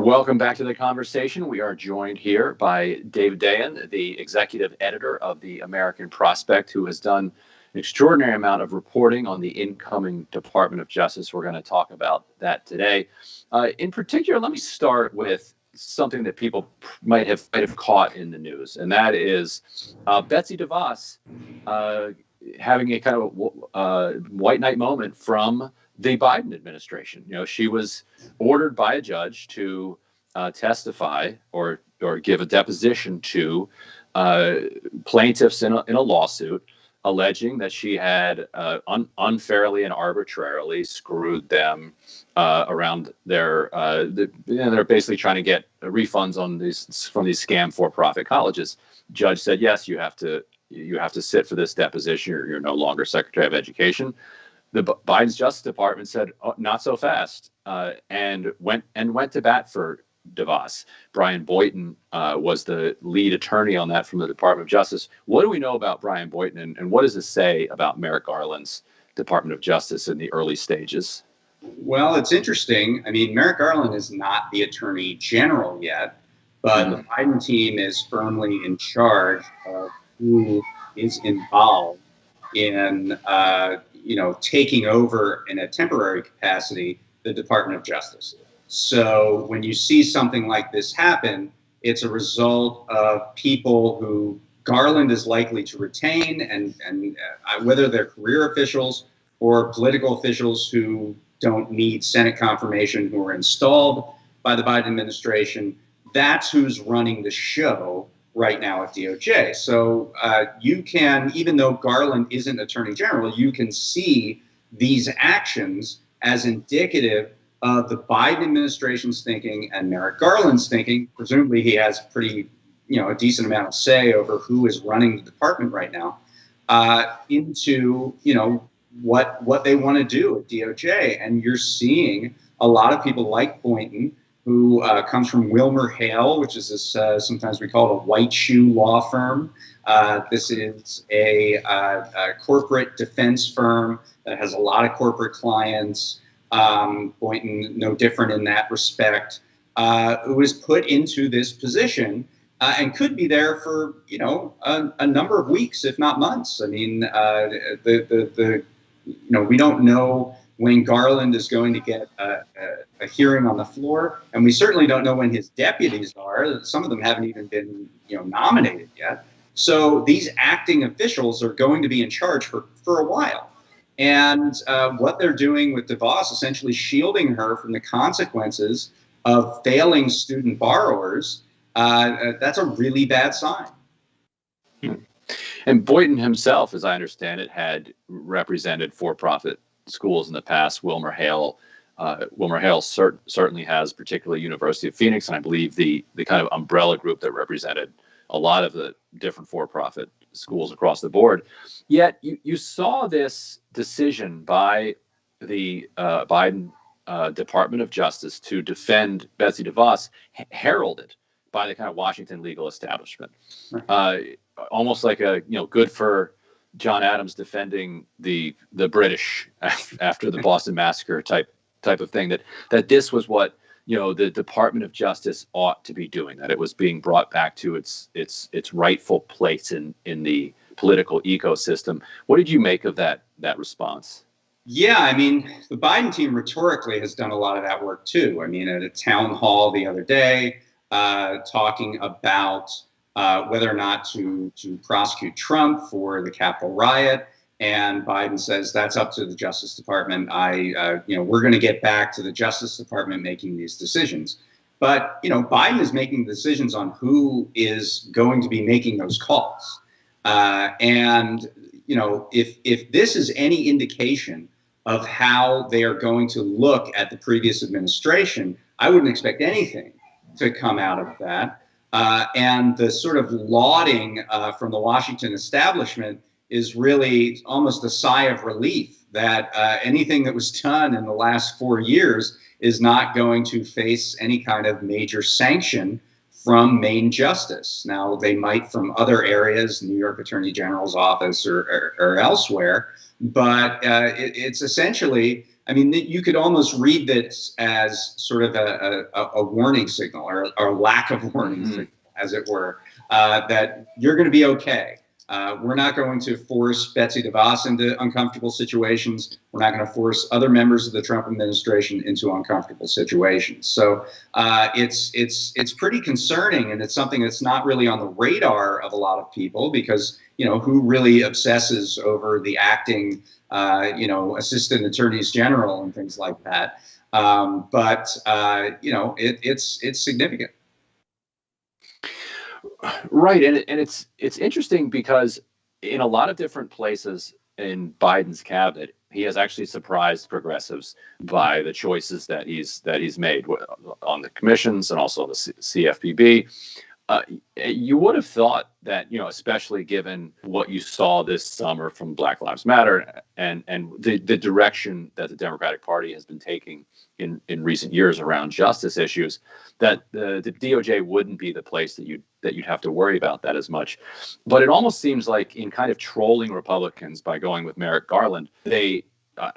Welcome back to the conversation. We are joined here by David Dayen, the executive editor of the American Prospect, who has done an extraordinary amount of reporting on the incoming Department of Justice. We're going to talk about that today. In particular, let me start with something that people might have caught in the news, and that is Betsy DeVos having a kind of white knight moment from the Biden administration. You know, she was ordered by a judge to testify or give a deposition to plaintiffs in a lawsuit alleging that she had unfairly and arbitrarily screwed them around their. They're basically trying to get refunds on these from these scam for-profit colleges. Judge said, yes, you have to sit for this deposition. You're no longer Secretary of Education. The Biden's Justice Department said, oh, not so fast, and went to bat for DeVos. Brian Boynton was the lead attorney on that from the Department of Justice. What do we know about Brian Boynton, and what does this say about Merrick Garland's Department of Justice in the early stages? Well, it's interesting. I mean, Merrick Garland is not the Attorney General yet, but the Biden team is firmly in charge of who is involved in taking over in a temporary capacity the Department of Justice. So when you see something like this happen, it's a result of people who Garland is likely to retain, and whether they're career officials or political officials who don't need Senate confirmation, who are installed by the Biden administration, that's who's running the show right now at DOJ. So you can, even though Garland isn't Attorney General, you can see these actions as indicative of the Biden administration's thinking and Merrick Garland's thinking. Presumably he has a decent amount of say over who is running the department right now, into, what they want to do at DOJ. And you're seeing a lot of people like Boynton, who comes from WilmerHale, which is this, sometimes we call it a white shoe law firm. This is a corporate defense firm that has a lot of corporate clients. Boynton, no different in that respect, who was put into this position and could be there for, a number of weeks, if not months. I mean, we don't know when Garland is going to get a hearing on the floor, and we certainly don't know when his deputies are. Some of them haven't even been, nominated yet. So these acting officials are going to be in charge for a while. And what they're doing with DeVos, essentially shielding her from the consequences of failing student borrowers, that's a really bad sign. And Boynton himself, as I understand it, had represented for-profit schools in the past. WilmerHale certainly has, particularly University of Phoenix, and I believe the kind of umbrella group that represented a lot of the different for-profit schools across the board. Yet you saw this decision by the Biden Department of Justice to defend Betsy DeVos heralded by the kind of Washington legal establishment, almost like a good for John Adams defending the British after the Boston Massacre type of thing, that this was what the Department of Justice ought to be doing, that it was being brought back to its rightful place in the political ecosystem. What did you make of that response? Yeah, I mean, the Biden team rhetorically has done a lot of that work too. I mean, at a town hall the other day, talking about whether or not to prosecute Trump for the Capitol riot. And Biden says that's up to the Justice Department. We're going to get back to the Justice Department making these decisions. But, Biden is making decisions on who is going to be making those calls. If this is any indication of how they are going to look at the previous administration, I wouldn't expect anything to come out of that. And the sort of lauding from the Washington establishment is really almost a sigh of relief that anything that was done in the last 4 years is not going to face any kind of major sanction from Main Justice. Now, they might from other areas, New York Attorney General's office or elsewhere, but it's essentially, I mean, you could almost read this as sort of a warning signal or lack of warning signal, as it were, that you're going to be okay. We're not going to force Betsy DeVos into uncomfortable situations. We're not going to force other members of the Trump administration into uncomfortable situations. So it's pretty concerning, and it's something that's not really on the radar of a lot of people because, who really obsesses over the acting, assistant attorneys general and things like that. But it's significant. Right, and it's interesting because in a lot of different places in Biden's cabinet, he has actually surprised progressives by the choices that he's made on the commissions and also the CFPB. You would have thought that, especially given what you saw this summer from Black Lives Matter and the direction that the Democratic Party has been taking in recent years around justice issues, that the DOJ wouldn't be the place that you'd have to worry about that as much. But it almost seems like in kind of trolling Republicans by going with Merrick Garland, I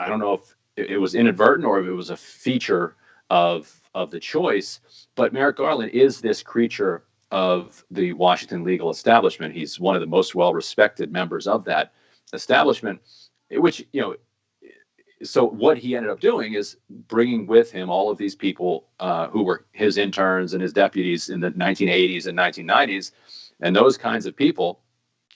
don't know if it was inadvertent or if it was a feature of the choice, but Merrick Garland is this creature of the Washington legal establishment. He's one of the most well-respected members of that establishment, which, so what he ended up doing is bringing with him all of these people who were his interns and his deputies in the 1980s and 1990s. And those kinds of people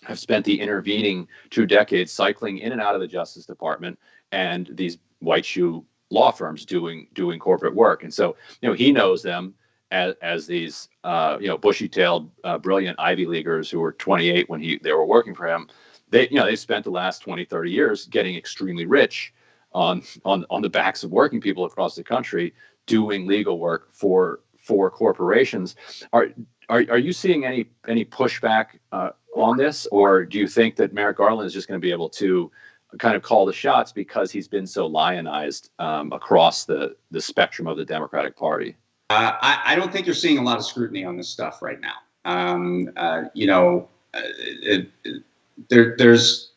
have spent the intervening 2 decades cycling in and out of the Justice Department and these white shoe law firms doing corporate work. And so, he knows them as these, bushy-tailed, brilliant Ivy Leaguers who were 28 when they were working for him. They spent the last 20, 30 years getting extremely rich on the backs of working people across the country doing legal work for corporations. Are you seeing any pushback on this, or do you think that Merrick Garland is just going to be able to kind of call the shots because he's been so lionized across the spectrum of the Democratic Party? I don't think you're seeing a lot of scrutiny on this stuff right now. There's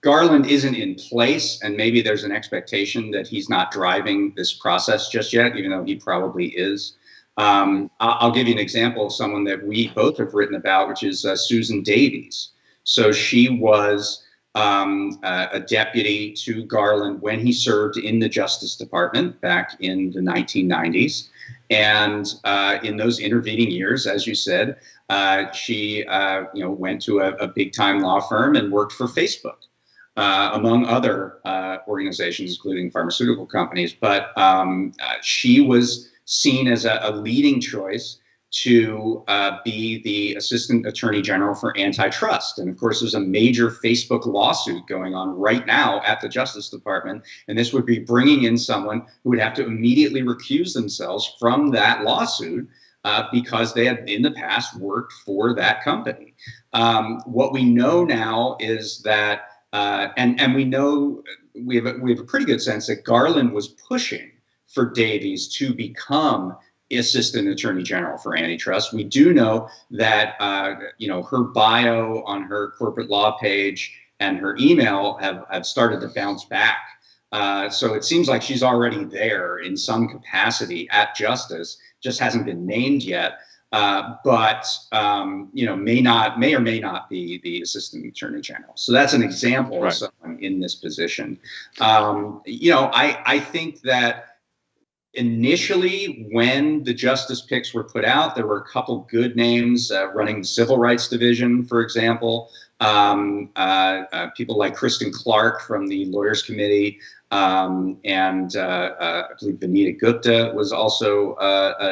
Garland isn't in place, and maybe there's an expectation that he's not driving this process just yet, even though he probably is. I'll give you an example of someone that we both have written about, which is Susan Davies. So she was a deputy to Garland when he served in the Justice Department back in the 1990s. And in those intervening years, as you said, she went to a big-time law firm and worked for Facebook, among other organizations, including pharmaceutical companies. But she was seen as a leading choice to be the Assistant Attorney General for Antitrust. And of course, there's a major Facebook lawsuit going on right now at the Justice Department. And this would be bringing in someone who would have to immediately recuse themselves from that lawsuit because they had in the past worked for that company. What we know now is that, and we know we have a pretty good sense that Garland was pushing for Davies to become Assistant Attorney General for Antitrust. We do know that her bio on her corporate law page and her email have started to bounce back. So it seems like she's already there in some capacity at Justice, just hasn't been named yet. But may or may not be the Assistant Attorney General. So that's an example of someone in this position. I think that initially, when the justice picks were put out, there were a couple good names running the Civil Rights Division, for example. People like Kristen Clark from the Lawyers Committee, and I believe Vanita Gupta was also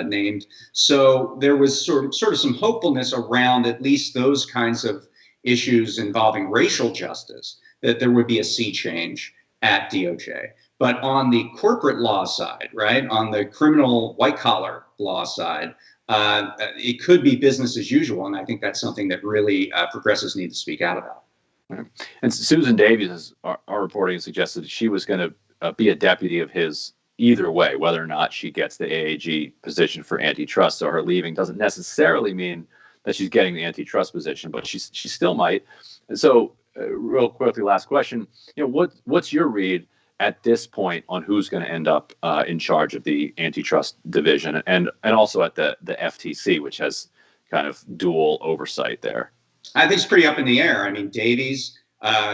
named. So there was sort of some hopefulness around at least those kinds of issues involving racial justice, that there would be a sea change at DOJ. But on the corporate law side, right, on the criminal white-collar law side, it could be business as usual, and I think that's something that really progressives need to speak out about. Right. And Susan Davies, our reporting suggested that she was going to be a deputy of his either way, whether or not she gets the AAG position for antitrust. So her leaving doesn't necessarily mean that she's getting the antitrust position, but she still might. And so, real quickly, last question: what's your read? at this point on who's going to end up in charge of the antitrust division and also at the FTC, which has kind of dual oversight there? I think it's pretty up in the air. I mean, Davies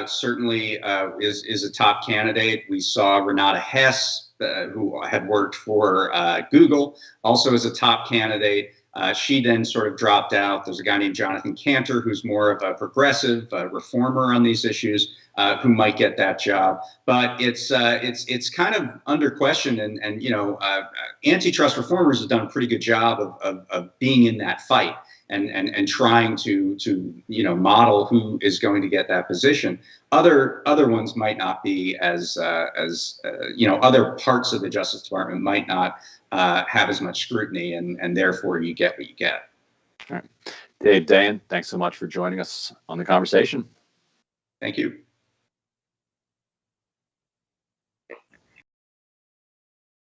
certainly is a top candidate. We saw Renata Hess, who had worked for Google, also is a top candidate. She then sort of dropped out. There's a guy named Jonathan Cantor, who's more of a progressive reformer on these issues, who might get that job. But it's kind of under question. And antitrust reformers have done a pretty good job of being in that fight and trying to model who is going to get that position. Other ones might not be as other parts of the Justice Department might not have as much scrutiny, and therefore you get what you get. All right. Dave Dayen, thanks so much for joining us on the conversation. Thank you.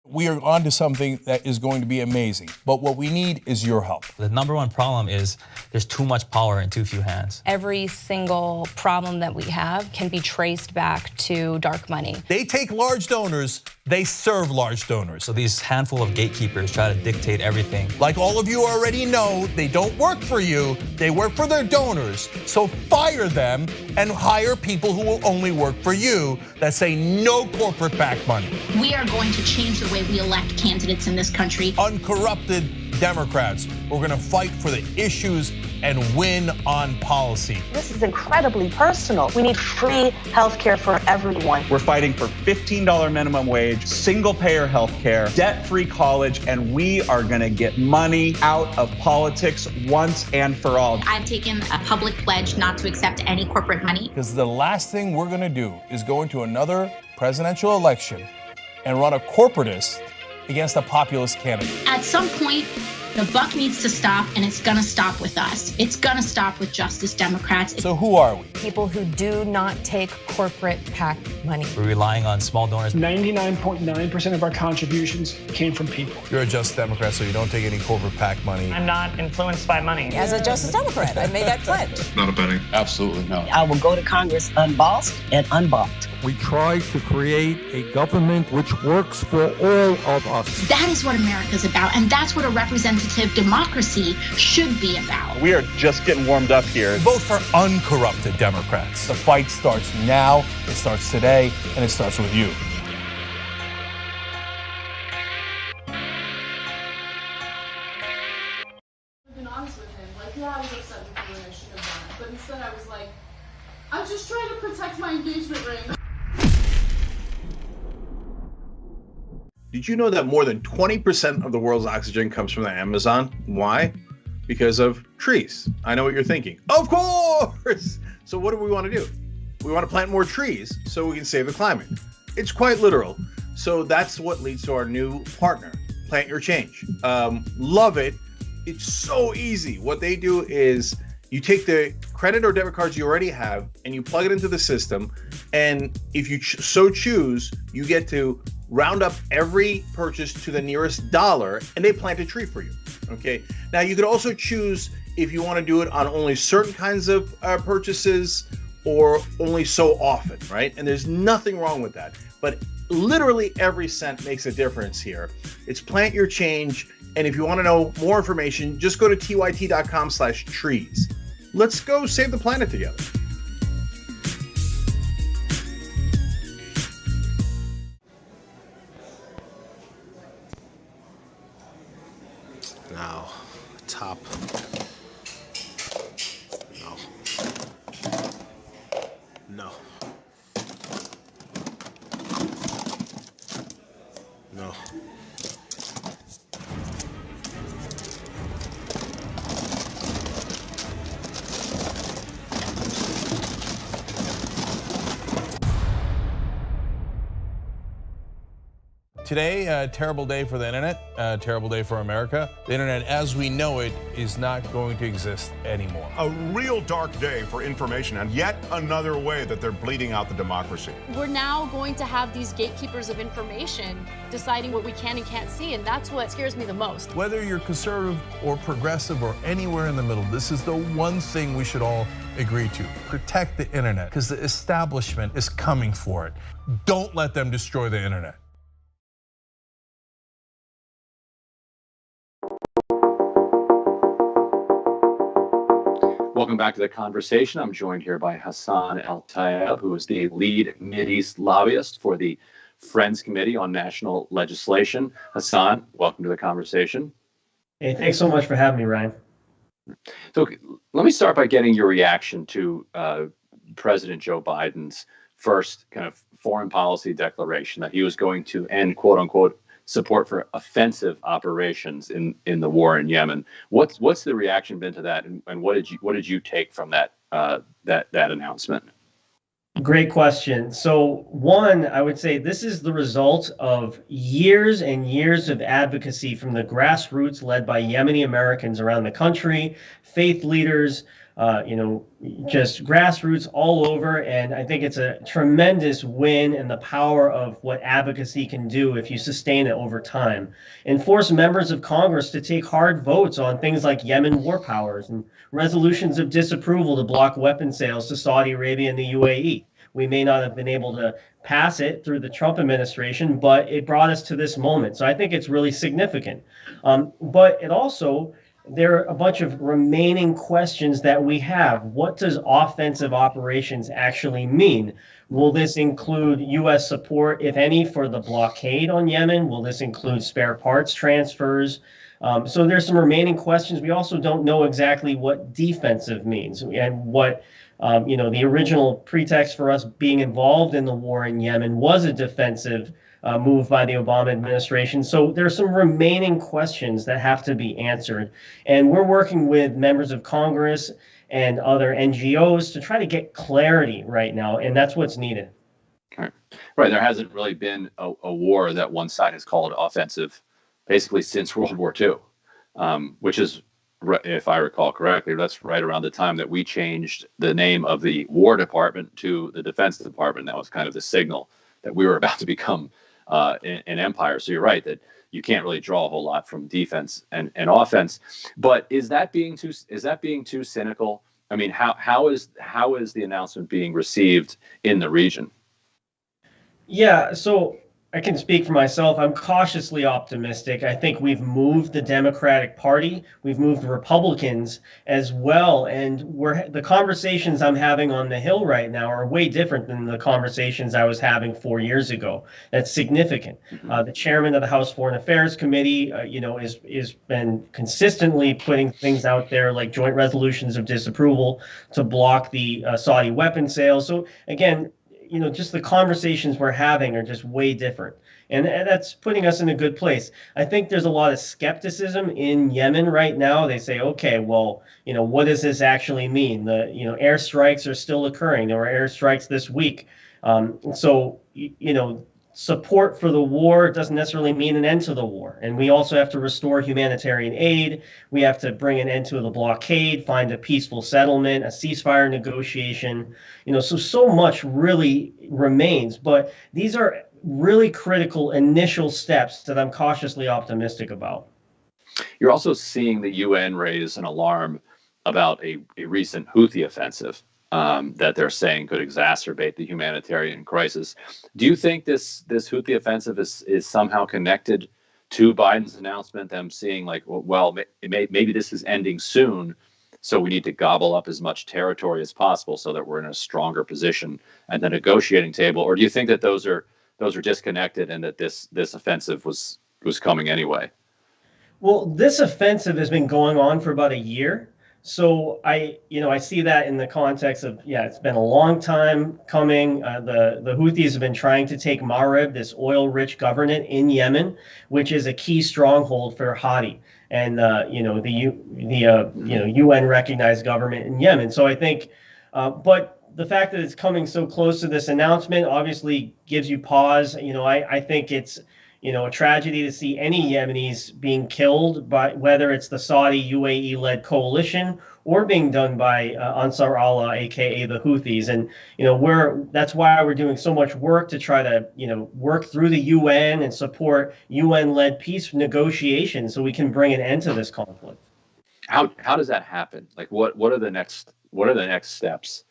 We are on to something that is going to be amazing, but what we need is your help. The number one problem is there's too much power in too few hands. Every single problem that we have can be traced back to dark money. They take large donors, they serve large donors. So these handful of gatekeepers try to dictate everything. Like all of you already know, they don't work for you, they work for their donors. So fire them and hire people who will only work for you that say no corporate backed money. We are going to change the way we elect candidates in this country. Uncorrupted Democrats who are going to fight for the issues and win on policy. This is incredibly personal. We need free health care for everyone. We're fighting for $15 minimum wage, single-payer health care, debt-free college, and we are going to get money out of politics once and for all. I've taken a public pledge not to accept any corporate money. Because the last thing we're going to do is go into another presidential election and run a corporatist against a populist candidate. At some point, the buck needs to stop, and it's going to stop with us. It's going to stop with Justice Democrats. So who are we? People who do not take corporate PAC money. We're relying on small donors. 99.9% of our contributions came from people. You're a Justice Democrat, so you don't take any corporate PAC money. I'm not influenced by money. As a Justice Democrat, I made that pledge. Not a penny. Absolutely no. I will go to Congress unbossed and unbought. We try to create a government which works for all of us. That is what America's about, and that's what a representative democracy should be about. We are just getting warmed up here. Vote for uncorrupted Democrats. The fight starts now, it starts today, and it starts with you. I've been honest with him. Like, yeah, I was upset with you and I shouldn't have done it. But instead I was like, I'm just trying to protect my engagement ring. Did you know that more than 20% of the world's oxygen comes from the Amazon? Why? Because of trees. I know what you're thinking. Of course! So what do we want to do? We want to plant more trees so we can save the climate. It's quite literal. So that's what leads to our new partner, Plant Your Change. Love it. It's so easy. What they do is you take the credit or debit cards you already have and you plug it into the system. And if you so choose, you get to round up every purchase to the nearest dollar and they plant a tree for you. Okay. Now you could also choose if you want to do it on only certain kinds of purchases or only so often, right? And there's nothing wrong with that. But literally every cent makes a difference here. It's Plant Your Change. And if you want to know more information, just go to tyt.com/trees. Let's go save the planet together. Now, top. No. No. No. Today, a terrible day for the internet, a terrible day for America. The internet as we know it is not going to exist anymore. A real dark day for information and yet another way that they're bleeding out the democracy. We're now going to have these gatekeepers of information deciding what we can and can't see, and that's what scares me the most. Whether you're conservative or progressive or anywhere in the middle, this is the one thing we should all agreed to. Protect the internet, because the establishment is coming for it. Don't let them destroy the internet. Welcome back to the conversation. I'm joined here by Hassan El-Tayeb, who is the lead Mideast lobbyist for the Friends Committee on National Legislation. Hassan, welcome to the conversation. Hey, thanks so much for having me, Ryan. So let me start by getting your reaction to President Joe Biden's first kind of foreign policy declaration that he was going to end, quote unquote, support for offensive operations in the war in Yemen. What's the reaction been to that, and what did you take from that announcement? Great question. So one, I would say this is the result of years and years of advocacy from the grassroots led by Yemeni Americans around the country, faith leaders, just grassroots all over. And I think it's a tremendous win in the power of what advocacy can do if you sustain it over time, and force members of Congress to take hard votes on things like Yemen war powers and resolutions of disapproval to block weapons sales to Saudi Arabia and the UAE. We may not have been able to pass it through the Trump administration, but it brought us to this moment. So I think it's really significant. But it also, there are a bunch of remaining questions that we have. What does offensive operations actually mean? Will this include U.S. support, if any, for the blockade on Yemen? Will this include spare parts transfers? So there's some remaining questions. We also don't know exactly what defensive means and what, the original pretext for us being involved in the war in Yemen was a defensive move by the Obama administration. So there's some remaining questions that have to be answered. And we're working with members of Congress and other NGOs to try to get clarity right now. And that's what's needed. Right. There hasn't really been a war that one side has called offensive basically since World War II, which is, if I recall correctly, that's right around the time that we changed the name of the War Department to the Defense Department. That was kind of the signal that we were about to become an empire. So you're right that you can't really draw a whole lot from defense and offense. But is that being too cynical? I mean, how is the announcement being received in the region? Yeah, so I can speak for myself. I'm cautiously optimistic. I think we've moved the Democratic Party. We've moved Republicans as well. And the conversations I'm having on the Hill right now are way different than the conversations I was having 4 years ago. That's significant. The chairman of the House Foreign Affairs Committee, is been consistently putting things out there like joint resolutions of disapproval to block the Saudi weapon sales. So again, just the conversations we're having are just way different. And that's putting us in a good place. I think there's a lot of skepticism in Yemen right now. They say, okay, well, what does this actually mean? Airstrikes are still occurring. There were airstrikes this week. Support for the war doesn't necessarily mean an end to the war. And we also have to restore humanitarian aid. We have to bring an end to the blockade, find a peaceful settlement, a ceasefire negotiation. So much really remains. But these are really critical initial steps that I'm cautiously optimistic about. You're also seeing the UN raise an alarm about a recent Houthi offensive that they're saying could exacerbate the humanitarian crisis. Do you think this Houthi offensive is somehow connected to Biden's announcement, them seeing like, well, maybe this is ending soon, so we need to gobble up as much territory as possible so that we're in a stronger position at the negotiating table? Or do you think that those are disconnected and that this offensive was coming anyway? Well, this offensive has been going on for about a year. So I see that in the context of, it's been a long time coming. The Houthis have been trying to take Marib, this oil-rich governorate in Yemen, which is a key stronghold for Hadi and the UN-recognized government in Yemen. So I think, but the fact that it's coming so close to this announcement obviously gives you pause. I think it's a tragedy to see any Yemenis being killed by whether it's the Saudi UAE-led coalition or being done by Ansar Allah, aka the Houthis. And that's why we're doing so much work to try to work through the UN and support UN-led peace negotiations so we can bring an end to this conflict. How does that happen? Like what are the next what are the next steps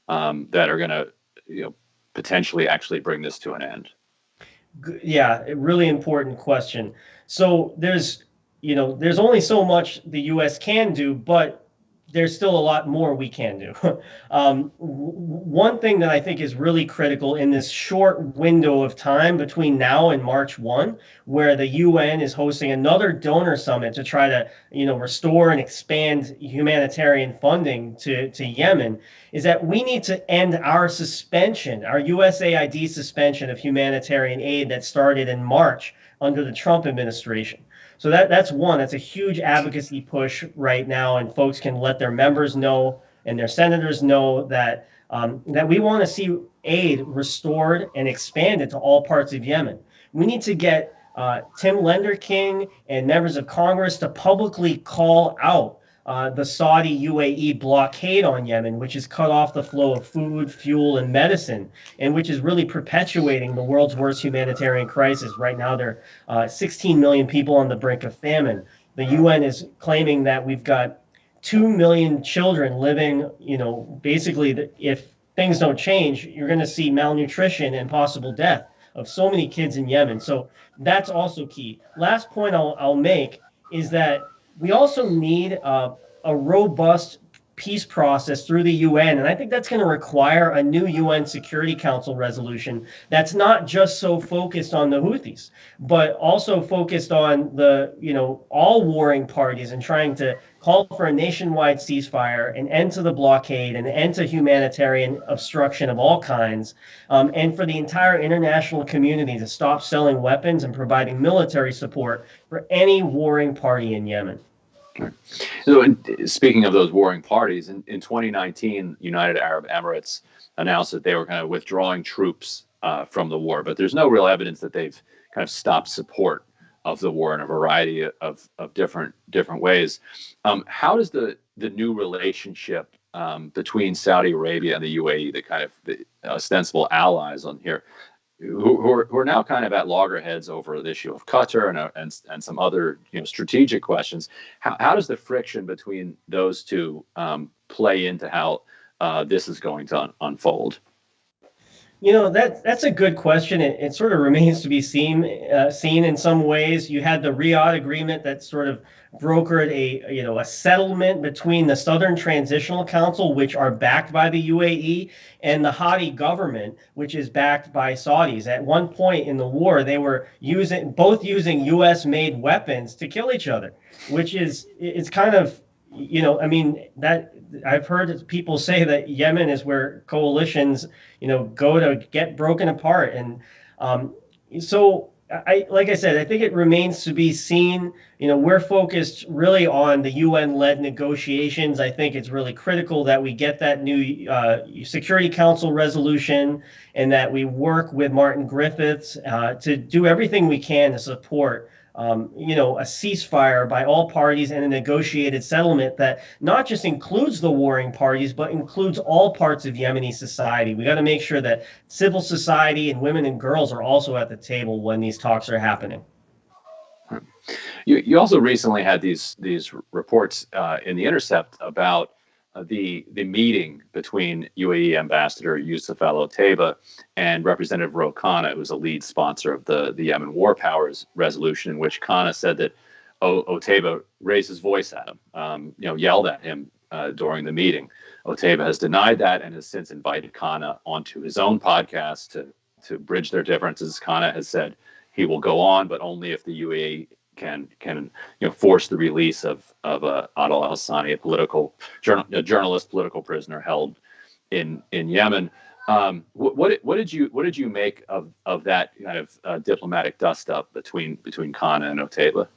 that are going to potentially actually bring this to an end? Yeah, a really important question. So there's only so much the U.S. can do, but there's still a lot more we can do. One thing that I think is really critical in this short window of time between now and March 1, where the UN is hosting another donor summit to try to, restore and expand humanitarian funding to Yemen, is that we need to end our suspension, our USAID suspension of humanitarian aid that started in March under the Trump administration. So that's one. That's a huge advocacy push right now, and folks can let their members know and their senators know that that we want to see aid restored and expanded to all parts of Yemen. We need to get Tim Lenderking and members of Congress to publicly call out the Saudi UAE blockade on Yemen, which has cut off the flow of food, fuel, and medicine, and which is really perpetuating the world's worst humanitarian crisis. Right now, there are 16 million people on the brink of famine. The UN is claiming that we've got 2 million children living, basically, if things don't change, you're going to see malnutrition and possible death of so many kids in Yemen. So that's also key. Last point I'll make is that we also need a robust peace process through the UN. And I think that's going to require a new UN Security Council resolution that's not just so focused on the Houthis, but also focused on all warring parties and trying to call for a nationwide ceasefire, an end to the blockade, an end to humanitarian obstruction of all kinds, and for the entire international community to stop selling weapons and providing military support for any warring party in Yemen. So, speaking of those warring parties, in 2019, United Arab Emirates announced that they were kind of withdrawing troops from the war, but there's no real evidence that they've kind of stopped support of the war in a variety of different ways. How does the new relationship between Saudi Arabia and the UAE, the ostensible allies on here, who are now kind of at loggerheads over the issue of Qatar and some other strategic questions, how does the friction between those two play into how this is going to unfold? That's a good question. It sort of remains to be seen in some ways. You had the Riyadh agreement that sort of brokered a settlement between the Southern Transitional Council, which are backed by the UAE, and the Hadi government, which is backed by Saudis. At one point in the war, they were both using U.S.-made weapons to kill each other, which it's kind of that I've heard people say that Yemen is where coalitions, go to get broken apart. And like I said, I think it remains to be seen. We're focused really on the UN-led negotiations. I think it's really critical that we get that new Security Council resolution and that we work with Martin Griffiths to do everything we can to support a ceasefire by all parties and a negotiated settlement that not just includes the warring parties, but includes all parts of Yemeni society. We got to make sure that civil society and women and girls are also at the table when these talks are happening. You also recently had these reports in The Intercept about the meeting between UAE Ambassador Yusuf Al-Otaiba and Representative Ro Khanna, who was a lead sponsor of the Yemen War Powers resolution, in which Khanna said that Otaiba raised his voice at him, yelled at him during the meeting. Otaiba has denied that and has since invited Khanna onto his own podcast to bridge their differences. Khanna has said he will go on, but only if the UAE can force the release of Adel al-Hassani, a journalist, political prisoner held in Yemen. What did you make of that kind of diplomatic dust up between Khanna and Otaiba?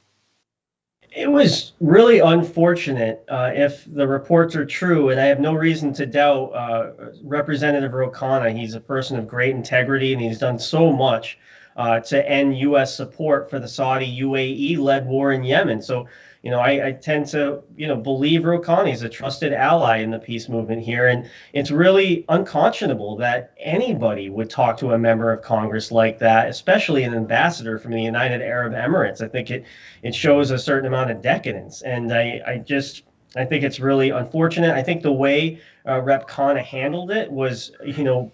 It was really unfortunate if the reports are true, and I have no reason to doubt Representative Ro Khanna. He's a person of great integrity, and he's done so much to end U.S. support for the Saudi UAE-led war in Yemen. So, I tend to, believe Ro Khanna is a trusted ally in the peace movement here. And it's really unconscionable that anybody would talk to a member of Congress like that, especially an ambassador from the United Arab Emirates. I think it shows a certain amount of decadence. And I just, I think it's really unfortunate. I think the way Rep. Khanna handled it was,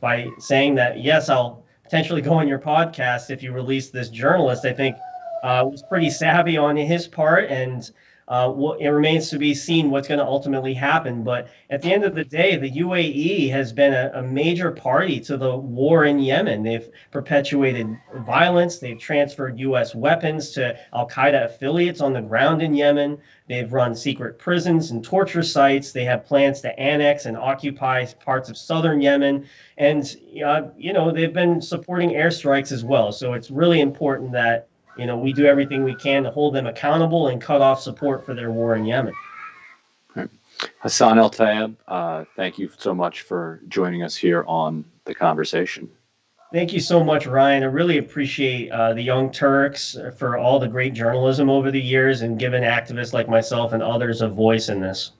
by saying that, yes, I'll potentially go on your podcast if you release this journalist, I think was pretty savvy on his part. And it remains to be seen what's going to ultimately happen. But at the end of the day, the UAE has been a major party to the war in Yemen. They've perpetuated violence. They've transferred U.S. weapons to al-Qaeda affiliates on the ground in Yemen. They've run secret prisons and torture sites. They have plans to annex and occupy parts of southern Yemen. And, they've been supporting airstrikes as well. So it's really important that we do everything we can to hold them accountable and cut off support for their war in Yemen. Right. Hassan El-Tayeb, thank you so much for joining us here on The Conversation. Thank you so much, Ryan. I really appreciate the Young Turks for all the great journalism over the years and giving activists like myself and others a voice in this.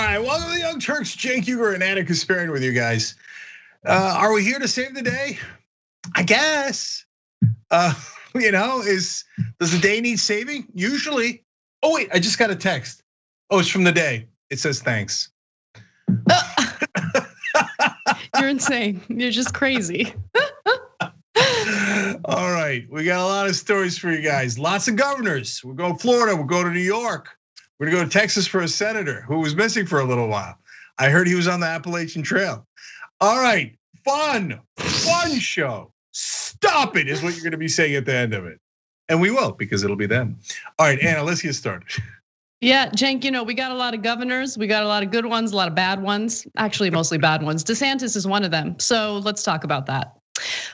right, welcome to the Young Turks. Cenk Uygur and Anna Kasparian with you guys. Are we here to save the day? I guess. Does the day need saving? Usually. Oh wait, I just got a text. Oh, it's from the day. It says thanks. You're insane. You're just crazy. All right, we got a lot of stories for you guys. Lots of governors. We'll go to Florida. We'll go to New York. We're gonna go to Texas for a senator who was missing for a little while. I heard he was on the Appalachian Trail. All right, fun show. Stop it is what you're gonna be saying at the end of it. And we will, because it'll be then. All right, Anna, let's get started. Yeah, Cenk, we got a lot of governors. We got a lot of good ones, a lot of bad ones. Actually, mostly bad ones. DeSantis is one of them. So let's talk about that.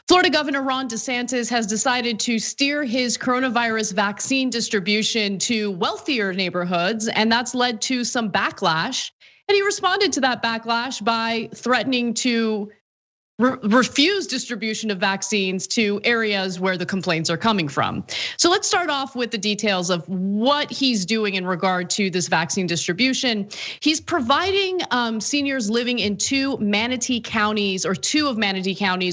Florida Governor Ron DeSantis has decided to steer his coronavirus vaccine distribution to wealthier neighborhoods, and that's led to some backlash. And he responded to that backlash by threatening to refuse distribution of vaccines to areas where the complaints are coming from. So let's start off with the details of what he's doing in regard to this vaccine distribution. He's providing seniors living in two of Manatee County's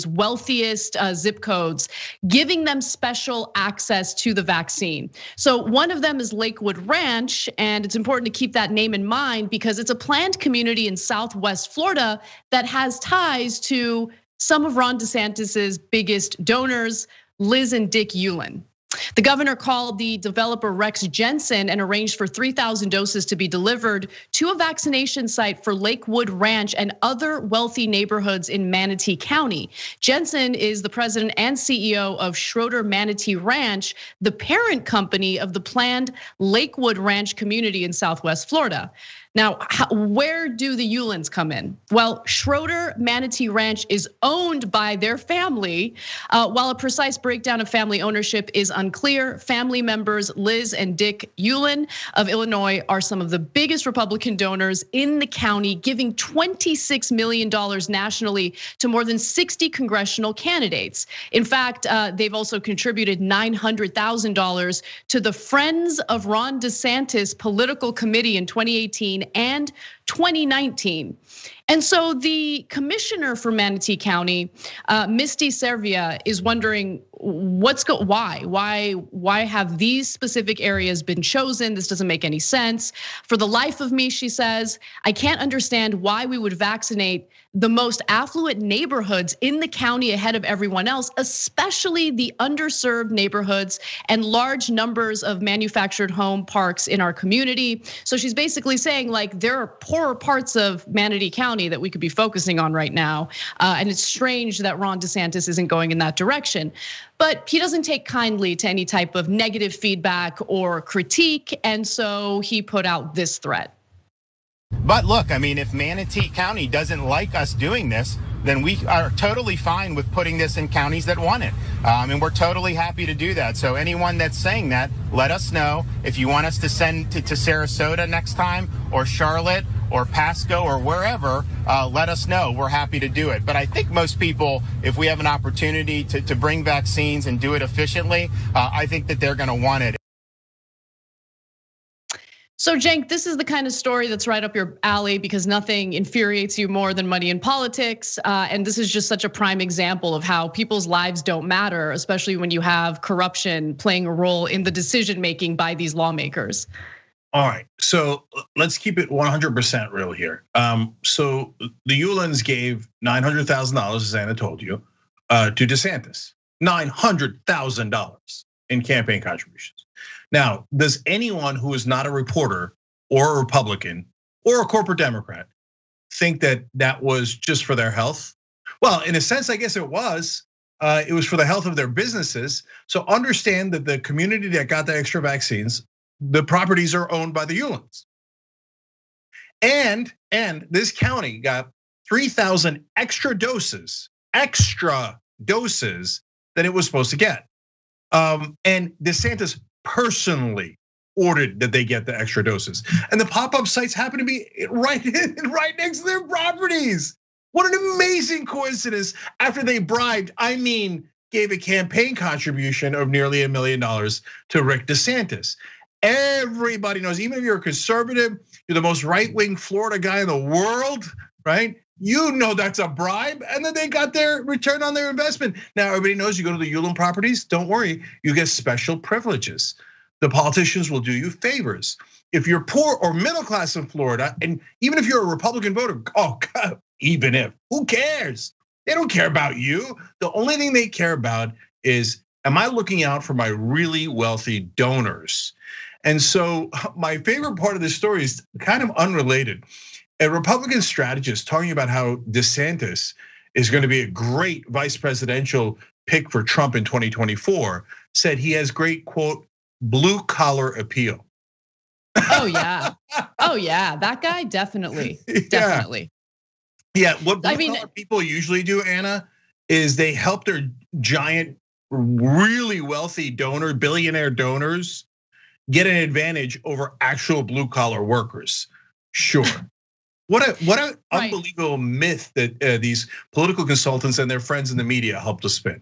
wealthiest zip codes, giving them special access to the vaccine. So one of them is Lakewood Ranch, and it's important to keep that name in mind because it's a planned community in Southwest Florida that has ties to some of Ron DeSantis's biggest donors, Liz and Dick Uihlein. The governor called the developer Rex Jensen and arranged for 3,000 doses to be delivered to a vaccination site for Lakewood Ranch and other wealthy neighborhoods in Manatee County. Jensen is the president and CEO of Schroeder Manatee Ranch, the parent company of the planned Lakewood Ranch community in Southwest Florida. Now, where do the Uihleins come in? Well, Schroeder Manatee Ranch is owned by their family. While a precise breakdown of family ownership is unclear, family members Liz and Dick Uihlein of Illinois are some of the biggest Republican donors in the county, giving $26 million nationally to more than 60 congressional candidates. In fact, they've also contributed $900,000 to the Friends of Ron DeSantis political committee in 2018 and 2019. And so the commissioner for Manatee County, Misty Servia, is wondering why have these specific areas been chosen? This doesn't make any sense. For the life of me, she says, I can't understand why we would vaccinate the most affluent neighborhoods in the county ahead of everyone else, especially the underserved neighborhoods and large numbers of manufactured home parks in our community. So she's basically saying like there are poorer parts of Manatee County that we could be focusing on right now. And it's strange that Ron DeSantis isn't going in that direction. But he doesn't take kindly to any type of negative feedback or critique. And so he put out this threat. But look, I mean, if Manatee County doesn't like us doing this, then we are totally fine with putting this in counties that want it. And we're totally happy to do that. So anyone that's saying that, let us know. If you want us to send to Sarasota next time, or Charlotte, or Pasco, or wherever, let us know. We're happy to do it. But I think most people, if we have an opportunity to bring vaccines and do it efficiently, I think that they're gonna want it. So Cenk, this is the kind of story that's right up your alley because nothing infuriates you more than money in politics. And this is just such a prime example of how people's lives don't matter, especially when you have corruption playing a role in the decision-making by these lawmakers. All right, so let's keep it 100% real here. So the Uihleins gave $900,000, as Anna told you, to DeSantis. $900,000 in campaign contributions. Now, does anyone who is not a reporter or a Republican or a corporate Democrat think that that was just for their health? Well, in a sense, I guess it was. It was for the health of their businesses. So understand that the community that got the extra vaccines, the properties are owned by the Uihleins. And this county got 3,000 extra doses that it was supposed to get. And DeSantis personally ordered that they get the extra doses. And the pop-up sites happen to be right next to their properties. What an amazing coincidence after they bribed, gave a campaign contribution of nearly $1 million to Rick DeSantis. Everybody knows, even if you're a conservative, you're the most right-wing Florida guy in the world, right? You know that's a bribe, and then they got their return on their investment. Now everybody knows you go to the Ulan properties, don't worry, you get special privileges. The politicians will do you favors. If you're poor or middle class in Florida, and even if you're a Republican voter, oh God, even if, who cares? They don't care about you. The only thing they care about is, am I looking out for my really wealthy donors? And so my favorite part of this story is kind of unrelated. A Republican strategist talking about how DeSantis is going to be a great vice presidential pick for Trump in 2024 said he has great, quote, blue collar appeal. Oh yeah, that guy definitely. Yeah, what blue collar people usually do, Anna, is they help their giant, really wealthy donor, billionaire donors get an advantage over actual blue collar workers. Sure. What an unbelievable myth that these political consultants and their friends in the media helped to spin.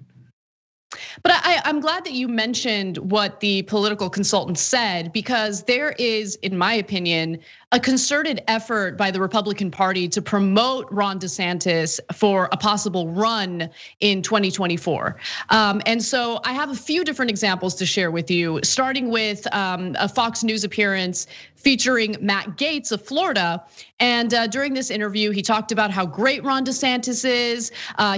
But I'm glad that you mentioned what the political consultant said, because there is, in my opinion, a concerted effort by the Republican Party to promote Ron DeSantis for a possible run in 2024. And so I have a few different examples to share with you, starting with a Fox News appearance featuring Matt Gaetz of Florida. And during this interview, he talked about how great Ron DeSantis is.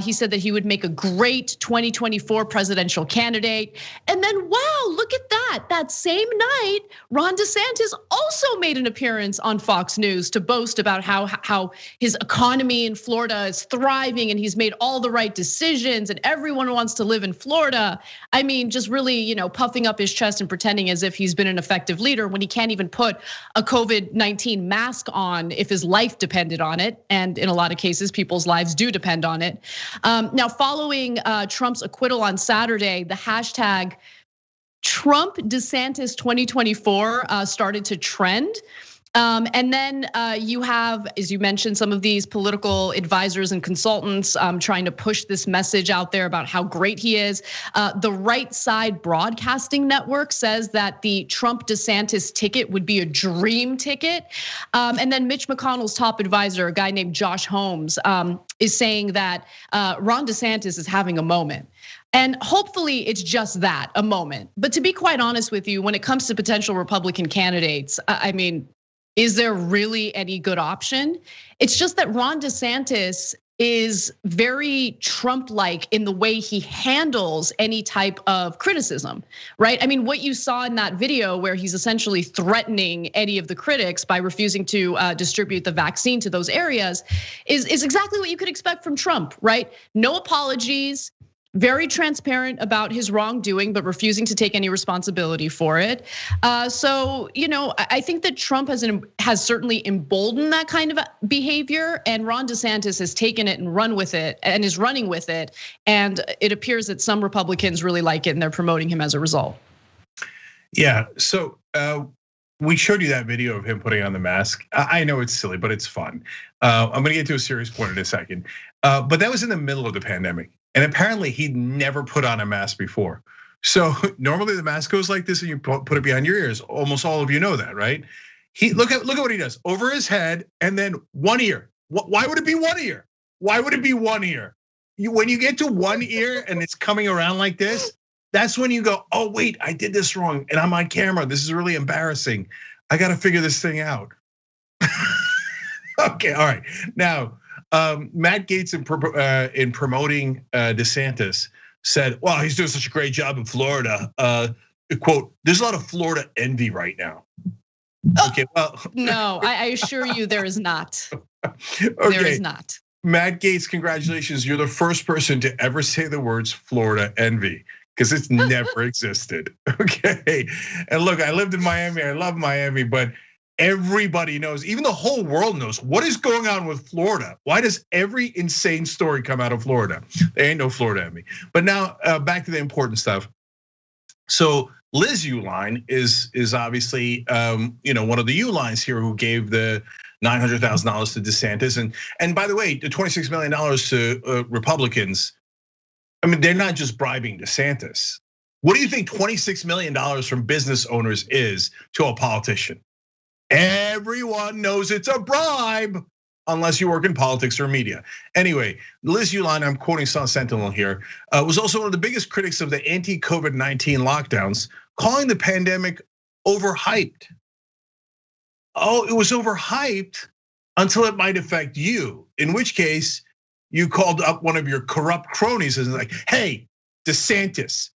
He said that he would make a great 2024 presidential candidate. And then, wow, look at that. That same night, Ron DeSantis also made an appearance on Fox News to boast about how his economy in Florida is thriving and he's made all the right decisions and everyone wants to live in Florida. I mean, just really, puffing up his chest and pretending as if he's been an effective leader when he can't even put a COVID-19 mask on if his life depended on it. And in a lot of cases, people's lives do depend on it. Now, following Trump's acquittal on Saturday, the hashtag Trump DeSantis 2024 started to trend. And then you have, as you mentioned, some of these political advisors and consultants trying to push this message out there about how great he is. The Right Side Broadcasting Network says that the Trump DeSantis ticket would be a dream ticket. And then Mitch McConnell's top advisor, a guy named Josh Holmes, is saying that Ron DeSantis is having a moment. And hopefully it's just that, a moment. But to be quite honest with you, when it comes to potential Republican candidates, I mean, is there really any good option? It's just that Ron DeSantis is very Trump-like in the way he handles any type of criticism, right? I mean, what you saw in that video where he's essentially threatening any of the critics by refusing to distribute the vaccine to those areas is exactly what you could expect from Trump, right? No apologies. Very transparent about his wrongdoing, but refusing to take any responsibility for it. So, I think that Trump has certainly emboldened that kind of behavior, and Ron DeSantis has taken it and run with it and is running with it. And it appears that some Republicans really like it and they're promoting him as a result. Yeah, so we showed you that video of him putting on the mask. I know it's silly, but it's fun. I'm gonna get to a serious point in a second. But that was in the middle of the pandemic. And apparently he'd never put on a mask before. So normally the mask goes like this and you put it behind your ears. Almost all of you know that, right? Look at what he does. Over his head and then one ear. Why would it be one ear? Why would it be one ear? When you get to one ear and it's coming around like this, that's when you go, oh wait, I did this wrong and I'm on camera. This is really embarrassing. I gotta figure this thing out. Okay, all right. Now, Matt Gaetz in promoting DeSantis said, well, he's doing such a great job in Florida. Quote, there's a lot of Florida envy right now. Okay, well. No, I assure you there is not. Okay. There is not. Matt Gaetz, congratulations. You're the first person to ever say the words Florida envy, because it's never existed, okay? And look, I lived in Miami, I love Miami, but everybody knows, even the whole world knows what is going on with Florida. Why does every insane story come out of Florida? There ain't no Florida envy. But now back to the important stuff. So Liz Uline is obviously one of the Ulines here who gave the $900,000 to DeSantis, and by the way, the $26 million to Republicans. I mean, they're not just bribing DeSantis. What do you think $26 million from business owners is to a politician? Everyone knows it's a bribe, unless you work in politics or media. Anyway, Liz Uihlein, I'm quoting Sun Sentinel here, was also one of the biggest critics of the anti-COVID-19 lockdowns, calling the pandemic overhyped. Oh, it was overhyped until it might affect you, in which case you called up one of your corrupt cronies and like, hey, DeSantis,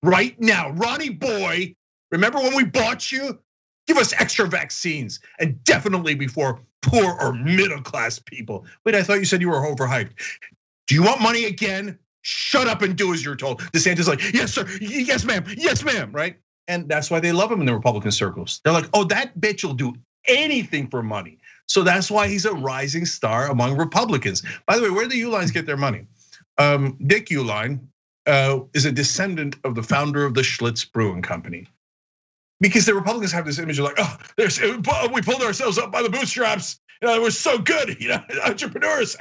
right now, Ronnie Boy, remember when we bought you? Give us extra vaccines, and definitely before poor or middle-class people. Wait, I thought you said you were overhyped. Do you want money again? Shut up and do as you're told. DeSantis like, yes, sir, yes, ma'am, right? And that's why they love him in the Republican circles. They're like, oh, that bitch will do anything for money. So that's why he's a rising star among Republicans. By the way, where do the Uihleins get their money? Dick Uihlein is a descendant of the founder of the Schlitz Brewing Company. Because the Republicans have this image of like, oh, we pulled ourselves up by the bootstraps. It was so good, entrepreneurs.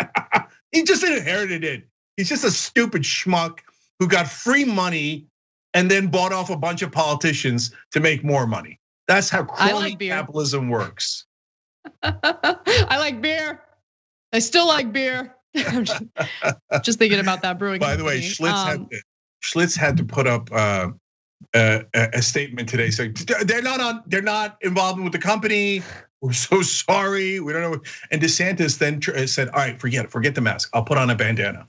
He just inherited it. He's just a stupid schmuck who got free money and then bought off a bunch of politicians to make more money. That's how crony capitalism works. I like beer. I still like beer. I'm just thinking about that brewing. By the way, Schlitz had to put up a statement today saying they're not involved with the company. We're so sorry. We don't know. And DeSantis then said, "All right, forget the mask. I'll put on a bandana."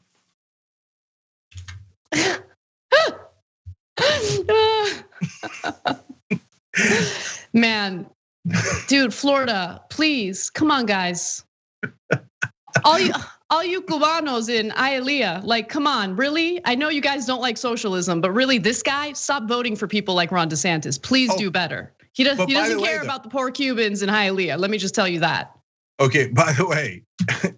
Man, dude, Florida, please, come on, guys. All you Cubanos in Hialeah, like, come on, really? I know you guys don't like socialism, but really, this guy, stop voting for people like Ron DeSantis. Please do better. He doesn't care about the poor Cubans in Hialeah. Let me just tell you that. Okay, by the way,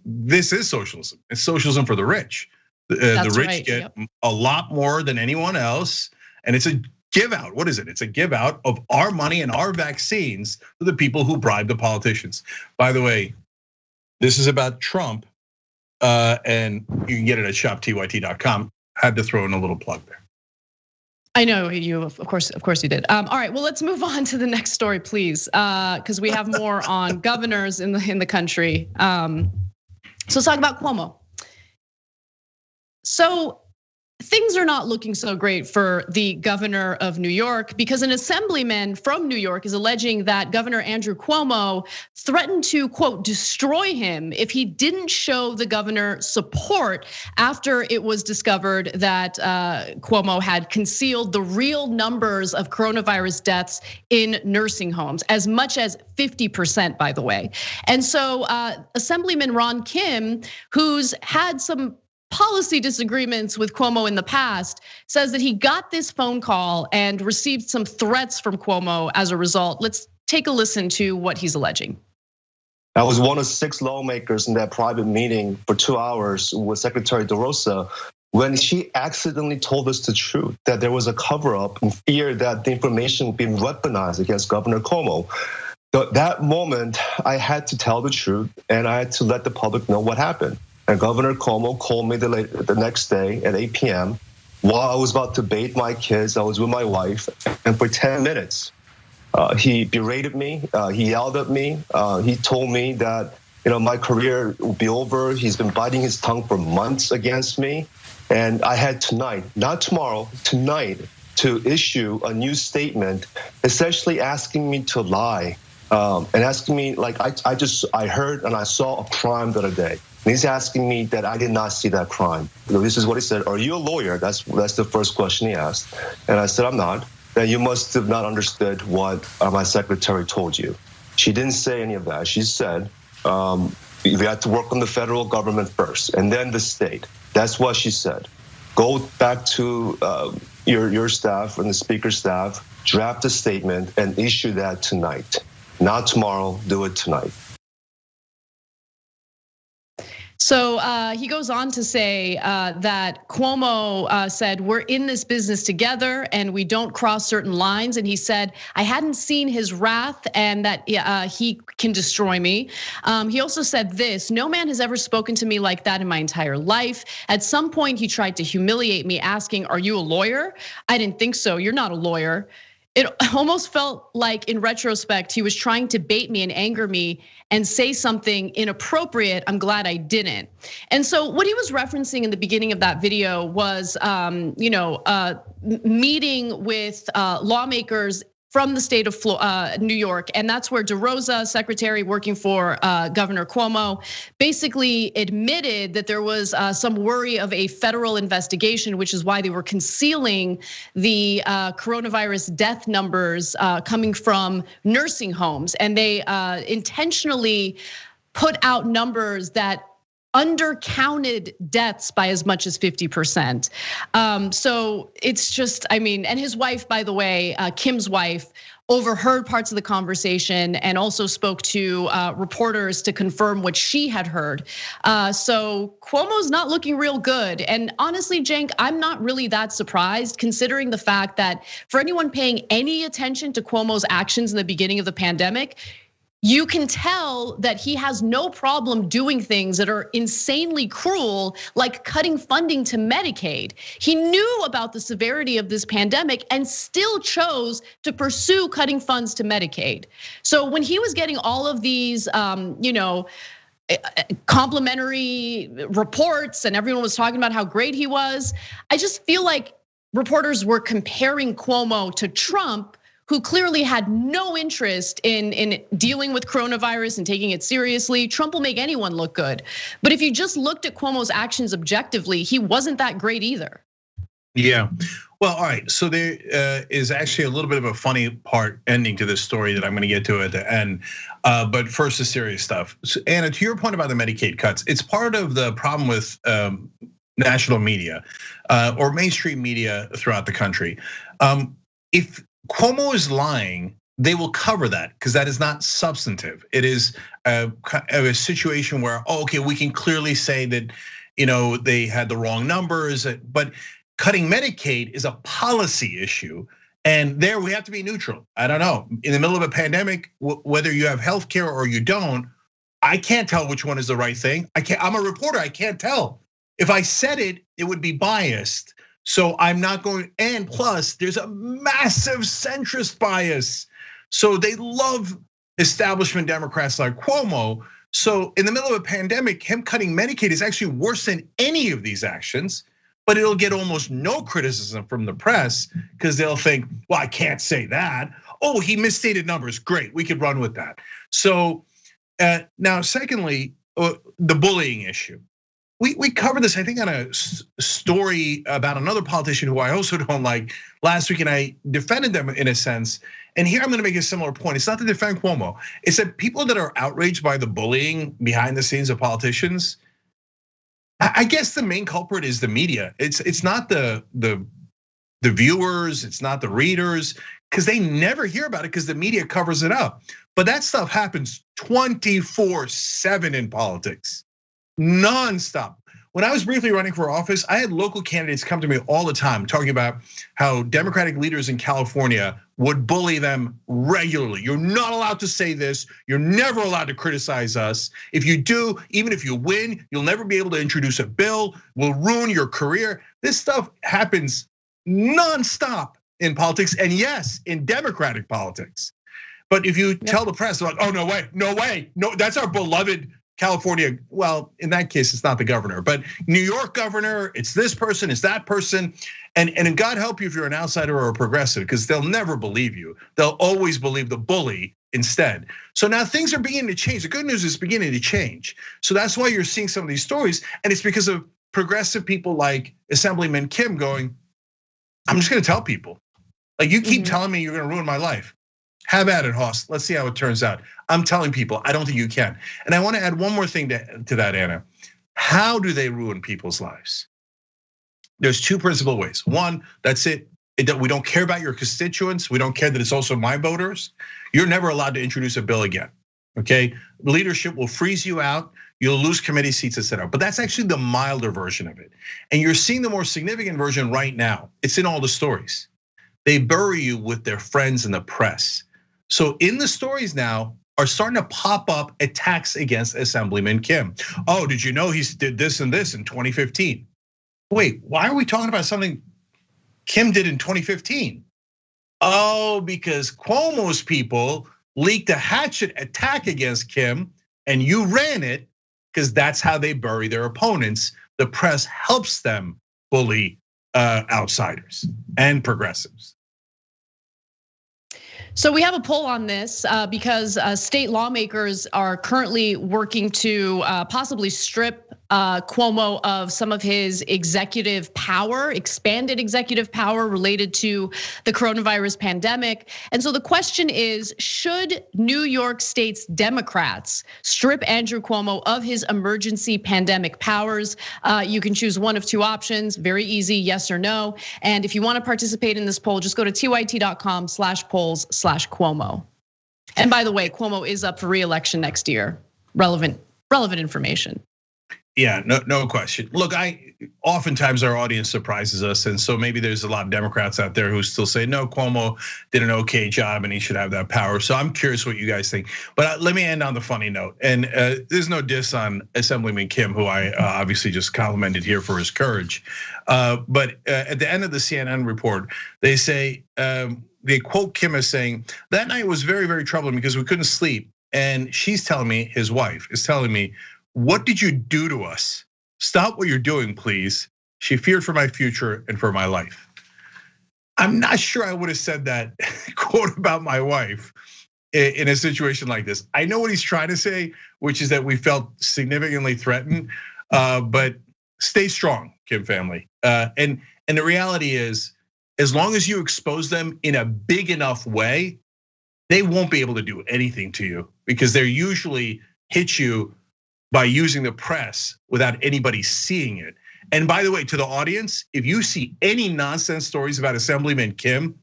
this is socialism. It's socialism for the rich. The rich get a lot more than anyone else, and it's a give out. What is it? It's a give out of our money and our vaccines to the people who bribe the politicians. By the way, this is about Trump, and you can get it at shoptyt.com. Had to throw in a little plug there. I know you, of course you did. All right, well, let's move on to the next story, please, because we have more on governors in the country. So let's talk about Cuomo. So things are not looking so great for the governor of New York because an assemblyman from New York is alleging that Governor Andrew Cuomo threatened to, quote, destroy him if he didn't show the governor support after it was discovered that Cuomo had concealed the real numbers of coronavirus deaths in nursing homes, as much as 50%, by the way. And so Assemblyman Ron Kim, who's had some policy disagreements with Cuomo in the past, says that he got this phone call and received some threats from Cuomo as a result. Let's take a listen to what he's alleging. I was one of 6 lawmakers in that private meeting for 2 hours with Secretary DeRosa when she accidentally told us the truth, that there was a cover-up and fear that the information would be weaponized against Governor Cuomo. That moment, I had to tell the truth and I had to let the public know what happened. And Governor Cuomo called me the next day at 8 p.m. while I was about to bathe my kids. I was with my wife, and for 10 minutes, he berated me. He yelled at me. He told me that my career will be over. He's been biting his tongue for months against me, and I had tonight, not tomorrow, tonight, to issue a new statement, essentially asking me to lie and asking me like I heard and I saw a crime the other day. And he's asking me that I did not see that crime. This is what he said. Are you a lawyer? That's the first question he asked. And I said, I'm not. Then you must have not understood what my secretary told you. She didn't say any of that. She said, we have to work on the federal government first and then the state. That's what she said. Go back to your staff and the speaker's staff, draft a statement and issue that tonight. Not tomorrow, do it tonight. So he goes on to say that Cuomo said, we're in this business together and we don't cross certain lines. And he said, I hadn't seen his wrath and that he can destroy me. He also said this, no man has ever spoken to me like that in my entire life. At some point, he tried to humiliate me, asking, are you a lawyer? I didn't think so. You're not a lawyer. It almost felt like, in retrospect, he was trying to bait me and anger me and say something inappropriate. I'm glad I didn't. And so what he was referencing in the beginning of that video was, meeting with lawmakers from the state of New York. And that's where DeRosa, secretary working for Governor Cuomo, basically admitted that there was some worry of a federal investigation, which is why they were concealing the coronavirus death numbers coming from nursing homes. And they intentionally put out numbers that undercounted deaths by as much as 50%. So it's just, and his wife, by the way, Kim's wife, overheard parts of the conversation and also spoke to reporters to confirm what she had heard. So Cuomo's not looking real good. And honestly, Cenk, I'm not really that surprised, considering the fact that for anyone paying any attention to Cuomo's actions in the beginning of the pandemic, you can tell that he has no problem doing things that are insanely cruel, like cutting funding to Medicaid. He knew about the severity of this pandemic and still chose to pursue cutting funds to Medicaid. So when he was getting all of these, complimentary reports and everyone was talking about how great he was, I just feel like reporters were comparing Cuomo to Trump, who clearly had no interest in dealing with coronavirus and taking it seriously. Trump will make anyone look good. But if you just looked at Cuomo's actions objectively, he wasn't that great either. Yeah, well, all right, so there is actually a little bit of a funny part ending to this story that I'm gonna get to at the end. But first, the serious stuff. So, Anna, to your point about the Medicaid cuts, it's part of the problem with national media or mainstream media throughout the country. If Cuomo is lying, they will cover that because that is not substantive. It is a situation where, okay, we can clearly say that, they had the wrong numbers, but cutting Medicaid is a policy issue. And there we have to be neutral. I don't know, in the middle of a pandemic, whether you have healthcare or you don't, I can't tell which one is the right thing. I'm a reporter, I can't tell. If I said it, it would be biased. So I'm not going, and plus there's a massive centrist bias. So they love establishment Democrats like Cuomo. So in the middle of a pandemic, him cutting Medicaid is actually worse than any of these actions, but it'll get almost no criticism from the press because they'll think, well, I can't say that. Oh, he misstated numbers, great, we could run with that. So now secondly, the bullying issue. We covered this, I think, on a story about another politician who I also don't like last week, and I defended them in a sense. And here I'm gonna make a similar point. It's not to defend Cuomo. It's that people that are outraged by the bullying behind the scenes of politicians, I guess the main culprit is the media. It's not the viewers, it's not the readers, because they never hear about it because the media covers it up. But that stuff happens 24/7 in politics. Nonstop. When I was briefly running for office, I had local candidates come to me all the time talking about how Democratic leaders in California would bully them regularly. You're not allowed to say this. You're never allowed to criticize us. If you do, even if you win, you'll never be able to introduce a bill. We'll ruin your career. This stuff happens nonstop in politics, and yes, in Democratic politics. But if you tell the press, like, oh, no way, no, that's our beloved California, well, in that case, it's not the governor, but New York governor, it's this person, it's that person. And God help you if you're an outsider or a progressive, because they'll never believe you. They'll always believe the bully instead. So now things are beginning to change. The good news is beginning to change. So that's why you're seeing some of these stories. And it's because of progressive people like Assemblyman Kim going, I'm just gonna tell people. Like, you keep telling me you're gonna ruin my life. Have at it, Hoss. Let's see how it turns out. I'm telling people, I don't think you can. And I want to add one more thing to that, Anna. How do they ruin people's lives? There's two principal ways. One, that's it. We don't care about your constituents. We don't care that it's also my voters. You're never allowed to introduce a bill again, okay? Leadership will freeze you out. you'll lose committee seats, etc. But that's actually the milder version of it. And you're seeing the more significant version right now. It's in all the stories. They bury you with their friends in the press. So in the stories now are starting to pop up attacks against Assemblyman Kim. Oh, did you know he did this and this in 2015? Wait, why are we talking about something Kim did in 2015? Oh, because Cuomo's people leaked a hatchet attack against Kim and you ran it, because that's how they bury their opponents. The press helps them bully outsiders and progressives. So we have a poll on this because state lawmakers are currently working to possibly strip Cuomo of some of his executive power, expanded executive power related to the coronavirus pandemic. And so the question is, should New York State's Democrats strip Andrew Cuomo of his emergency pandemic powers? You can choose one of two options, very easy, yes or no. And if you want to participate in this poll, just go to tyt.com/polls/Cuomo. And by the way, Cuomo is up for re-election next year. Relevant information. Yeah, no question. Look, oftentimes our audience surprises us, and so maybe there's a lot of Democrats out there who still say, no, Cuomo did an okay job and he should have that power. So I'm curious what you guys think. But let me end on the funny note. And there's no diss on Assemblyman Kim, who I obviously just complimented here for his courage. But at the end of the CNN report, they say, they quote Kim as saying, that night was very, very troubling because we couldn't sleep. And she's telling me, his wife is telling me, what did you do to us? Stop what you're doing, please. She feared for my future and for my life. I'm not sure I would have said that quote about my wife in a situation like this. I know what he's trying to say, which is that we felt significantly threatened, but stay strong, Kim family. And the reality is, as long as you expose them in a big enough way, they won't be able to do anything to you because they're usually hit you by using the press without anybody seeing it. And by the way, to the audience, if you see any nonsense stories about Assemblyman Kim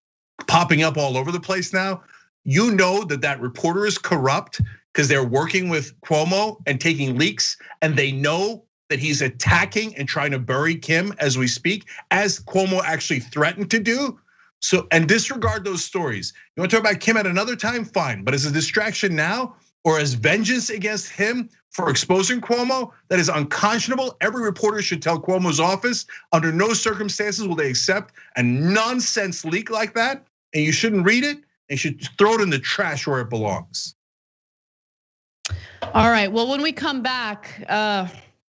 popping up all over the place now, you know that reporter is corrupt because they're working with Cuomo and taking leaks, and they know that he's attacking and trying to bury Kim as we speak, as Cuomo actually threatened to do. So, and disregard those stories. You want to talk about Kim at another time? Fine, but as a distraction now, or as vengeance against him for exposing Cuomo, that is unconscionable. Every reporter should tell Cuomo's office, under no circumstances will they accept a nonsense leak like that, and you shouldn't read it, and you should throw it in the trash where it belongs. All right, well, when we come back,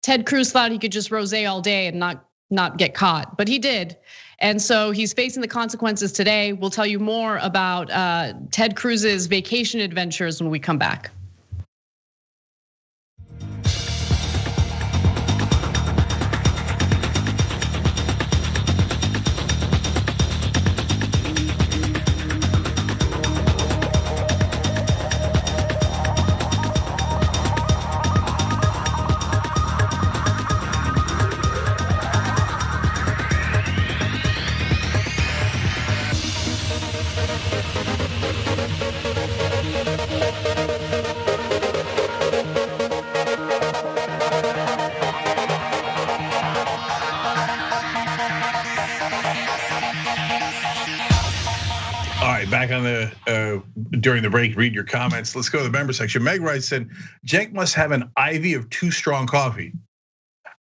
Ted Cruz thought he could just rosé all day and not get caught, but he did. And so he's facing the consequences today. We'll tell you more about Ted Cruz's vacation adventures when we come back. Back on the during the break, read your comments. Let's go to the member section. Meg writes in, Cenk must have an IV of Too Strong Coffee.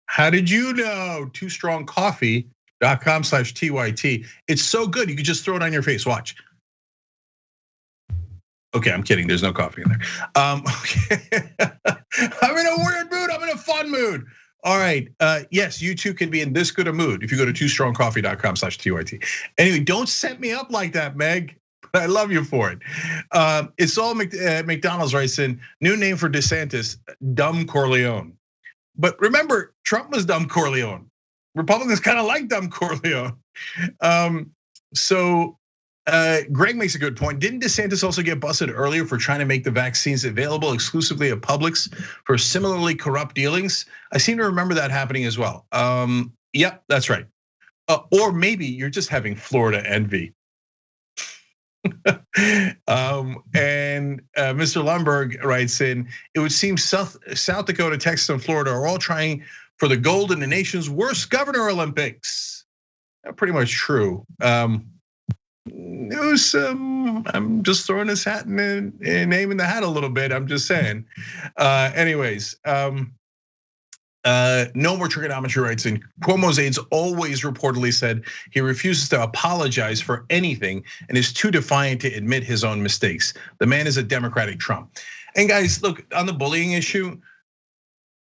How did you know? TooStrongCoffee.com/TYT. It's so good, you could just throw it on your face. Watch. Okay, I'm kidding. There's no coffee in there. Okay. I'm in a weird mood. I'm in a fun mood. All right, yes, you too can be in this good a mood if you go to TooStrongCoffee.com/TYT. Anyway, don't set me up like that, Meg. I love you for it. It's all McDonald's writes in, new name for DeSantis, Dumb Corleone. But remember, Trump was Dumb Corleone. Republicans kind of like Dumb Corleone. Greg makes a good point. Didn't DeSantis also get busted earlier for trying to make the vaccines available exclusively at Publix for similarly corrupt dealings? I seem to remember that happening as well. Yep, that's right. Or maybe you're just having Florida envy. And Mr. Lundberg writes in, it would seem South Dakota, Texas, and Florida are all trying for the gold in the nation's worst Governor Olympics. Pretty much true. I'm just throwing this hat and name in the hat a little bit. I'm just saying. Anyways, no more trigonometry writes in. Cuomo's aides always reportedly said he refuses to apologize for anything and is too defiant to admit his own mistakes. The man is a Democratic Trump. And guys, look, on the bullying issue,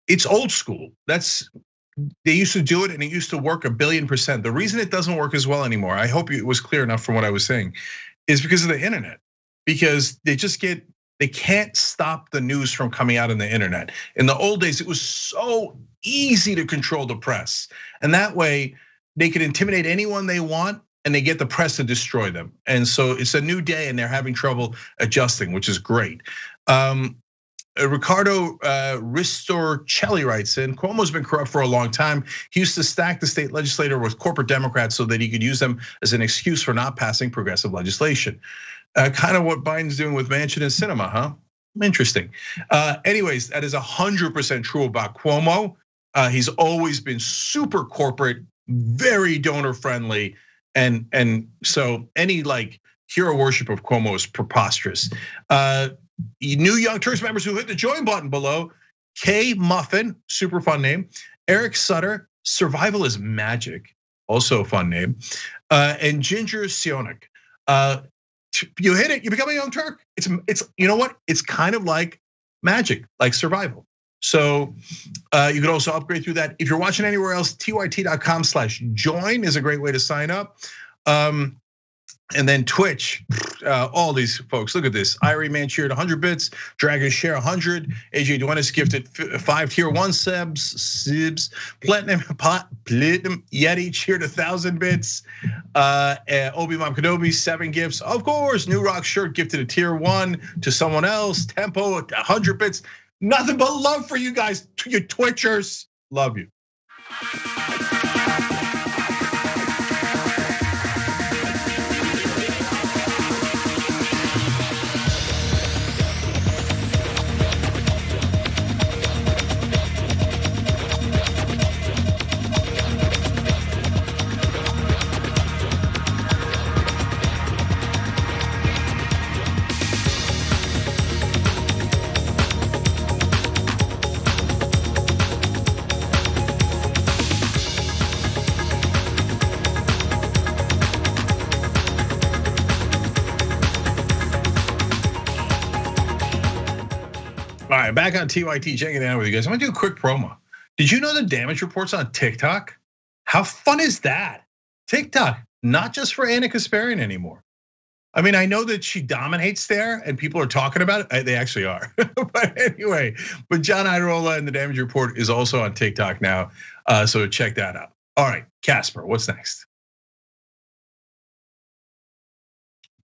it's old school. They used to do it and it used to work 1,000,000,000%. The reason it doesn't work as well anymore, I hope it was clear enough from what I was saying, is because of the internet. Because they can't stop the news from coming out on the internet. In the old days, it was so easy to control the press. And that way they could intimidate anyone they want and they get the press to destroy them. And so it's a new day and they're having trouble adjusting, which is great. Ricardo Ristorcelli writes in, Cuomo's been corrupt for a long time. He used to stack the state legislature with corporate Democrats so that he could use them as an excuse for not passing progressive legislation. Kind of what Biden's doing with Manchin and Sinema, huh? Interesting. Anyways, that is 100% true about Cuomo. He's always been super corporate, very donor friendly, and so any like hero worship of Cuomo is preposterous. New Young Turks members who hit the join button below: Kay Muffin, super fun name; Eric Sutter, Survival is Magic, also a fun name; and Ginger Sionik. You hit it, you become a Young Turk. It's you know what? It's kind of like magic, like survival. So you can also upgrade through that. If you're watching anywhere else, tyt.com/join is a great way to sign up. And then Twitch, all these folks, look at this. Irie Man cheered 100 bits, Dragon Share 100, AJ Duenas gifted 5 tier 1 subs, Platinum Yeti cheered 1,000 bits, Obi-Wan Kenobi 7 gifts. Of course, New Rock Shirt gifted a tier 1 to someone else, Tempo 100 bits. Nothing but love for you guys, you Twitchers. Love you. All right, back on TYT, checking it out with you guys. I'm gonna do a quick promo. Did you know the damage reports on TikTok? How fun is that? TikTok, not just for Anna Kasparian anymore. I mean, I know that she dominates there and people are talking about it. They actually are. But anyway, but John Iadarola and the damage report is also on TikTok now. So check that out. All right, Casper, what's next?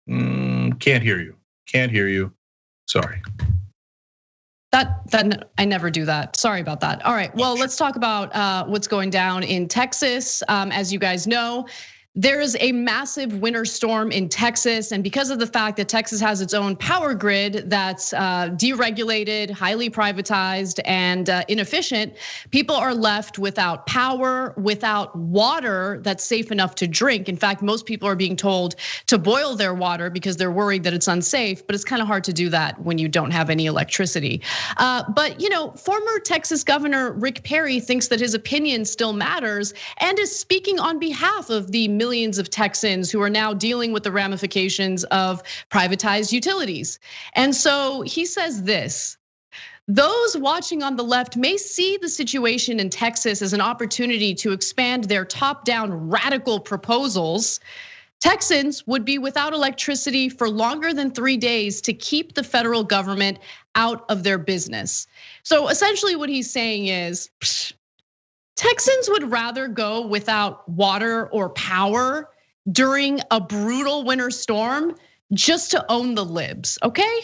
Can't hear you. Can't hear you. Sorry. That I never do that. Sorry about that. All right, well, let's talk about what's going down in Texas. As you guys know, there is a massive winter storm in Texas, and because of the fact that Texas has its own power grid that's deregulated, highly privatized, and inefficient, people are left without power, without water that's safe enough to drink. In fact, most people are being told to boil their water because they're worried that it's unsafe, but it's kind of hard to do that when you don't have any electricity. But former Texas Governor Rick Perry thinks that his opinion still matters and is speaking on behalf of the millions of Texans who are now dealing with the ramifications of privatized utilities. And so he says this: those watching on the left may see the situation in Texas as an opportunity to expand their top-down radical proposals. Texans would be without electricity for longer than 3 days to keep the federal government out of their business. So essentially what he's saying is, Texans would rather go without water or power during a brutal winter storm just to own the libs, okay?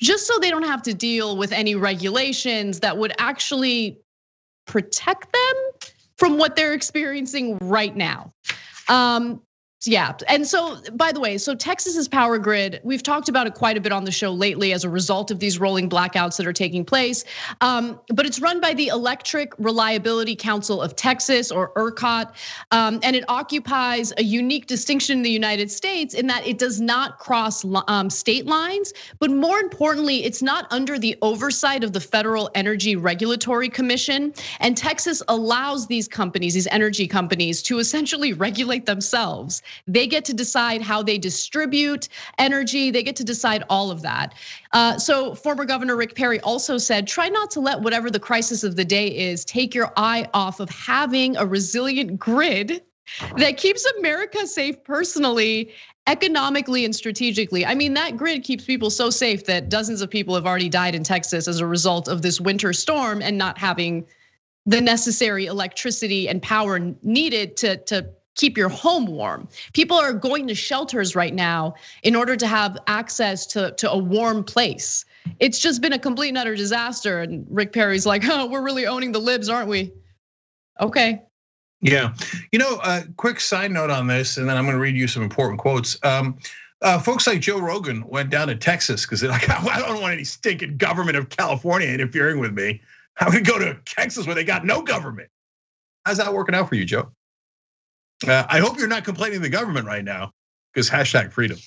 Just so they don't have to deal with any regulations that would actually protect them from what they're experiencing right now. Yeah, and so by the way, so Texas's power grid, we've talked about it quite a bit on the show lately as a result of these rolling blackouts that are taking place. But it's run by the Electric Reliability Council of Texas, or ERCOT, and it occupies a unique distinction in the United States in that it does not cross state lines, but more importantly, it's not under the oversight of the Federal Energy Regulatory Commission. And Texas allows these companies, these energy companies, to essentially regulate themselves. They get to decide how they distribute energy. They get to decide all of that. So former Governor Rick Perry also said, try not to let whatever the crisis of the day is take your eye off of having a resilient grid that keeps America safe personally, economically, and strategically. I mean, that grid keeps people so safe that dozens of people have already died in Texas as a result of this winter storm and not having the necessary electricity and power needed to keep your home warm. People are going to shelters right now in order to have access to a warm place. It's just been a complete and utter disaster. And Rick Perry's like, oh, we're really owning the libs, aren't we? Okay. Yeah, quick side note on this, and then I'm gonna read you some important quotes. Folks like Joe Rogan went down to Texas because they're like, I don't want any stinking government of California interfering with me. I'm gonna go to Texas where they got no government. How's that working out for you, Joe? I hope you're not complaining to the government right now, because #freedom.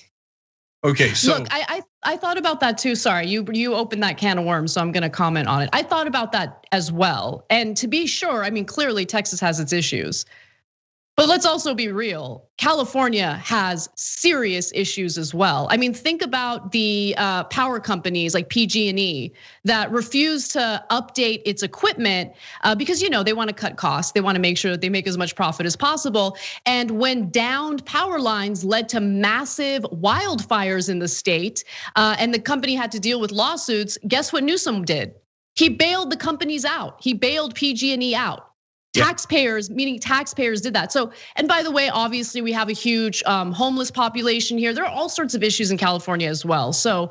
Okay, so look, I thought about that too. Sorry, you opened that can of worms, so I'm gonna comment on it. I thought about that as well. And to be sure, I mean, clearly Texas has its issues. But let's also be real. California has serious issues as well. I mean, think about the power companies like PG&E that refuse to update its equipment because they want to cut costs. They want to make sure that they make as much profit as possible. And when downed power lines led to massive wildfires in the state, and the company had to deal with lawsuits, guess what Newsom did? He bailed the companies out. He bailed PG&E out. Taxpayers, meaning taxpayers, did that. So, and by the way, obviously we have a huge homeless population here. There are all sorts of issues in California as well. So,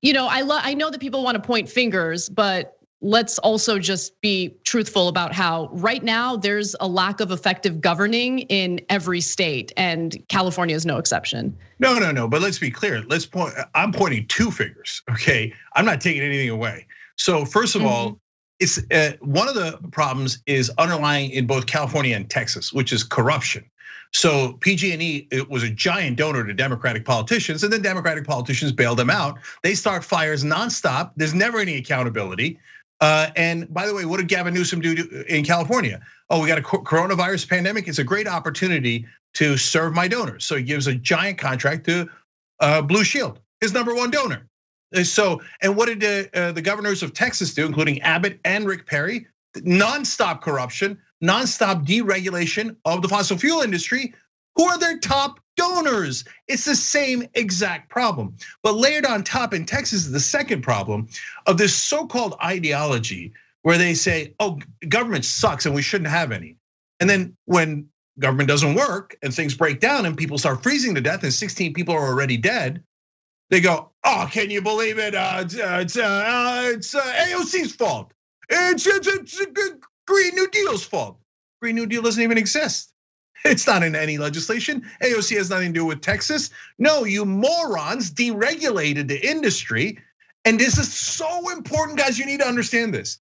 I know that people want to point fingers, but let's also just be truthful about how right now there's a lack of effective governing in every state, and California is no exception. No, but let's be clear. I'm pointing two fingers, okay? I'm not taking anything away. So first of all, it's one of the problems is underlying in both California and Texas, which is corruption. So PG&E, it was a giant donor to Democratic politicians, and then Democratic politicians bailed them out. They start fires nonstop. There's never any accountability. And by the way, what did Gavin Newsom do in California? Oh, we got a coronavirus pandemic. It's a great opportunity to serve my donors. So he gives a giant contract to Blue Shield, his #1 donor. So, and what did the governors of Texas do, including Abbott and Rick Perry? Nonstop corruption, nonstop deregulation of the fossil fuel industry. Who are their top donors? It's the same exact problem. But layered on top in Texas is the second problem of this so-called ideology where they say, oh, government sucks and we shouldn't have any. And then when government doesn't work and things break down and people start freezing to death and 16 people are already dead, they go, oh, can you believe it? It's AOC's fault. It's Green New Deal's fault. Green New Deal doesn't even exist. It's not in any legislation. AOC has nothing to do with Texas. No, you morons deregulated the industry. And this is so important, guys, you need to understand this.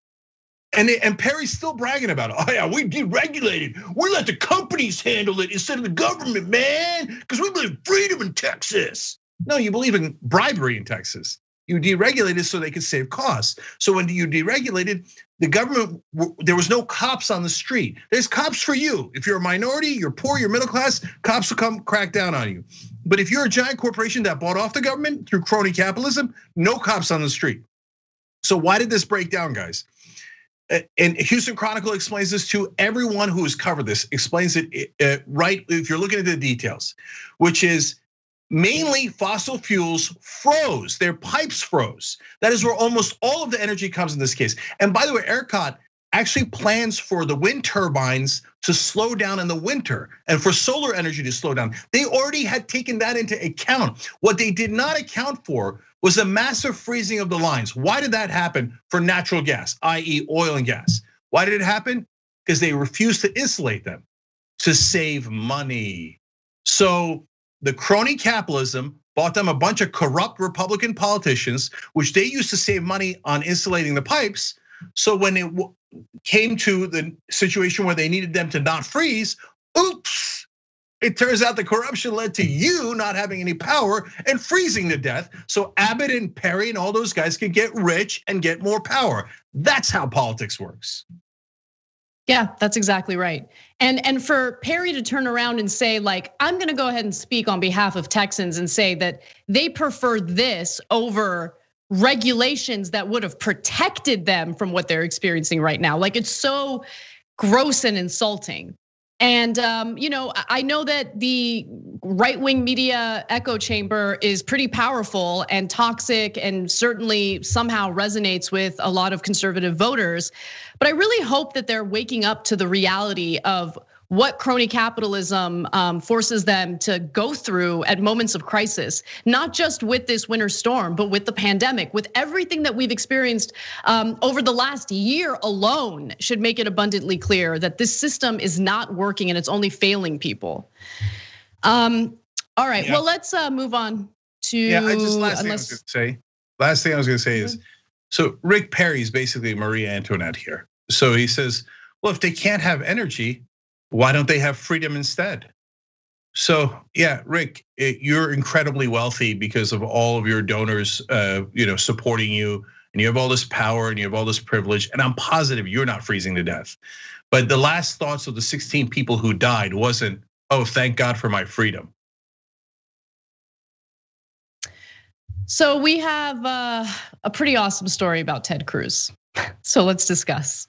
And Perry's still bragging about it. Oh yeah, we deregulated. We let the companies handle it instead of the government, man, because we believe in freedom in Texas. No, you believe in bribery in Texas. You deregulated so they could save costs. So when you deregulated, the government, there was no cops on the street. There's cops for you. If you're a minority, you're poor, you're middle class, cops will come crack down on you. But if you're a giant corporation that bought off the government through crony capitalism, no cops on the street. So why did this break down, guys? And Houston Chronicle explains this to everyone who has covered this, explains it right if you're looking at the details, which is mainly fossil fuels froze, their pipes froze. That is where almost all of the energy comes in this case. And by the way, ERCOT actually plans for the wind turbines to slow down in the winter and for solar energy to slow down. They already had taken that into account. What they did not account for was a massive freezing of the lines. Why did that happen for natural gas, i.e. oil and gas? Why did it happen? Because they refused to insulate them to save money. So the crony capitalism bought them a bunch of corrupt Republican politicians, which they used to save money on insulating the pipes. So when it came to the situation where they needed them to not freeze, oops, it turns out the corruption led to you not having any power and freezing to death. So Abbott and Perry and all those guys can get rich and get more power. That's how politics works. Yeah, that's exactly right. And for Perry to turn around and say, like, I'm gonna go ahead and speak on behalf of Texans and say that they prefer this over regulations that would have protected them from what they're experiencing right now. Like, it's so gross and insulting. And I know that the right-wing media echo chamber is pretty powerful and toxic and certainly somehow resonates with a lot of conservative voters. But I really hope that they're waking up to the reality of what crony capitalism forces them to go through at moments of crisis, not just with this winter storm, but with the pandemic, with everything that we've experienced over the last year alone should make it abundantly clear that this system is not working and it's only failing people. All right, well, let's move on to. Last thing I was gonna say is, so Rick Perry's basically Marie Antoinette here. So he says, well, if they can't have energy, why don't they have freedom instead? So yeah, Rick, you're incredibly wealthy because of all of your donors, supporting you, and you have all this power and you have all this privilege. And I'm positive you're not freezing to death. But the last thoughts of the 16 people who died wasn't, oh, thank God for my freedom. So we have a pretty awesome story about Ted Cruz. So let's discuss.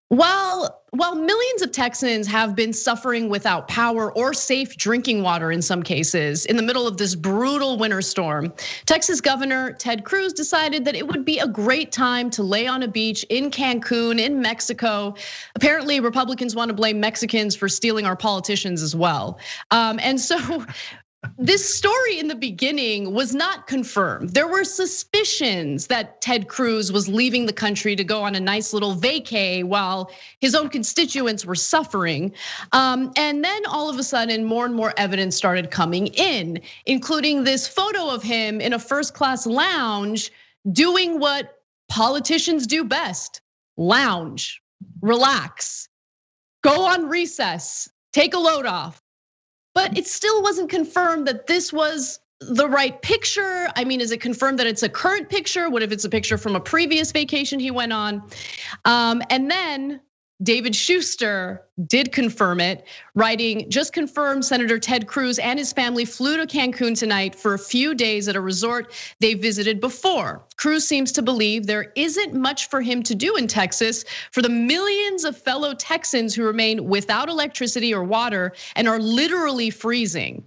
While millions of Texans have been suffering without power or safe drinking water in some cases in the middle of this brutal winter storm, Texas Governor Ted Cruz decided that it would be a great time to lay on a beach in Cancun, in Mexico. Apparently, Republicans want to blame Mexicans for stealing our politicians as well. And so this story in the beginning was not confirmed. There were suspicions that Ted Cruz was leaving the country to go on a nice little vacay while his own constituents were suffering. And then all of a sudden, more and more evidence started coming in, including this photo of him in a first-class lounge doing what politicians do best: lounge, relax, go on recess, take a load off. But it still wasn't confirmed that this was the right picture. I mean, is it confirmed that it's a current picture? What if it's a picture from a previous vacation he went on? And then David Schuster did confirm it, writing, just confirmed Senator Ted Cruz and his family flew to Cancun tonight for a few days at a resort they visited before. Cruz seems to believe there isn't much for him to do in Texas for the millions of fellow Texans who remain without electricity or water and are literally freezing.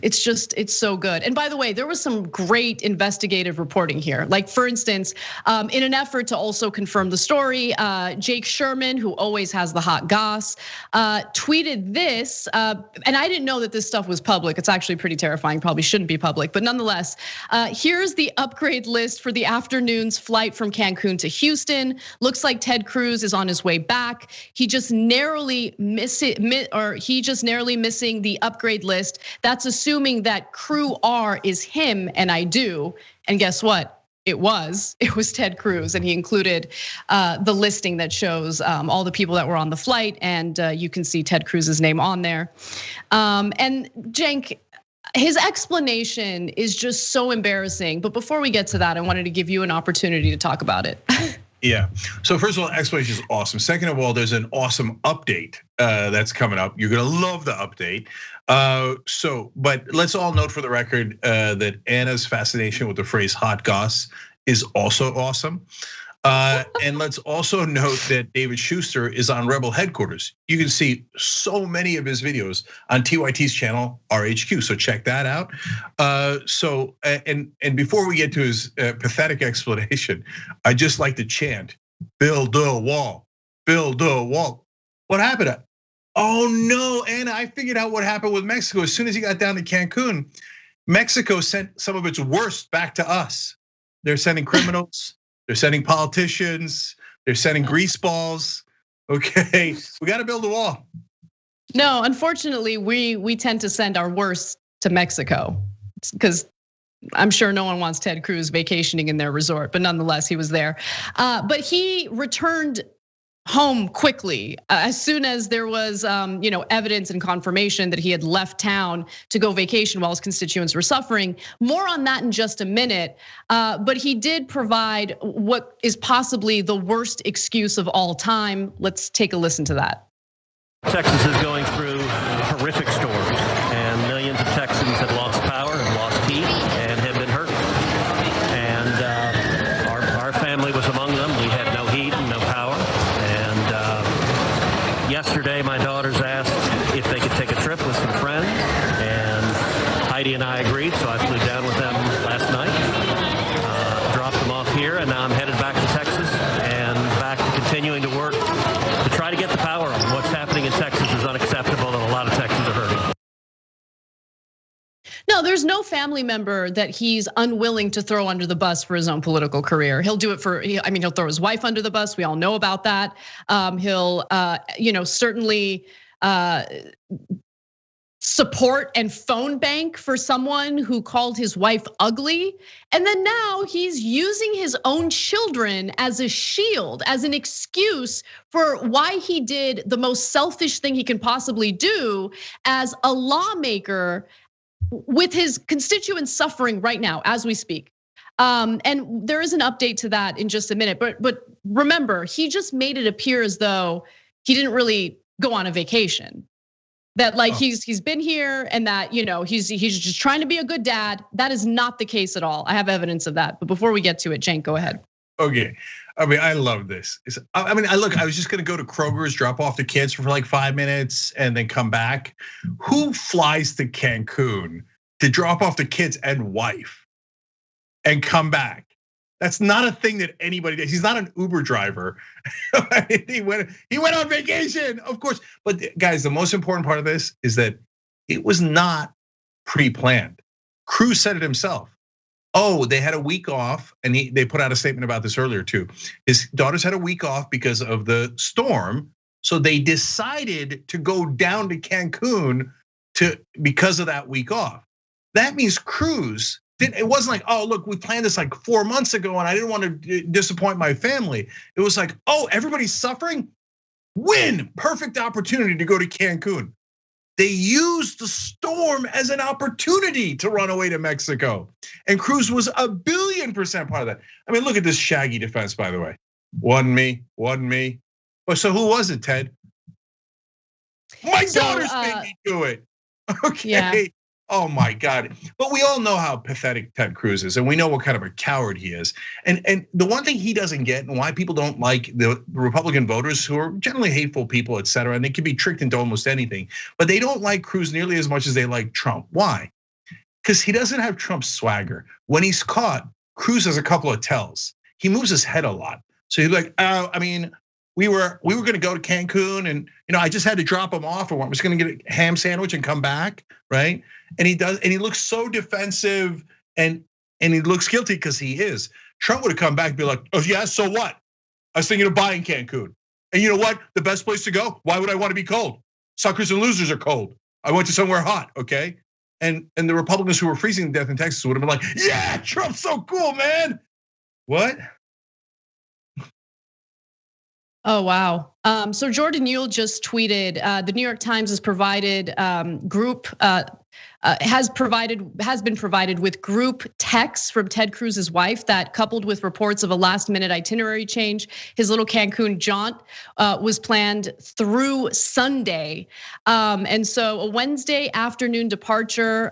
It's so good. And by the way, there was some great investigative reporting here. Like, for instance, in an effort to also confirm the story, Jake Sherman, who always has the hot goss, tweeted this. And I didn't know that this stuff was public. It's actually pretty terrifying, probably shouldn't be public. But nonetheless, here's the upgrade list for the afternoon's flight from Cancun to Houston. Looks like Ted Cruz is on his way back. He just narrowly missing the upgrade list. That's assuming that Crew R is him, and I do. And guess what? It was Ted Cruz, and he included the listing that shows all the people that were on the flight, and you can see Ted Cruz's name on there. And Cenk, his explanation is just so embarrassing. But before we get to that, I wanted to give you an opportunity to talk about it. Yeah. So first of all, explanation is awesome. Second of all, there's an awesome update that's coming up. You're gonna love the update. But let's all note for the record that Anna's fascination with the phrase "hot goss" is also awesome. And let's also note that David Schuster is on Rebel headquarters. You can see so many of his videos on TYT's channel, RHQ. So check that out. And before we get to his pathetic explanation, I just like to chant, "Build a wall, build a wall." What happened? Oh no, Anna, I figured out what happened with Mexico. As soon as he got down to Cancun, Mexico sent some of its worst back to us. They're sending criminals. They're sending politicians, they're sending grease balls. Okay, we got to build a wall. No, unfortunately, we tend to send our worst to Mexico because I'm sure no one wants Ted Cruz vacationing in their resort, but nonetheless, he was there. But he returned home quickly as soon as there was evidence and confirmation that he had left town to go vacation while his constituents were suffering. More on that in just a minute. But he did provide what is possibly the worst excuse of all time. Let's take a listen to that. Texas is going through horrific storms, and millions of Texans have lost power and lost heat and have been hurt. And our family was among them. We had no heat and no power. And yesterday, my daughters asked if they could take a trip with some friends, and Heidi and I agreed, so I flew down with them last night, dropped them off here, and now I'm headed back to Texas and back to continuing to work to try to get the power on. What's happening in Texas is unacceptable, and a lot of Texans are hurting. No, there's no family member that he's unwilling to throw under the bus for his own political career. He'll do it he'll throw his wife under the bus. We all know about that. He'll, certainly support and phone bank for someone who called his wife ugly. And then now he's using his own children as a shield, as an excuse for why he did the most selfish thing he can possibly do as a lawmaker with his constituents suffering right now as we speak. And there is an update to that in just a minute. But remember, he just made it appear as though he didn't really go on a vacation. That he's been here and that he's just trying to be a good dad. That is not the case at all. I have evidence of that. But before we get to it, Cenk, go ahead. Okay, I mean, I love this. I was just gonna go to Kroger's, drop off the kids for like 5 minutes, and then come back. Who flies to Cancun to drop off the kids and wife and come back? That's not a thing that anybody does. He's not an Uber driver. He went on vacation, of course. But guys, the most important part of this is that it was not pre-planned. Cruz said it himself. Oh, they had a week off, and they put out a statement about this earlier too. His daughters had a week off because of the storm, so they decided to go down to Cancun because of that week off. That means Cruz. It wasn't like, oh, look, we planned this like 4 months ago and I didn't want to disappoint my family. It was like, oh, everybody's suffering? Win, perfect opportunity to go to Cancun. They used the storm as an opportunity to run away to Mexico. And Cruz was 1,000,000,000% part of that. I mean, look at this shaggy defense, by the way. Wasn't me. Well, so who was it, Ted? My daughters made me do it. Okay. Yeah. Oh my God. But we all know how pathetic Ted Cruz is, and we know what kind of a coward he is. And the one thing he doesn't get, and why people don't like the Republican voters, who are generally hateful people, et cetera, and they can be tricked into almost anything, but they don't like Cruz nearly as much as they like Trump. Why? Because he doesn't have Trump's swagger. When he's caught, Cruz has a couple of tells. He moves his head a lot. So he's like, we were gonna go to Cancun, and I just had to drop him off, or I was gonna get a ham sandwich and come back, right? And he does, and he looks so defensive, and he looks guilty because he is. Trump would have come back and be like, oh yeah, so what? I was thinking of buying Cancun. And you know what? The best place to go? Why would I want to be cold? Suckers and losers are cold. I went to somewhere hot, okay? And the Republicans who were freezing to death in Texas would have been like, yeah, Trump's so cool, man. What? Oh, wow. So Jordan Uhl just tweeted, the New York Times has provided has been provided with group texts from Ted Cruz's wife that, coupled with reports of a last-minute itinerary change, his little Cancun jaunt was planned through Sunday, and so a Wednesday afternoon departure.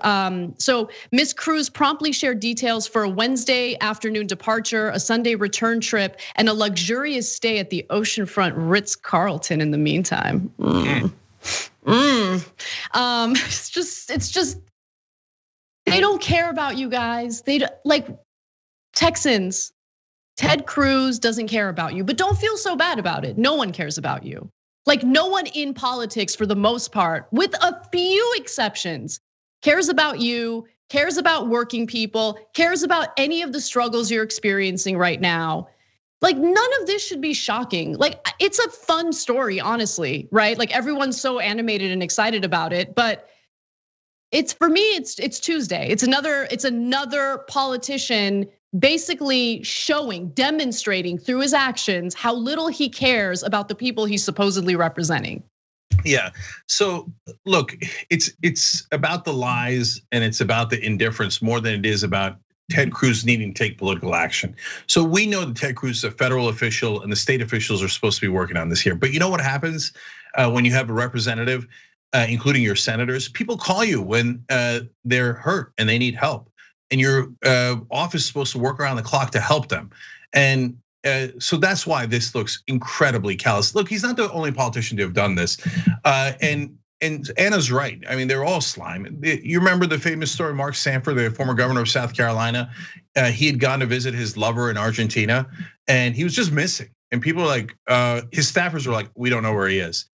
So Ms. Cruz promptly shared details for a Wednesday afternoon departure, a Sunday return trip, and a luxurious stay at the oceanfront Ritz-Carlton in the meantime. It's just they don't care about you guys. They like Texans. Ted Cruz doesn't care about you, but don't feel so bad about it. No one cares about you. Like no one in politics, for the most part, with a few exceptions, cares about you, cares about working people, cares about any of the struggles you're experiencing right now. Like none of this should be shocking. Like it's a fun story, honestly, right? Like everyone's so animated and excited about it, but it's for me, it's Tuesday. It's another politician basically demonstrating through his actions how little he cares about the people he's supposedly representing. Yeah. So look, it's about the lies and it's about the indifference more than it is about Ted Cruz needing to take political action. So we know that Ted Cruz is a federal official and the state officials are supposed to be working on this here. But you know what happens when you have a representative, including your senators? People call you when they're hurt and they need help. And your office is supposed to work around the clock to help them. And so that's why this looks incredibly callous. Look, he's not the only politician to have done this. And Anna's right. I mean, they're all slime. You remember the famous story, Mark Sanford, the former governor of South Carolina. He had gone to visit his lover in Argentina, and he was just missing. And people were like, his staffers were like, we don't know where he is.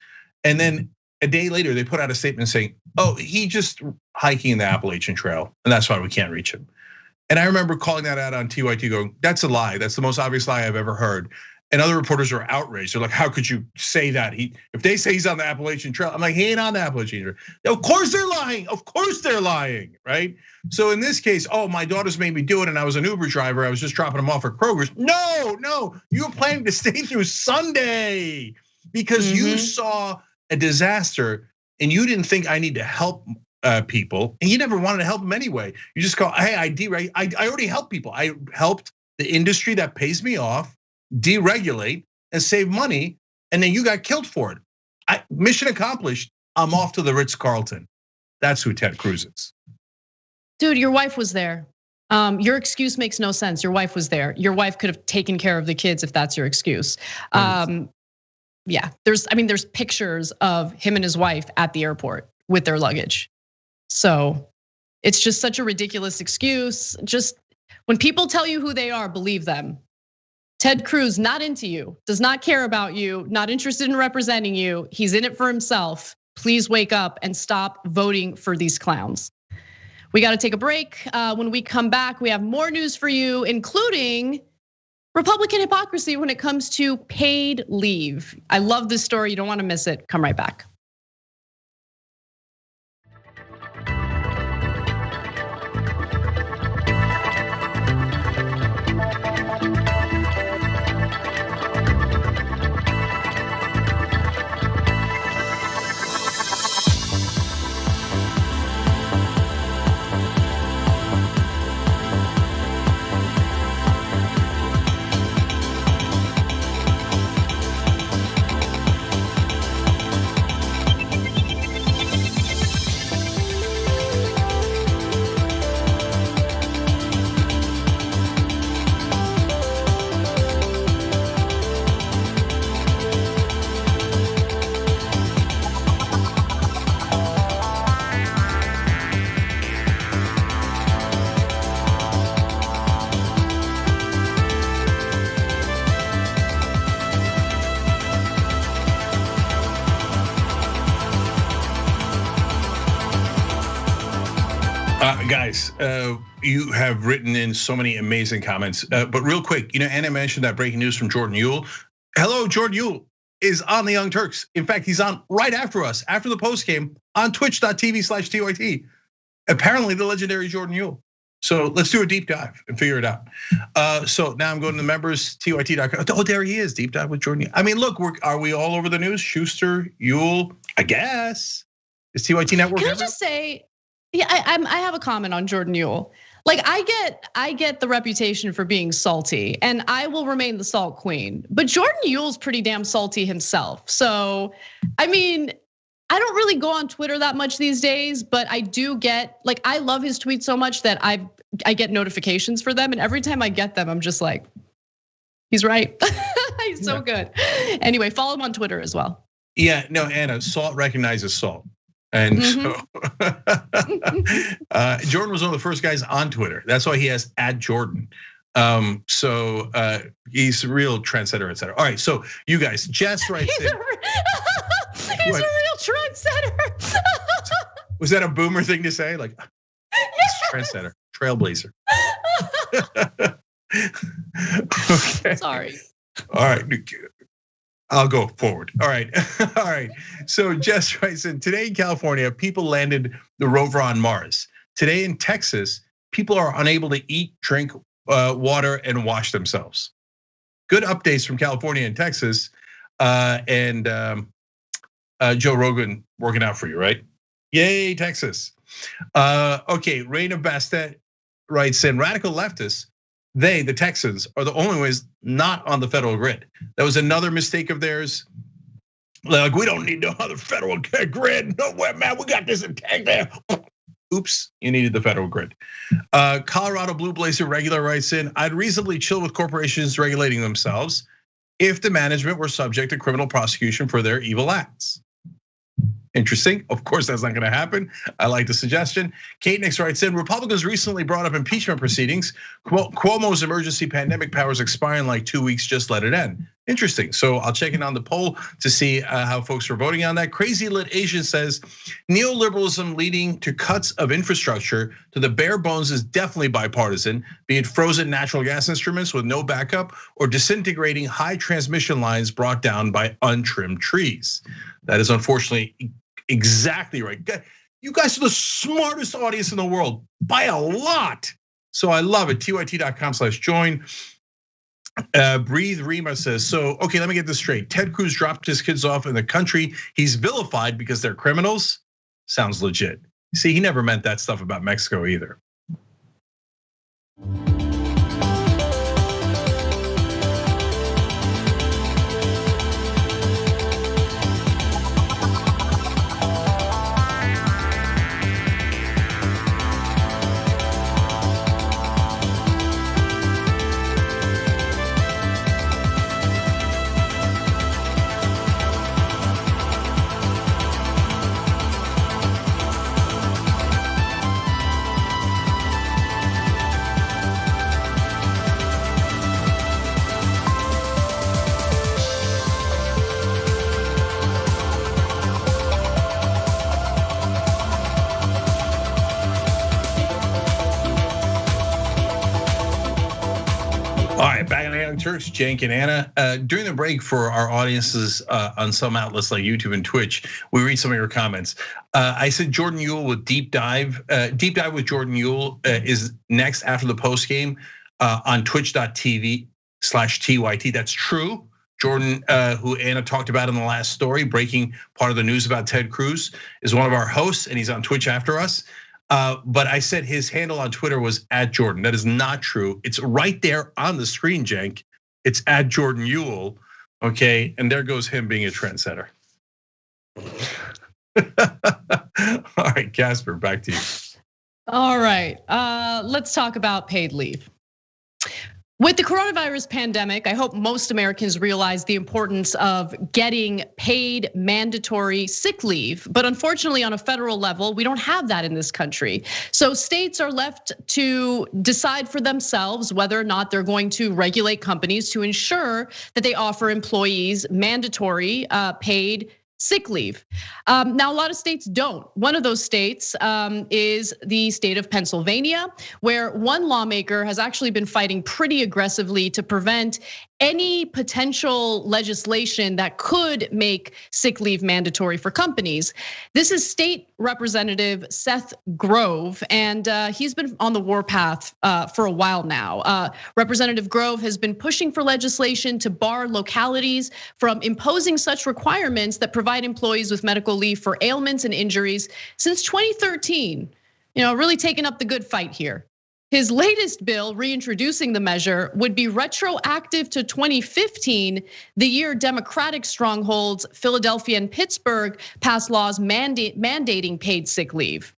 And then a day later, they put out a statement saying, oh, he just hiking the Appalachian Trail, and that's why we can't reach him. And I remember calling that out on TYT going, that's a lie. That's the most obvious lie I've ever heard. And other reporters are outraged. They're like, how could you say that? If they say he's on the Appalachian Trail, I'm like, he ain't on the Appalachian Trail. Of course they're lying. Of course they're lying, right? So in this case, oh, my daughters made me do it and I was an Uber driver. I was just dropping them off at Kroger's. No, you were planning to stay through Sunday because you saw a disaster and you didn't think I need to help people, and you never wanted to help them anyway. You just go, hey, I already helped people. I helped the industry that pays me off deregulate and save money, and then you got killed for it. Mission accomplished. I'm off to the Ritz-Carlton. That's who Ted Cruz is. Dude, your wife was there. Your excuse makes no sense. Your wife was there. Your wife could have taken care of the kids if that's your excuse. Yeah, there's pictures of him and his wife at the airport with their luggage. So it's just such a ridiculous excuse. Just when people tell you who they are, believe them. Ted Cruz, not into you, does not care about you, not interested in representing you. He's in it for himself. Please wake up and stop voting for these clowns. We got to take a break. When we come back, we have more news for you, including Republican hypocrisy when it comes to paid leave. I love this story. You don't want to miss it. Come right back. Guys, you have written in so many amazing comments, but real quick, Anna mentioned that breaking news from Jordan Uhl. Hello, Jordan Uhl is on the Young Turks. In fact, he's on right after us, after the post game on twitch.tv/TYT. Apparently the legendary Jordan Uhl. So let's do a deep dive and figure it out. So now I'm going to the members, TYT.com. Oh, there he is, deep dive with Jordan. I mean, look, are we all over the news? Schuster, Uhl, I guess. Is TYT Network? Can I just say, yeah, I have a comment on Jordan Uhl. Like I get the reputation for being salty, and I will remain the salt queen. But Jordan Uhl's pretty damn salty himself. So, I mean, I don't really go on Twitter that much these days, but I do get, like, I love his tweets so much that I get notifications for them, and every time I get them, I'm just like, he's right. He's so good. Anyway, follow him on Twitter as well. Yeah, no, Anna, salt recognizes salt. And so Jordan was one of the first guys on Twitter. That's why he has @Jordan. So he's a real trendsetter, et cetera. All right, so you guys, Jess writes in. He's a real trendsetter. Was that a boomer thing to say? Like, trendsetter, trailblazer. Okay. Sorry. All right. I'll go forward. All right. All right. So Jess writes in, today in California, people landed the rover on Mars. Today in Texas, people are unable to eat, drink water, and wash themselves. Good updates from California and Texas. And Joe Rogan working out for you, right? Yay, Texas. Okay, Raina Bastet writes in, radical leftists, they, the Texans, are the only ones not on the federal grid. That was another mistake of theirs. Like, we don't need no other federal grid. Nowhere, man, we got this in Texas. Oops, you needed the federal grid. Colorado Blue Blazer regular writes in, I'd reasonably chill with corporations regulating themselves if the management were subject to criminal prosecution for their evil acts. Interesting. Of course, that's not going to happen. I like the suggestion. Kate Nix writes in, Republicans recently brought up impeachment proceedings. Cuomo's emergency pandemic powers expire in like 2 weeks. Just let it end. Interesting. So I'll check in on the poll to see how folks are voting on that. Crazy Lit Asian says, neoliberalism leading to cuts of infrastructure to the bare bones is definitely bipartisan, be it frozen natural gas instruments with no backup or disintegrating high transmission lines brought down by untrimmed trees. That is unfortunately exactly right. You guys are the smartest audience in the world by a lot. So I love it. TYT.com/join. Breathe Rima says, so, okay, let me get this straight. Ted Cruz dropped his kids off in the country. He's vilified because they're criminals. Sounds legit. See, he never meant that stuff about Mexico either. Turks, Cenk, and Anna. During the break for our audiences on some outlets like YouTube and Twitch, we read some of your comments. I said Jordan Uhl with Deep Dive with Jordan Uhl is next after the post game on twitch.tv/TYT. That's true. Jordan, who Anna talked about in the last story, breaking part of the news about Ted Cruz, is one of our hosts, and he's on Twitch after us. But I said his handle on Twitter was @Jordan. That is not true. It's right there on the screen, Cenk. It's @Jordan Uhl, okay? And there goes him being a trendsetter. All right, Casper, back to you. All right, let's talk about paid leave. With the coronavirus pandemic, I hope most Americans realize the importance of getting paid mandatory sick leave. But unfortunately, on a federal level, we don't have that in this country. So states are left to decide for themselves whether or not they're going to regulate companies to ensure that they offer employees mandatory paid sick leave. Now, a lot of states don't. One of those states is the state of Pennsylvania, where one lawmaker has actually been fighting pretty aggressively to prevent any potential legislation that could make sick leave mandatory for companies. This is State Representative Seth Grove, and he's been on the warpath for a while now. Representative Grove has been pushing for legislation to bar localities from imposing such requirements that provide employees with medical leave for ailments and injuries since 2013. Really taking up the good fight here. His latest bill reintroducing the measure would be retroactive to 2015, the year Democratic strongholds Philadelphia and Pittsburgh passed laws mandating paid sick leave.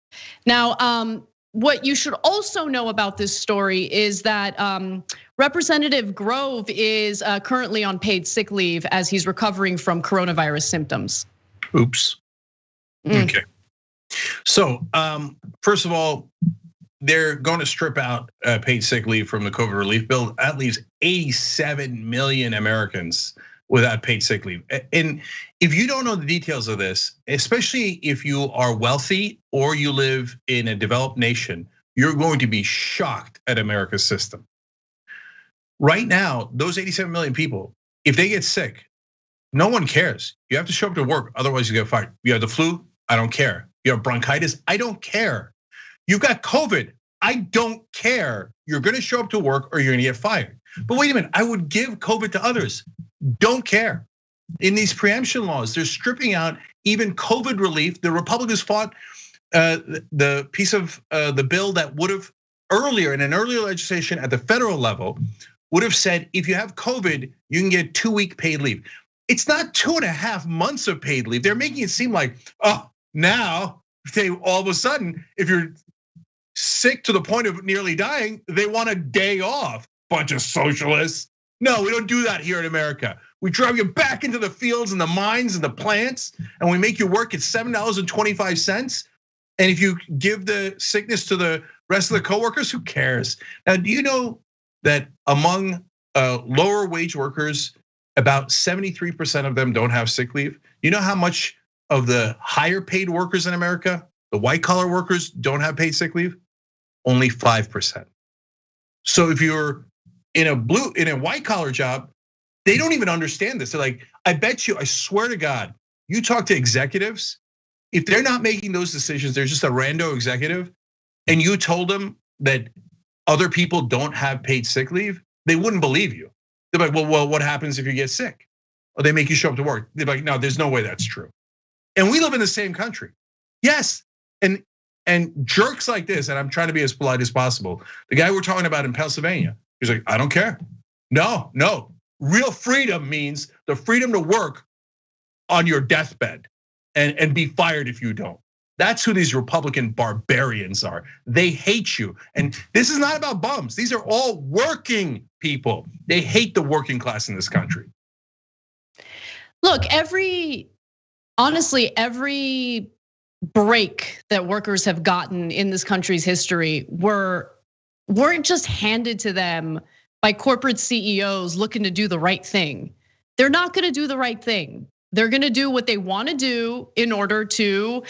Now, what you should also know about this story is that Representative Grove is currently on paid sick leave as he's recovering from coronavirus symptoms. Oops. Okay. So, first of all, they're going to strip out paid sick leave from the COVID relief bill. That leaves 87 million Americans without paid sick leave. And if you don't know the details of this, especially if you are wealthy or you live in a developed nation, you're going to be shocked at America's system. Right now, those 87 million people, if they get sick, no one cares. You have to show up to work, otherwise you get fired. You have the flu, I don't care. You have bronchitis, I don't care. You've got COVID, I don't care. You're gonna show up to work or you're gonna get fired. But wait a minute, I would give COVID to others. Don't care. In these preemption laws, they're stripping out even COVID relief. The Republicans fought the piece of the bill that would have earlier, in an earlier legislation at the federal level, would have said if you have COVID, you can get 2-week paid leave. It's not 2.5 months of paid leave. They're making it seem like, oh, now they all of a sudden, if you're sick to the point of nearly dying, they want a day off. Bunch of socialists. No, we don't do that here in America. We drive you back into the fields and the mines and the plants, and we make you work at $7.25. And if you give the sickness to the rest of the coworkers, who cares? Now, do you know that among lower wage workers, about 73% of them don't have sick leave? You know how much of the higher paid workers in America, the white collar workers, don't have paid sick leave? Only 5%. So if you're in a white collar job, they don't even understand this. They're like, I bet you, I swear to God, you talk to executives, if they're not making those decisions, they're just a rando executive, and you told them that other people don't have paid sick leave, they wouldn't believe you. They're like, well, what happens if you get sick? Or they make you show up to work. They're like, no, there's no way that's true. And we live in the same country. Yes, and jerks like this, and I'm trying to be as polite as possible. The guy we're talking about in Pennsylvania, he's like, I don't care. No. Real freedom means the freedom to work on your deathbed and be fired if you don't. That's who these Republican barbarians are. They hate you. And this is not about bums. These are all working people. They hate the working class in this country. Look, honestly, every break that workers have gotten in this country's history weren't just handed to them by corporate CEOs looking to do the right thing. They're not gonna do the right thing. They're gonna do what they wanna do in order to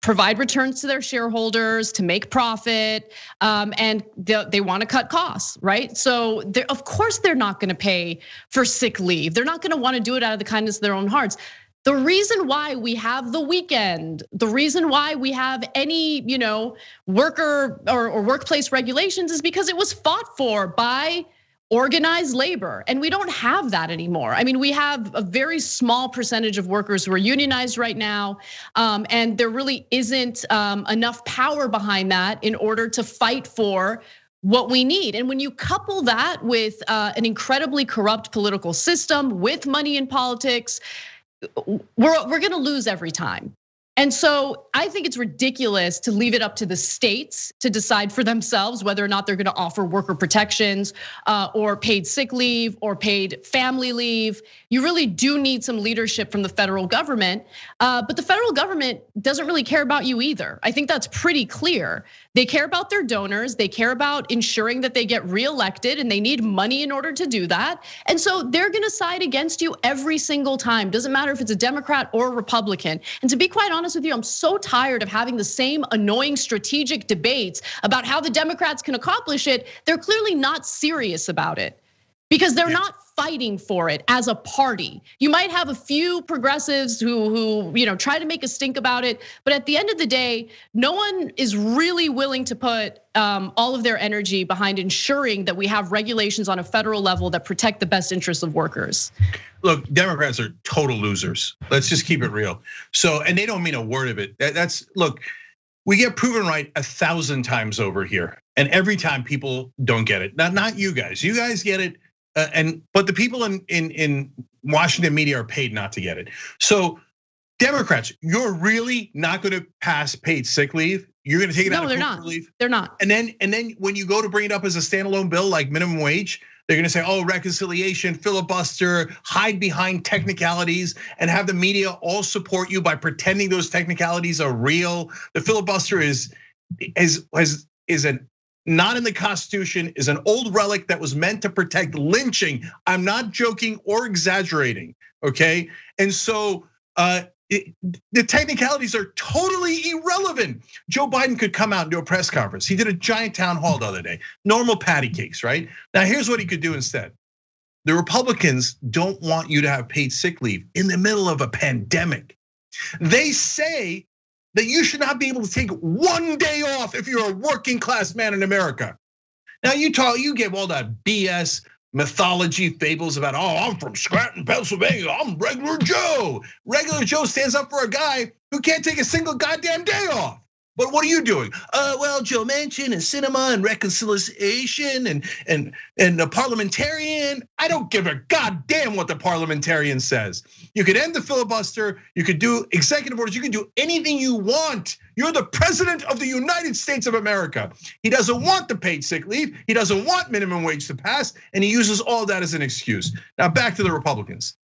provide returns to their shareholders, to make profit, and they wanna cut costs, right? So of course they're not gonna pay for sick leave. They're not gonna wanna do it out of the kindness of their own hearts. The reason why we have the weekend, the reason why we have any, worker or workplace regulations is because it was fought for by organized labor, and we don't have that anymore. I mean, we have a very small percentage of workers who are unionized right now, and there really isn't enough power behind that in order to fight for what we need. And when you couple that with an incredibly corrupt political system, with money in politics, we're gonna lose every time. And so I think it's ridiculous to leave it up to the states to decide for themselves whether or not they're gonna offer worker protections or paid sick leave or paid family leave. You really do need some leadership from the federal government, but the federal government doesn't really care about you either. I think that's pretty clear. They care about their donors, they care about ensuring that they get reelected, and they need money in order to do that. And so they're gonna side against you every single time. Doesn't matter if it's a Democrat or a Republican. And to be quite honest with you, I'm so tired of having the same annoying strategic debates about how the Democrats can accomplish it. They're clearly not serious about it because they're not fighting for it as a party. You might have a few progressives who try to make a stink about it, but at the end of the day, no one is really willing to put all of their energy behind ensuring that we have regulations on a federal level that protect the best interests of workers. Look, Democrats are total losers. Let's just keep it real. So, and they don't mean a word of it. Look, we get proven right 1,000 times over here, and every time people don't get it. Not you guys. You guys get it. But the people in Washington media are paid not to get it. So Democrats, you're really not going to pass paid sick leave. You're going to take it out of corporate leave. They're not. And then when you go to bring it up as a standalone bill like minimum wage, they're going to say, oh, reconciliation, filibuster, hide behind technicalities, and have the media all support you by pretending those technicalities are real. The filibuster is not in the Constitution, is an old relic that was meant to protect lynching. I'm not joking or exaggerating, okay? And so the technicalities are totally irrelevant. Joe Biden could come out and do a press conference. He did a giant town hall the other day, normal patty cakes, right? Now here's what he could do instead. the Republicans don't want you to have paid sick leave in the middle of a pandemic. They say that you should not be able to take one day off if you're a working class man in America. Now you give all that BS mythology fables about, oh, I'm from Scranton, Pennsylvania, I'm regular Joe. Regular Joe stands up for a guy who can't take a single goddamn day off. But what are you doing? Well, Joe Manchin and cinema and reconciliation and a parliamentarian. I don't give a goddamn what the parliamentarian says. You could end the filibuster. You could do executive orders. You can do anything you want. You're the president of the United States of America. He doesn't want the paid sick leave. He doesn't want minimum wage to pass, and he uses all that as an excuse. Now back to the Republicans.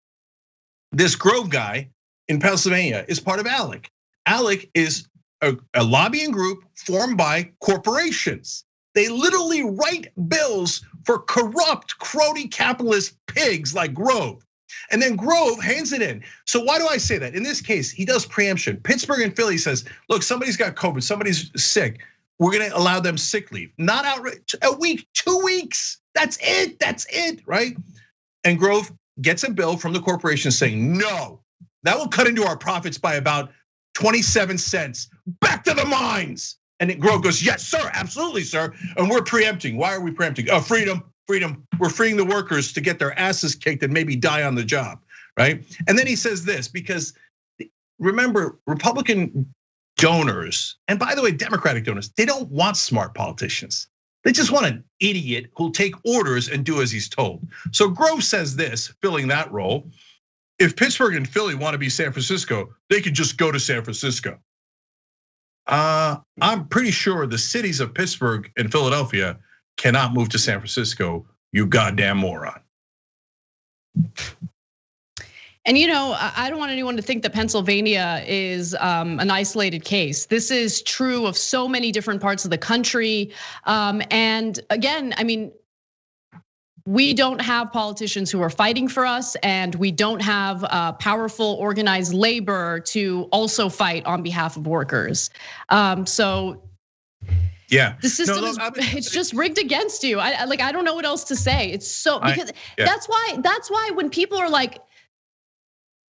This Grove guy in Pennsylvania is part of ALEC. ALEC is a lobbying group formed by corporations. They literally write bills for corrupt, crony capitalist pigs like Grove. And then Grove hands it in. So why do I say that? In this case, he does preemption. Pittsburgh and Philly says, look, somebody's got COVID, somebody's sick. We're gonna allow them sick leave. Not outright, a week, 2 weeks. That's it, right? And Grove gets a bill from the corporation saying, no, that will cut into our profits by about 27 cents. Back to the mines. And Grove goes, yes, sir, absolutely, sir. And we're preempting. Why are we preempting? Oh, freedom. We're freeing the workers to get their asses kicked and maybe die on the job, right? And then he says this, because remember, Republican donors, and by the way, Democratic donors, they don't want smart politicians. They just want an idiot who'll take orders and do as he's told. So Grove says this, filling that role. If Pittsburgh and Philly want to be San Francisco, they could just go to San Francisco. I'm pretty sure the cities of Pittsburgh and Philadelphia cannot move to San Francisco, you goddamn moron. And I don't want anyone to think that Pennsylvania is an isolated case. This is true of so many different parts of the country. And again, I mean, we don't have politicians who are fighting for us, and we don't have powerful organized labor to also fight on behalf of workers. So yeah, the system it's just rigged against you. I don't know what else to say. It's so because that's why when people are like,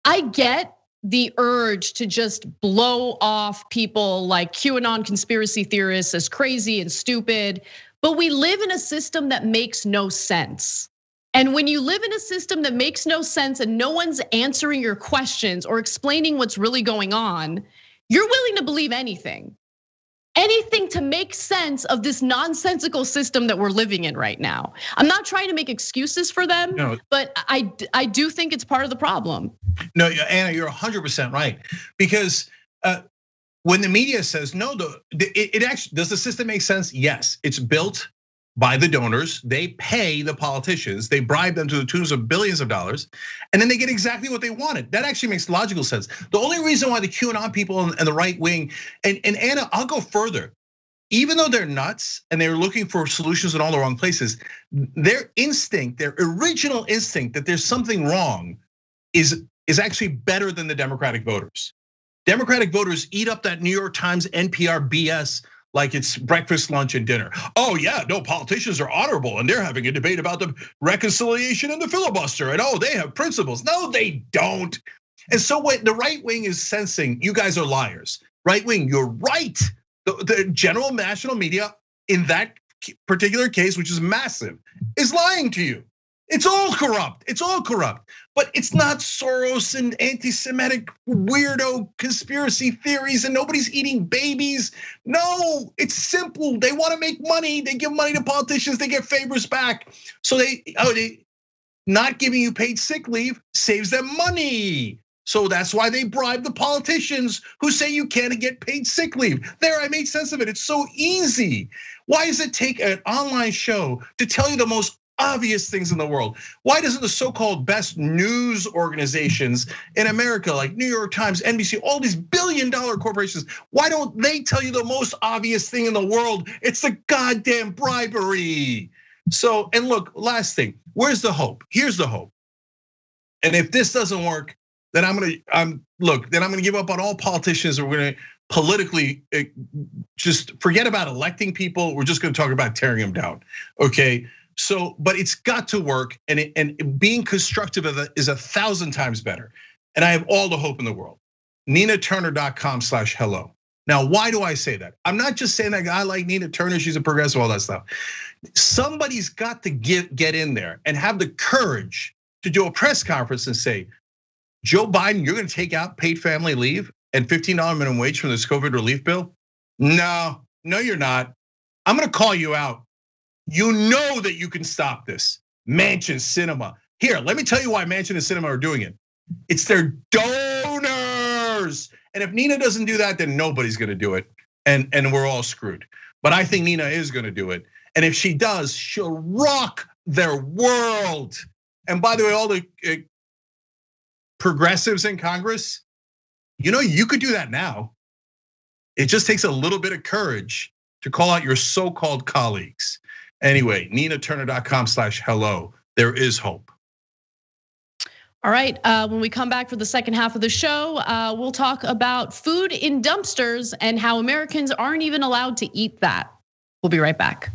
I get the urge to just blow off people like QAnon conspiracy theorists as crazy and stupid. But we live in a system that makes no sense. And when you live in a system that makes no sense and no one's answering your questions or explaining what's really going on, you're willing to believe anything. Anything to make sense of this nonsensical system that we're living in right now. I'm not trying to make excuses for them, but I do think it's part of the problem. No, Anna, you're 100% right. Because when the media says no, it actually does the system make sense? Yes, it's built by the donors. They pay the politicians. They bribe them to the tunes of billions of dollars, and then they get exactly what they wanted. That actually makes logical sense. The only reason why the QAnon people and the right wing, and Anna, I'll go further. Even though they're nuts and they're looking for solutions in all the wrong places, their instinct, their original instinct that there's something wrong is actually better than the Democratic voters. Democratic voters eat up that New York Times, NPR BS like it's breakfast, lunch, and dinner. Oh yeah, no, politicians are honorable and they're having a debate about the reconciliation and the filibuster, and oh, they have principles. No, they don't. And so what the right wing is sensing, you guys are liars. Right wing, you're right. The general national media in that particular case, which is massive, is lying to you. It's all corrupt. It's all corrupt. But it's not Soros and anti-Semitic weirdo conspiracy theories and nobody's eating babies. No, it's simple. They want to make money. They give money to politicians. They get favors back. So they not giving you paid sick leave saves them money. So that's why they bribe the politicians who say you can't get paid sick leave. There, I made sense of it. It's so easy. Why does it take an online show to tell you the most obvious things in the world? Why doesn't the so-called best news organizations in America, like New York Times, NBC, all these billion-dollar corporations, why don't they tell you the most obvious thing in the world? It's the goddamn bribery. So, and look, last thing, where's the hope? Here's the hope. And if this doesn't work, then I'm gonna give up on all politicians, and we're gonna politically just forget about electing people. We're just gonna talk about tearing them down, okay? So, but it's got to work, and being constructive is 1,000 times better. And I have all the hope in the world. NinaTurner.com/hello. Now, why do I say that? I'm not just saying that I like Nina Turner, she's a progressive, all that stuff. Somebody's got to get in there and have the courage to do a press conference and say, Joe Biden, you're gonna take out paid family leave and $15 minimum wage from this COVID relief bill? No, you're not. I'm gonna call you out. You know that you can stop this. Manchin Cinema. Here, let me tell you why Manchin and Cinema are doing it. It's their donors. And if Nina doesn't do that, then nobody's gonna do it. And we're all screwed. But I think Nina is gonna do it. And if she does, she'll rock their world. And by the way, all the progressives in Congress, you could do that now. It just takes a little bit of courage to call out your so-called colleagues. Anyway, NinaTurner.com/hello. There is hope. All right, when we come back for the second half of the show, we'll talk about food in dumpsters and how Americans aren't even allowed to eat that. We'll be right back.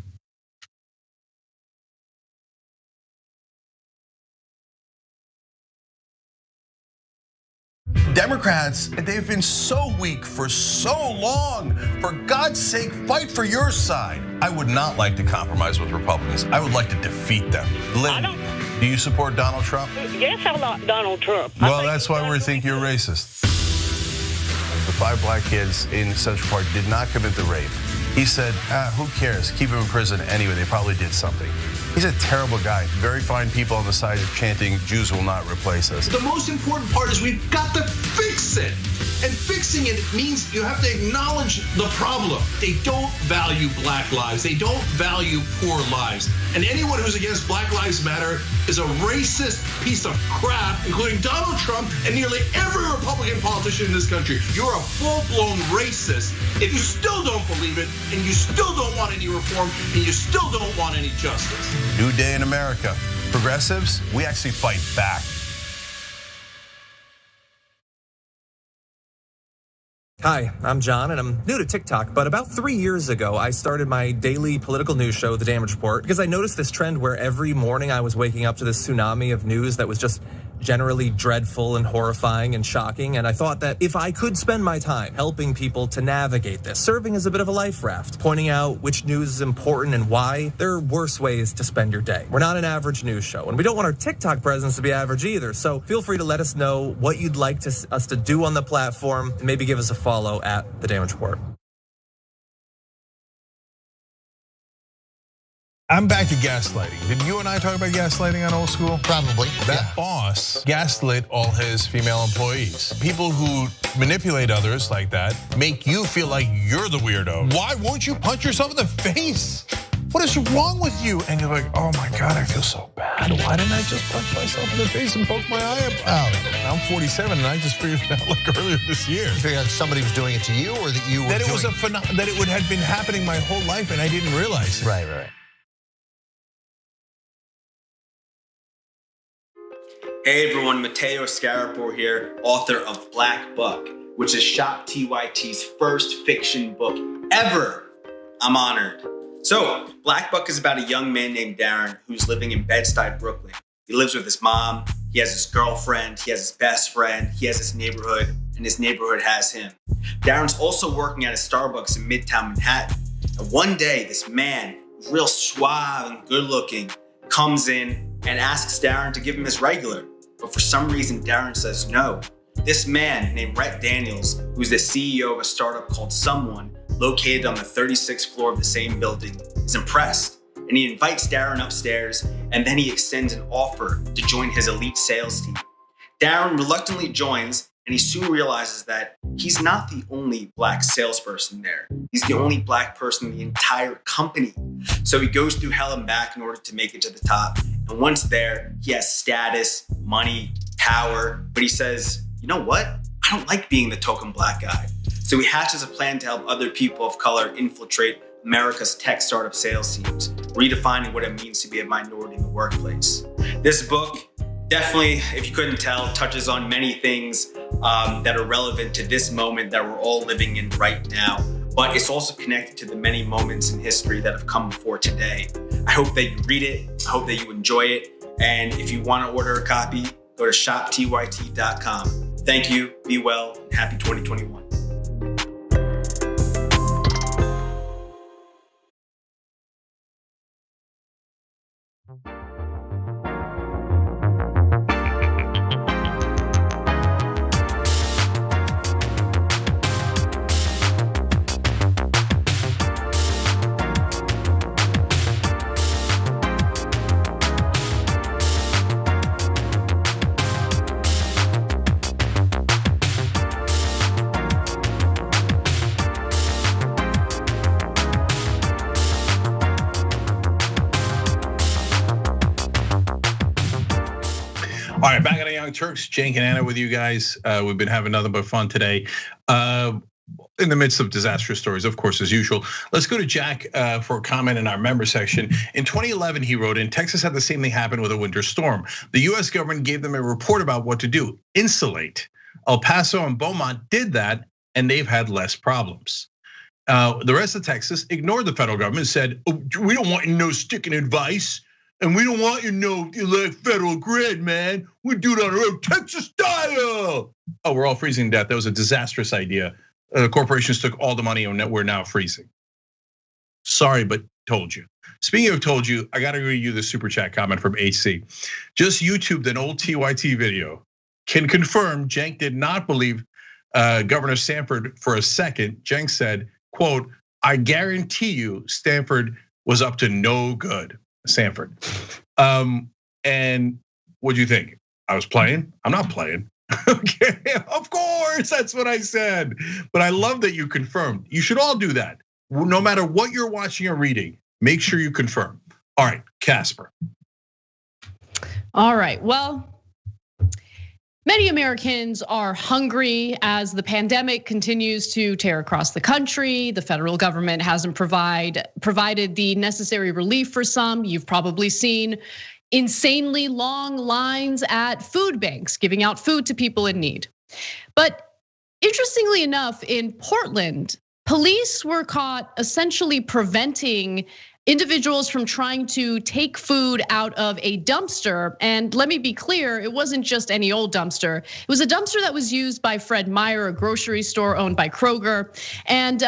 Democrats, they've been so weak for so long. For God's sake, fight for your side. I would not like to compromise with Republicans. I would like to defeat them. Lynn, do you support Donald Trump? Yes, I like Donald Trump. Well, that's why we think you're racist. The 5 black kids in Central Park did not commit the rape. He said, who cares? Keep them in prison anyway. They probably did something. He's a terrible guy. Very fine people on the side chanting, Jews will not replace us. The most important part is we've got to fix it. And fixing it means you have to acknowledge the problem. They don't value black lives. They don't value poor lives. And anyone who's against Black Lives Matter is a racist piece of crap, including Donald Trump and nearly every Republican politician in this country. You're a full-blown racist if you still don't believe it, and you still don't want any reform, and you still don't want any justice. New day in America. Progressives, we actually fight back. Hi, I'm John, and I'm new to TikTok, but about 3 years ago, I started my daily political news show, The Damage Report, because I noticed this trend where every morning I was waking up to this tsunami of news that was just generally dreadful and horrifying and shocking, and I thought that if I could spend my time helping people to navigate this, serving as a bit of a life raft, pointing out which news is important and why, there are worse ways to spend your day. We're not an average news show, and we don't want our TikTok presence to be average either, so feel free to let us know what you'd like us to do on the platform, and maybe give us a follow at The Damage Report. I'm back to gaslighting. Did you and I talk about gaslighting on Old School? Probably. That boss gaslit all his female employees. People who manipulate others like that make you feel like you're the weirdo. Why won't you punch yourself in the face? What is wrong with you? And you're like, oh my God, I feel so bad. Why didn't I just punch myself in the face and poke my eye out? I'm 47 and I just figured it out like earlier this year. You figured out somebody was doing it to you, or that you were that it was that it would have been happening my whole life and I didn't realize it. Right. Hey everyone, Matteo Scarapore here, author of Black Buck, which is Shop TYT's first fiction book ever. I'm honored. So, Black Buck is about a young man named Darren who's living in Bed-Stuy, Brooklyn. He lives with his mom, he has his girlfriend, he has his best friend, he has his neighborhood, and his neighborhood has him. Darren's also working at a Starbucks in Midtown Manhattan. And one day, this man, real suave and good looking, comes in and asks Darren to give him his regular. But for some reason, Darren says no. This man named Rhett Daniels, who's the CEO of a startup called Someone, located on the 36th floor of the same building, is impressed. And he invites Darren upstairs, and then he extends an offer to join his elite sales team. Darren reluctantly joins, and he soon realizes that he's not the only black salesperson there. He's the only black person in the entire company. So he goes through hell and back in order to make it to the top. And once there, he has status, money, power, but he says, you know what? I don't like being the token black guy. So he hatches a plan to help other people of color infiltrate America's tech startup sales teams, redefining what it means to be a minority in the workplace. This book definitely, if you couldn't tell, touches on many things that are relevant to this moment that we're all living in right now. but it's also connected to the many moments in history that have come before today. I hope that you read it. I hope that you enjoy it. And if you want to order a copy, go to shoptyt.com. Thank you, be well, and happy 2021. All right, back at the Young Turks, Cenk and Anna with you guys. We've been having nothing but fun today. In the midst of disastrous stories, of course, as usual. Let's go to Jack for a comment in our member section. In 2011, he wrote in, Texas had the same thing happen with a winter storm. The US government gave them a report about what to do, insulate. El Paso and Beaumont did that, and they've had less problems. The rest of Texas ignored the federal government and said, oh, we don't want no sticking advice. And we don't want you to know like federal grid, man. We do it on our own Texas style. Oh, we're all freezing to death. That was a disastrous idea. Corporations took all the money and we're now freezing. Sorry, but told you. Speaking of told you, I gotta read you the super chat comment from AC. Just YouTubed an old TYT video. Can confirm Cenk did not believe Governor Stanford for a second. Cenk said, quote, I guarantee you Stanford was up to no good. Stanford. And what do you think? I was playing? I'm not playing. Okay, of course, that's what I said. But I love that you confirmed. You should all do that. No matter what you're watching or reading, make sure you confirm. All right, Casper. All right, well, many Americans are hungry as the pandemic continues to tear across the country. The federal government hasn't provided the necessary relief for some. You've probably seen insanely long lines at food banks giving out food to people in need. But interestingly enough, in Portland, police were caught essentially preventing individuals from trying to take food out of a dumpster. And let me be clear, it wasn't just any old dumpster. It was a dumpster that was used by Fred Meyer, a grocery store owned by Kroger. And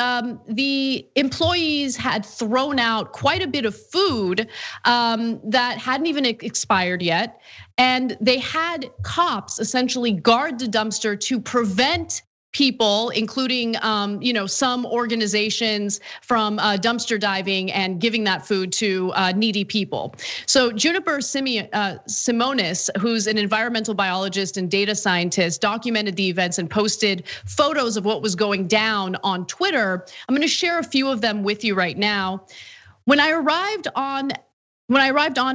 the employees had thrown out quite a bit of food that hadn't even expired yet. And they had cops essentially guard the dumpster to prevent people, including some organizations, from dumpster diving and giving that food to needy people. So Juniper Simonis, who's an environmental biologist and data scientist, documented the events and posted photos of what was going down on Twitter. I'm gonna share a few of them with you right now. When I arrived on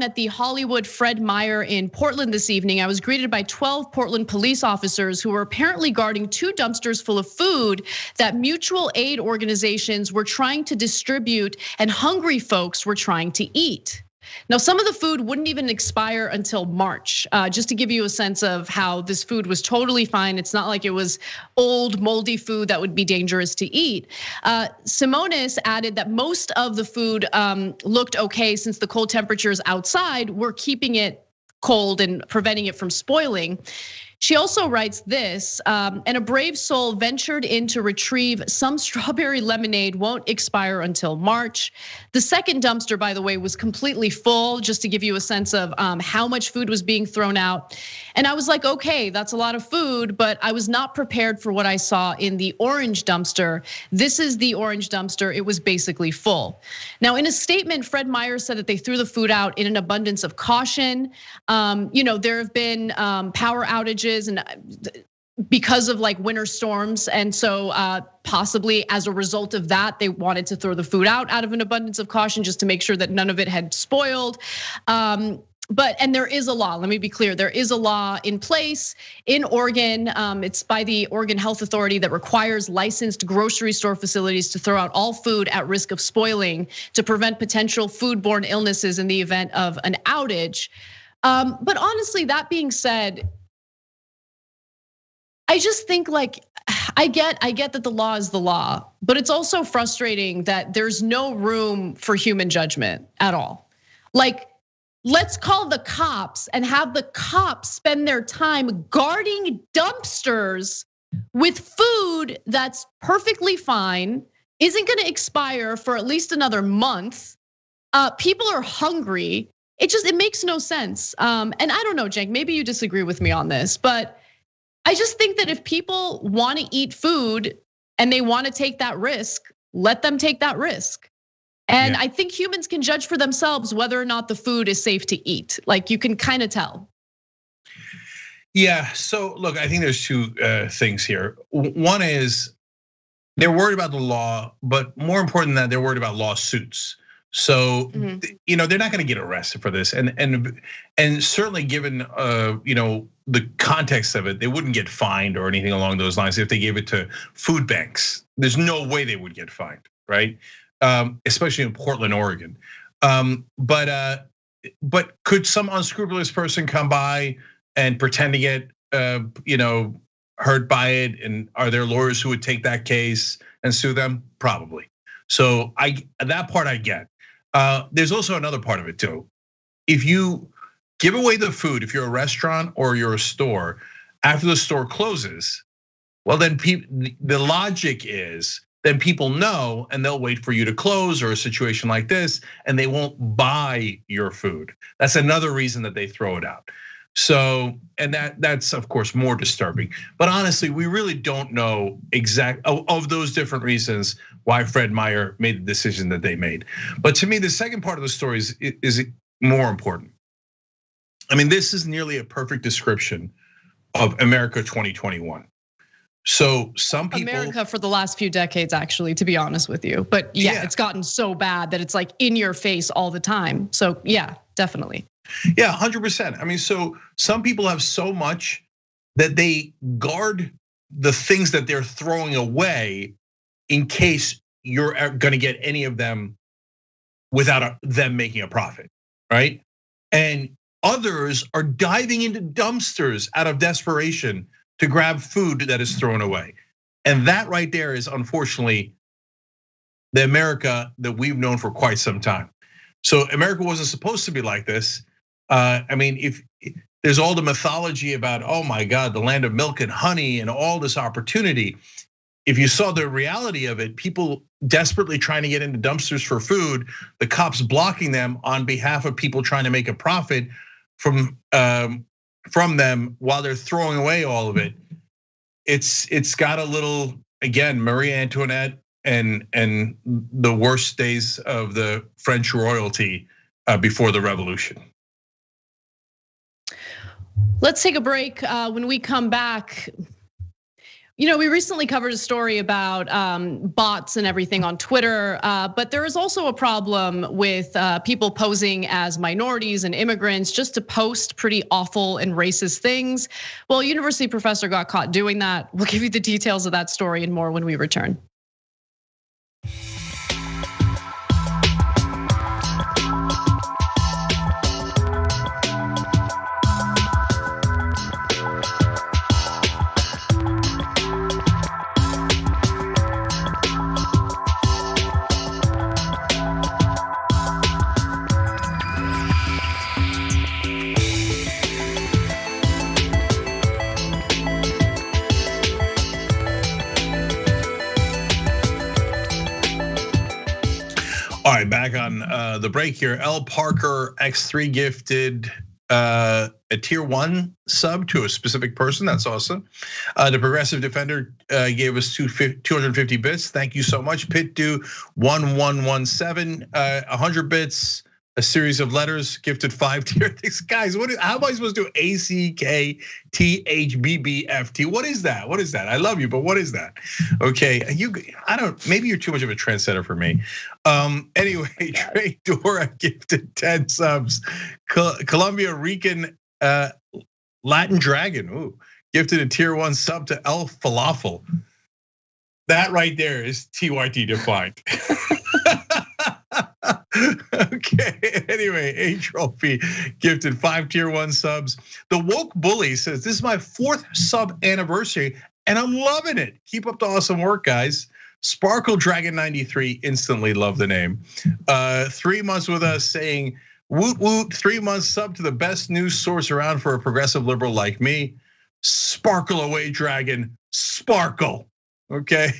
at the Hollywood Fred Meyer in Portland this evening, I was greeted by 12 Portland police officers who were apparently guarding 2 dumpsters full of food that mutual aid organizations were trying to distribute and hungry folks were trying to eat. Now, some of the food wouldn't even expire until March, just to give you a sense of how this food was totally fine. It's not like it was old, moldy food that would be dangerous to eat. Simonis added that most of the food looked okay since the cold temperatures outside were keeping it cold and preventing it from spoiling. She also writes this, and a brave soul ventured in to retrieve some strawberry lemonade won't expire until March. The second dumpster, by the way, was completely full, just to give you a sense of how much food was being thrown out. And I was like, okay, that's a lot of food, but I was not prepared for what I saw in the orange dumpster. This is the orange dumpster, it was basically full. Now, in a statement, Fred Meyer said that they threw the food out in an abundance of caution. There have been power outages and because of like winter storms. And so possibly as a result of that, they wanted to throw the food out of an abundance of caution just to make sure that none of it had spoiled. And there is a law, let me be clear, there is a law in place in Oregon. It's by the Oregon Health Authority that requires licensed grocery store facilities to throw out all food at risk of spoiling to prevent potential foodborne illnesses in the event of an outage. But honestly, that being said, I just think like, I get that the law is the law, but it's also frustrating that there's no room for human judgment at all. Like, let's call the cops and have the cops spend their time guarding dumpsters with food that's perfectly fine, isn't gonna expire for at least another month. People are hungry. It makes no sense. And I don't know, Cenk, maybe you disagree with me on this, but I just think that if people wanna eat food and they wanna take that risk, let them take that risk. And I think humans can judge for themselves whether or not the food is safe to eat. Like, you can kind of tell. Yeah, so look, I think there's two things here. One is they're worried about the law, but more important than that, they're worried about lawsuits. So, they're not gonna get arrested for this. And certainly given the context of it, they wouldn't get fined or anything along those lines if they gave it to food banks. There's no way they would get fined, right? Especially in Portland, Oregon. But could some unscrupulous person come by and pretend to get hurt by it? And are there lawyers who would take that case and sue them? Probably. So that part I get. There's also another part of it too. If you give away the food, if you're a restaurant or you're a store, after the store closes, well then the logic is then people know and they'll wait for you to close or a situation like this, and they won't buy your food. That's another reason that they throw it out. So, and that's of course more disturbing. But honestly, we really don't know of those different reasons why Fred Meyer made the decision that they made. But to me, the second part of the story is more important. I mean, this is nearly a perfect description of America 2021. So some people, America for the last few decades, actually, to be honest with you. But yeah, it's gotten so bad that it's like in your face all the time. So yeah, definitely. Yeah, 100%. I mean, so some people have so much that they guard the things that they're throwing away in case you're gonna get any of them without them making a profit, right? And others are diving into dumpsters out of desperation to grab food that is thrown away. And that right there is unfortunately the America that we've known for quite some time. So America wasn't supposed to be like this. I mean, if there's all the mythology about, oh my God, the land of milk and honey and all this opportunity. If you saw the reality of it, people desperately trying to get into dumpsters for food, the cops blocking them on behalf of people trying to make a profit from them while they're throwing away all of it. It's got a little, again, Marie Antoinette and the worst days of the French royalty before the revolution. Let's take a break. When we come back, we recently covered a story about bots and everything on Twitter, but there is also a problem with people posing as minorities and immigrants just to post pretty awful and racist things. Well, a university professor got caught doing that. We'll give you the details of that story and more when we return. All right, back on the break here. L Parker X3 gifted a tier 1 sub to a specific person. That's awesome. The Progressive Defender gave us 250 bits. Thank you so much. Pitdo 1117, 100 bits. A series of letters gifted 5 tier things. Guys, how am I supposed to do ACKTHBBFT? What is that? What is that? I love you, but what is that? Okay, maybe you're too much of a trendsetter for me. Anyway, Trey Dora gifted 10 subs. Colombia Rican Latin Dragon, gifted a tier 1 sub to El Falafel. That right there is TYT defined. Okay, anyway, A Trophy gifted 5 tier 1 subs. The Woke Bully says, this is my 4th sub anniversary and I'm loving it. Keep up the awesome work, guys. Sparkle Dragon 93 instantly love the name. 3 months with us saying, woot woot, 3 months sub to the best news source around for a progressive liberal like me. Sparkle away, Dragon, sparkle. Okay.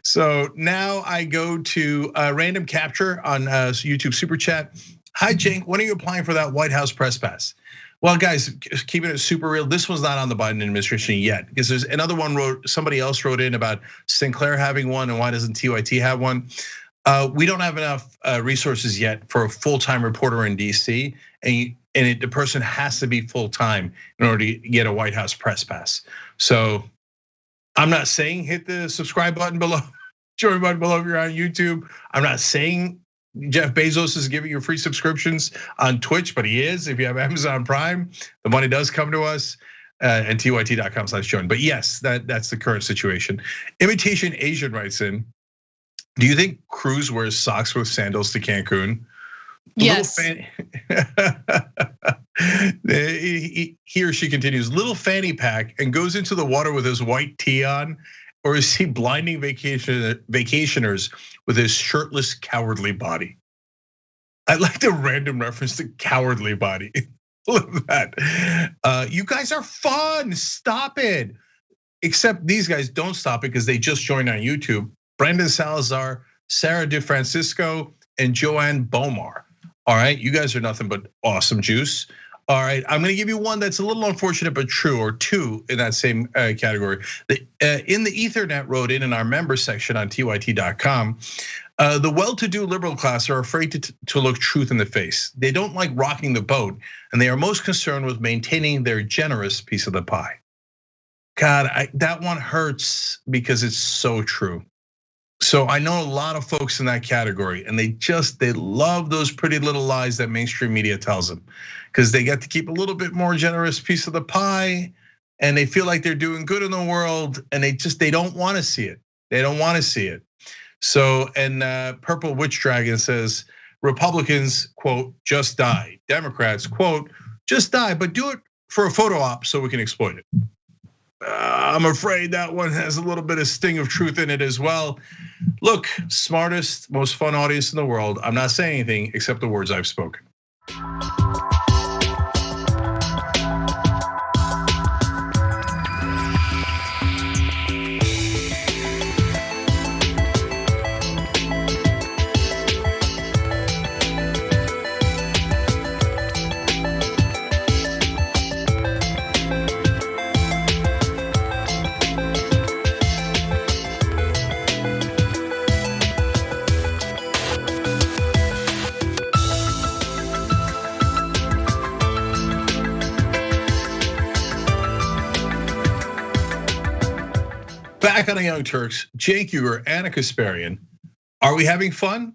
So now I go to Random Capture on YouTube Super Chat. Hi, Cenk, when are you applying for that White House press pass? Well, guys, keeping it super real, this one's not on the Biden administration yet, because there's another one somebody else wrote in about Sinclair having one and why doesn't TYT have one? We don't have enough resources yet for a full-time reporter in DC, and the person has to be full-time in order to get a White House press pass. So I'm not saying hit the subscribe button below, join button below if you're on YouTube. I'm not saying Jeff Bezos is giving you free subscriptions on Twitch, but he is. If you have Amazon Prime, the money does come to us, and tyt.com/join. But yes, that's the current situation. Imitation Asian writes in, do you think Cruz wears socks with sandals to Cancun? Yes. He or she continues, little fanny pack and goes into the water with his white tee on, or is he blinding vacationers with his shirtless, cowardly body? I like the random reference to cowardly body. Love that. You guys are fun, stop it. Except these guys don't stop it because they just joined on YouTube. Brandon Salazar, Sarah DeFrancisco, and Joanne Bomar. All right, you guys are nothing but awesome juice. All right, I'm gonna give you one that's a little unfortunate but true, or two in that same category. In the Ethernet wrote in our member section on tyt.com, the well-to-do liberal class are afraid to look truth in the face. They don't like rocking the boat, and they are most concerned with maintaining their generous piece of the pie. God, that one hurts because it's so true. So I know a lot of folks in that category, and they love those pretty little lies that mainstream media tells them, because they get to keep a little bit more generous piece of the pie, and they feel like they're doing good in the world, and they don't want to see it. They don't want to see it. So, and Purple Witch Dragon says, Republicans, quote, just die. Democrats, quote, just die, but do it for a photo op so we can exploit it. I'm afraid that one has a little bit of sting of truth in it as well. Look, smartest, most fun audience in the world. I'm not saying anything except the words I've spoken. Back on the Young Turks, Cenk Uygur, Ana Kasparian. Are we having fun?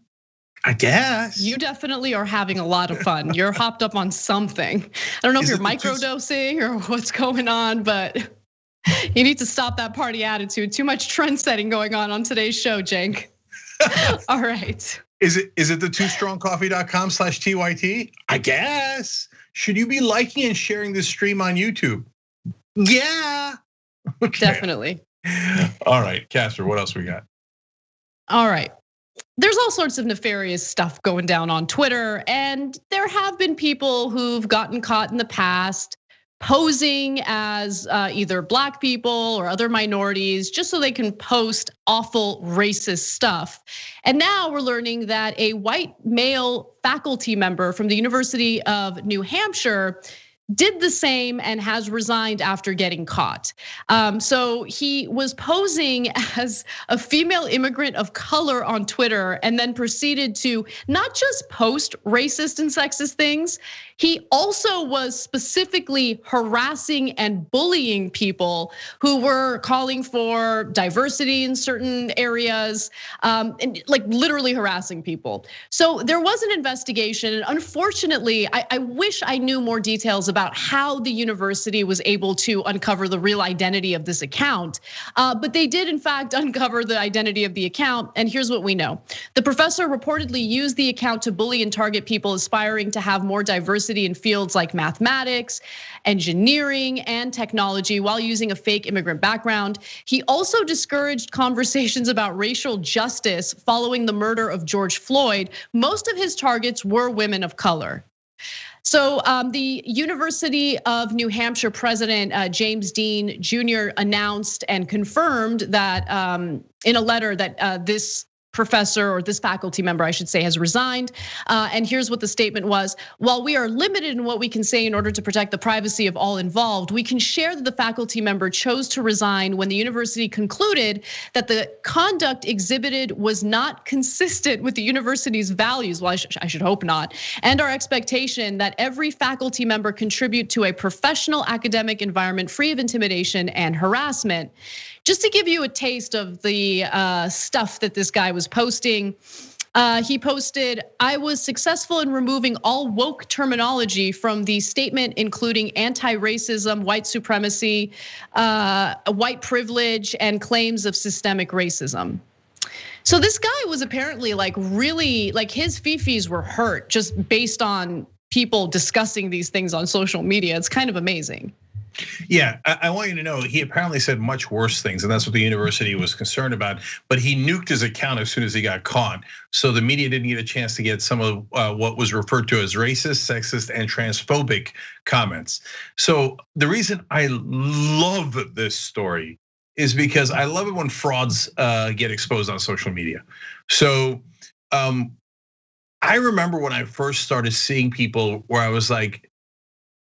I guess. You definitely are having a lot of fun. You're hopped up on something. I don't know if you're microdosing or what's going on, but you need to stop that party attitude. Too much trend setting going on today's show, Cenk. All right. Is it the twostrongcoffee.com/TYT? I guess. Should you be liking and sharing this stream on YouTube? Yeah. Okay. Definitely. All right, Casper, what else we got? All right. There's all sorts of nefarious stuff going down on Twitter, and there have been people who've gotten caught in the past posing as either Black people or other minorities just so they can post awful racist stuff. And now we're learning that a white male faculty member from the University of New Hampshire did the same and has resigned after getting caught. So he was posing as a female immigrant of color on Twitter and then proceeded to not just post racist and sexist things, he also was specifically harassing and bullying people who were calling for diversity in certain areas, and like literally harassing people. So there was an investigation, and unfortunately, I wish I knew more details about about how the university was able to uncover the real identity of this account. But they did in fact uncover the identity of the account, and here's what we know. The professor reportedly used the account to bully and target people aspiring to have more diversity in fields like mathematics, engineering, and technology while using a fake immigrant background. He also discouraged conversations about racial justice following the murder of George Floyd. Most of his targets were women of color. So the University of New Hampshire president, James Dean Jr., announced and confirmed that in a letter that this professor, or this faculty member, I should say, has resigned. And here's what the statement was. While we are limited in what we can say in order to protect the privacy of all involved, we can share that the faculty member chose to resign when the university concluded that the conduct exhibited was not consistent with the university's values. Well, I should hope not. And our expectation that every faculty member contribute to a professional academic environment free of intimidation and harassment. Just to give you a taste of the stuff that this guy was posting, he posted, "I was successful in removing all woke terminology from the statement, including anti-racism, white supremacy, white privilege, and claims of systemic racism." So this guy was apparently like really, like his fifis were hurt just based on people discussing these things on social media. It's kind of amazing. Yeah, I want you to know he apparently said much worse things, and that's what the university was concerned about. But he nuked his account as soon as he got caught, so the media didn't get a chance to get some of what was referred to as racist, sexist, and transphobic comments. So the reason I love this story is because I love it when frauds get exposed on social media. So I remember when I first started seeing people where I was like,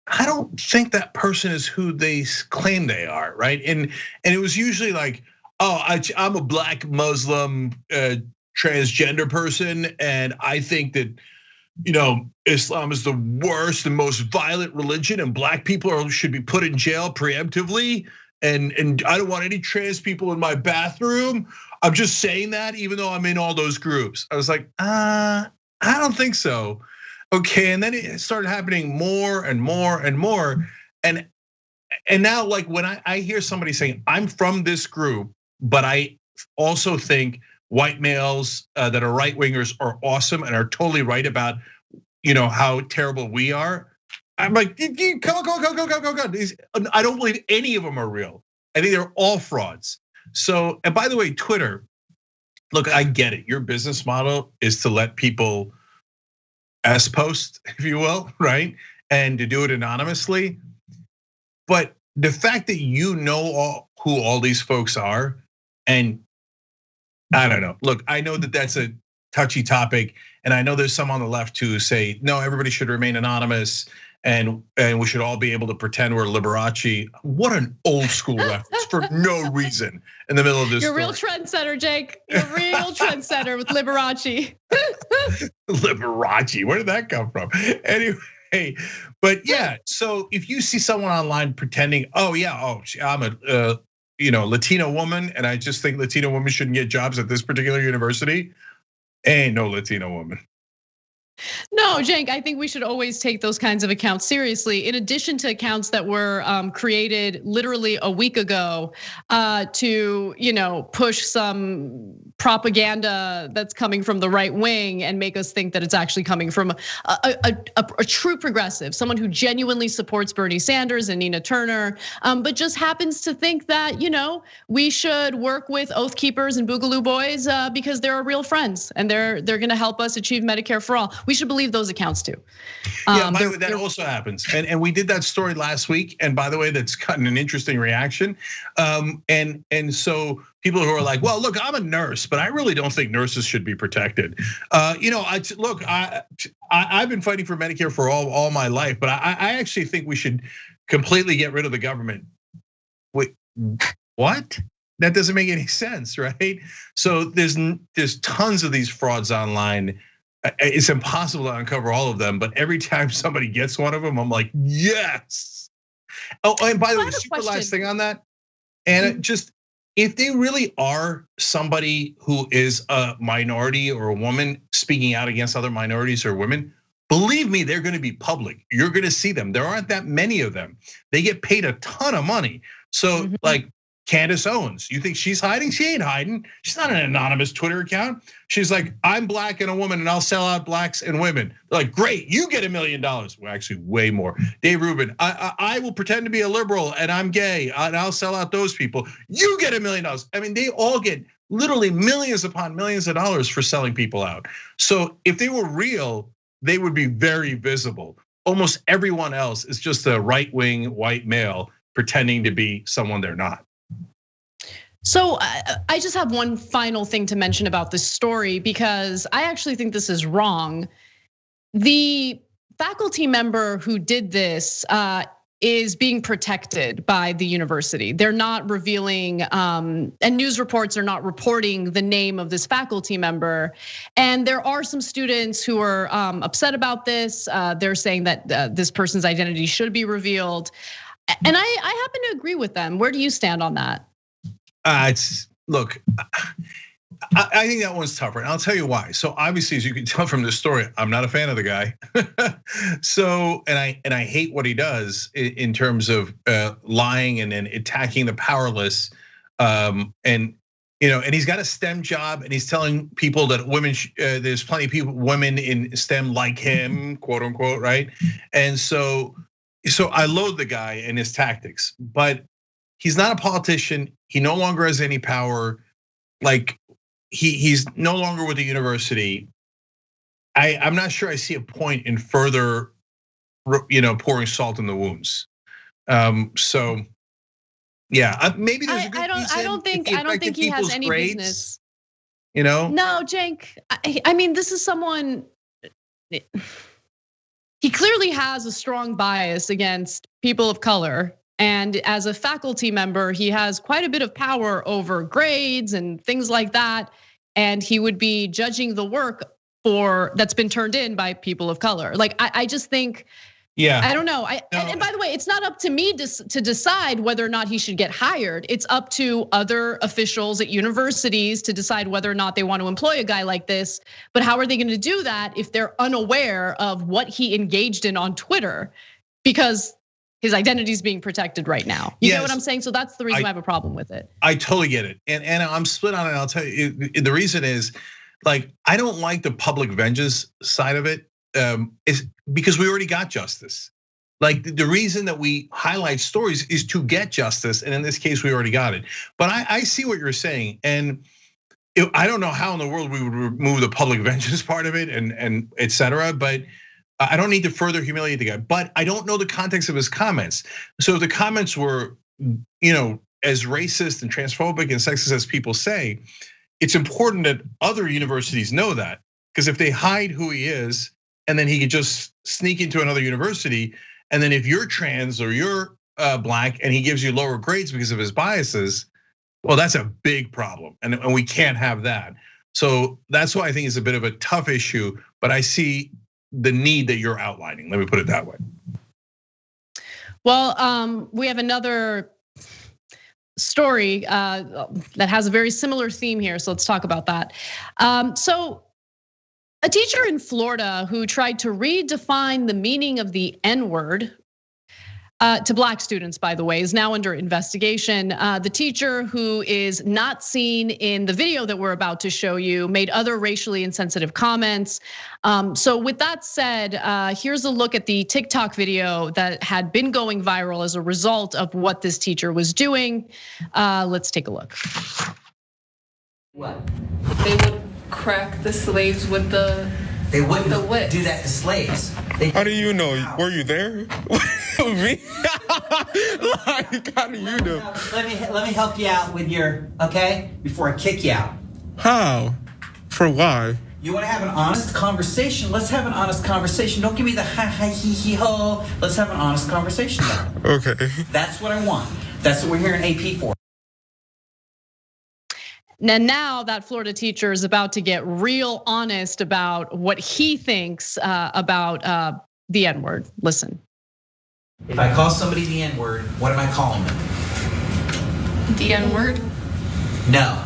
I don't think that person is who they claim they are, right? And it was usually like, oh, I'm a black Muslim transgender person, and I think that Islam is the worst and most violent religion, and black people should be put in jail preemptively. And I don't want any trans people in my bathroom. I'm just saying that, even though I'm in all those groups. I was like, I don't think so. Okay, and then it started happening more and more and more. And now, like when I hear somebody saying, I'm from this group, but I also think white males that are right wingers are awesome and are totally right about how terrible we are. I'm like, come on. I don't believe any of them are real. I think they're all frauds. So, and by the way, Twitter, look, I get it. Your business model is to let people post, if you will, right? And to do it anonymously. But the fact that you know who all these folks are, and I don't know. Look, I know that that's a touchy topic, and I know there's some on the left who say, no, everybody should remain anonymous, and we should all be able to pretend we're Liberace. What an old school reference for no reason in the middle of this. You're a real trendsetter, Jake. You're a real trendsetter with Liberace. Liberace, where did that come from? Anyway, but yeah, so if you see someone online pretending, I'm a Latino woman, and I just think Latino women shouldn't get jobs at this particular university, ain't no Latino woman. No, Cenk, I think we should always take those kinds of accounts seriously. In addition to accounts that were created literally a week ago to push some propaganda that's coming from the right wing and make us think that it's actually coming from a true progressive, someone who genuinely supports Bernie Sanders and Nina Turner, but just happens to think that we should work with Oath Keepers and Boogaloo Boys because they're our real friends and they're going to help us achieve Medicare for all. We should believe those accounts too. Yeah, by the way, that also happens, and we did that story last week. And by the way, that's gotten an interesting reaction. And so people who are like, well, look, I'm a nurse, but I really don't think nurses should be protected. I've been fighting for Medicare for all my life, but I actually think we should completely get rid of the government. Wait, what? That doesn't make any sense, right? So there's tons of these frauds online. It's impossible to uncover all of them, but every time somebody gets one of them, I'm like, yes. Oh, and by the way, super last thing on that, and just if they really are somebody who is a minority or a woman speaking out against other minorities or women, Believe me, they're going to be public. You're going to see them. There aren't that many of them. They get paid a ton of money. So like Candace Owens, you think she's hiding? She ain't hiding. She's not an anonymous Twitter account. She's like, I'm black and a woman and I'll sell out blacks and women. They're like, great, you get $1 million. Well, actually way more. Dave Rubin, I will pretend to be a liberal and I'm gay and I'll sell out those people. You get $1 million. I mean, they all get literally millions upon millions of dollars for selling people out. So if they were real, they would be very visible. Almost everyone else is just a right-wing white male pretending to be someone they're not. So I just have one final thing to mention about this story because I actually think this is wrong. The faculty member who did this is being protected by the university. They're not revealing, and news reports are not reporting the name of this faculty member. And there are some students who are upset about this. They're saying that this person's identity should be revealed. And I happen to agree with them. Where do you stand on that? Look, I think that one's tougher, and I'll tell you why. So obviously, as you can tell from this story, I'm not a fan of the guy. So, and I hate what he does in terms of lying and then attacking the powerless. And he's got a STEM job, and he's telling people that women, there's plenty of women in STEM like him, quote unquote, right? And so I loathe the guy and his tactics, but he's not a politician. He no longer has any power. Like he's no longer with the university. I'm not sure I see a point in further, pouring salt in the wounds. So yeah, maybe there's a good reason. I don't think he has any business. No, Cenk. I mean, this is someone. He clearly has a strong bias against people of color. And as a faculty member, he has quite a bit of power over grades and things like that. And he would be judging the work that's been turned in by people of color. Like, I just think, I don't know. And by the way, it's not up to me to decide whether or not he should get hired. It's up to other officials at universities to decide whether or not they want to employ a guy like this. But how are they going to do that if they're unaware of what he engaged in on Twitter? Because his identity is being protected right now. You know what I'm saying? So that's the reason I have a problem with it. I totally get it. And I'm split on it. I'll tell you, the reason is, like, I don't like the public vengeance side of it, is because we already got justice. Like, the reason that we highlight stories is to get justice. And in this case, we already got it. But I see what you're saying. And I don't know how in the world we would remove the public vengeance part of it and et cetera, but I don't need to further humiliate the guy, but I don't know the context of his comments. So if the comments were, as racist and transphobic and sexist as people say, it's important that other universities know that. Because if they hide who he is, and then he could just sneak into another university, and then if you're trans or you're black and he gives you lower grades because of his biases, well, that's a big problem, and we can't have that. So that's why I think it's a bit of a tough issue, but I see the need that you're outlining. Let me put it that way. Well, we have another story that has a very similar theme here, so let's talk about that. So a teacher in Florida who tried to redefine the meaning of the N-word to black students, by the way, is now under investigation. The teacher, who is not seen in the video that we're about to show you, made other racially insensitive comments. So with that said, here's a look at the TikTok video that had been going viral as a result of what this teacher was doing. Let's take a look. What? They would crack the slaves with the They wouldn't the whip. do that to slaves. How do you know? Were you there? Me? Like, how do you know? Let me help you out with your, okay? Before I kick you out. How? For why? You want to have an honest conversation? Let's have an honest conversation. Don't give me the ha ha he he ho. Let's have an honest conversation about it. Okay. That's what I want. That's what we're here in AP for. Now that Florida teacher is about to get real honest about what he thinks about the N-word. Listen. If I call somebody the N-word, what am I calling them? The N-word? No.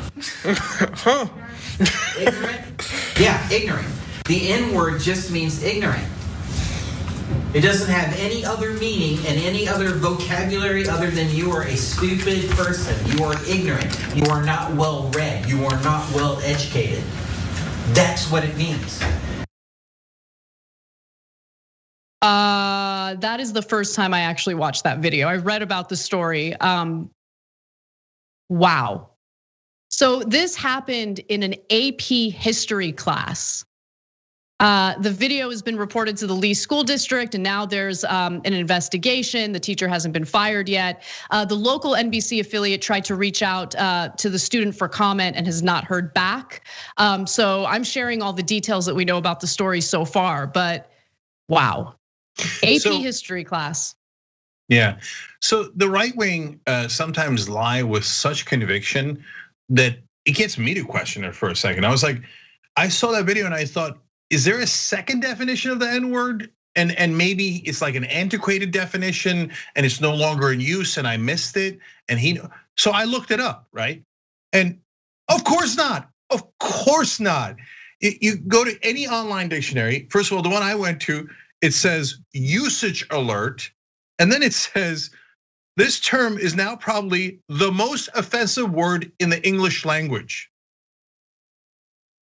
Ignorant? Yeah, ignorant. The N-word just means ignorant. It doesn't have any other meaning and any other vocabulary other than you are a stupid person. You are ignorant. You are not well read. You are not well educated. That's what it means. That is the first time I actually watched that video. I read about the story. Wow. So this happened in an AP history class. The video has been reported to the Lee School District, and now there's an investigation. The teacher hasn't been fired yet. The local NBC affiliate tried to reach out to the student for comment and has not heard back. So I'm sharing all the details that we know about the story so far, but wow. AP history class. Yeah, so the right wing sometimes lie with such conviction that it gets me to question it for a second. I was like, I saw that video and I thought, is there a second definition of the N-word? And maybe it's like an antiquated definition and it's no longer in use and I missed it. So I looked it up, right? And of course not, of course not. You go to any online dictionary. First of all, the one I went to, it says usage alert. And then it says, this term is now probably the most offensive word in the English language.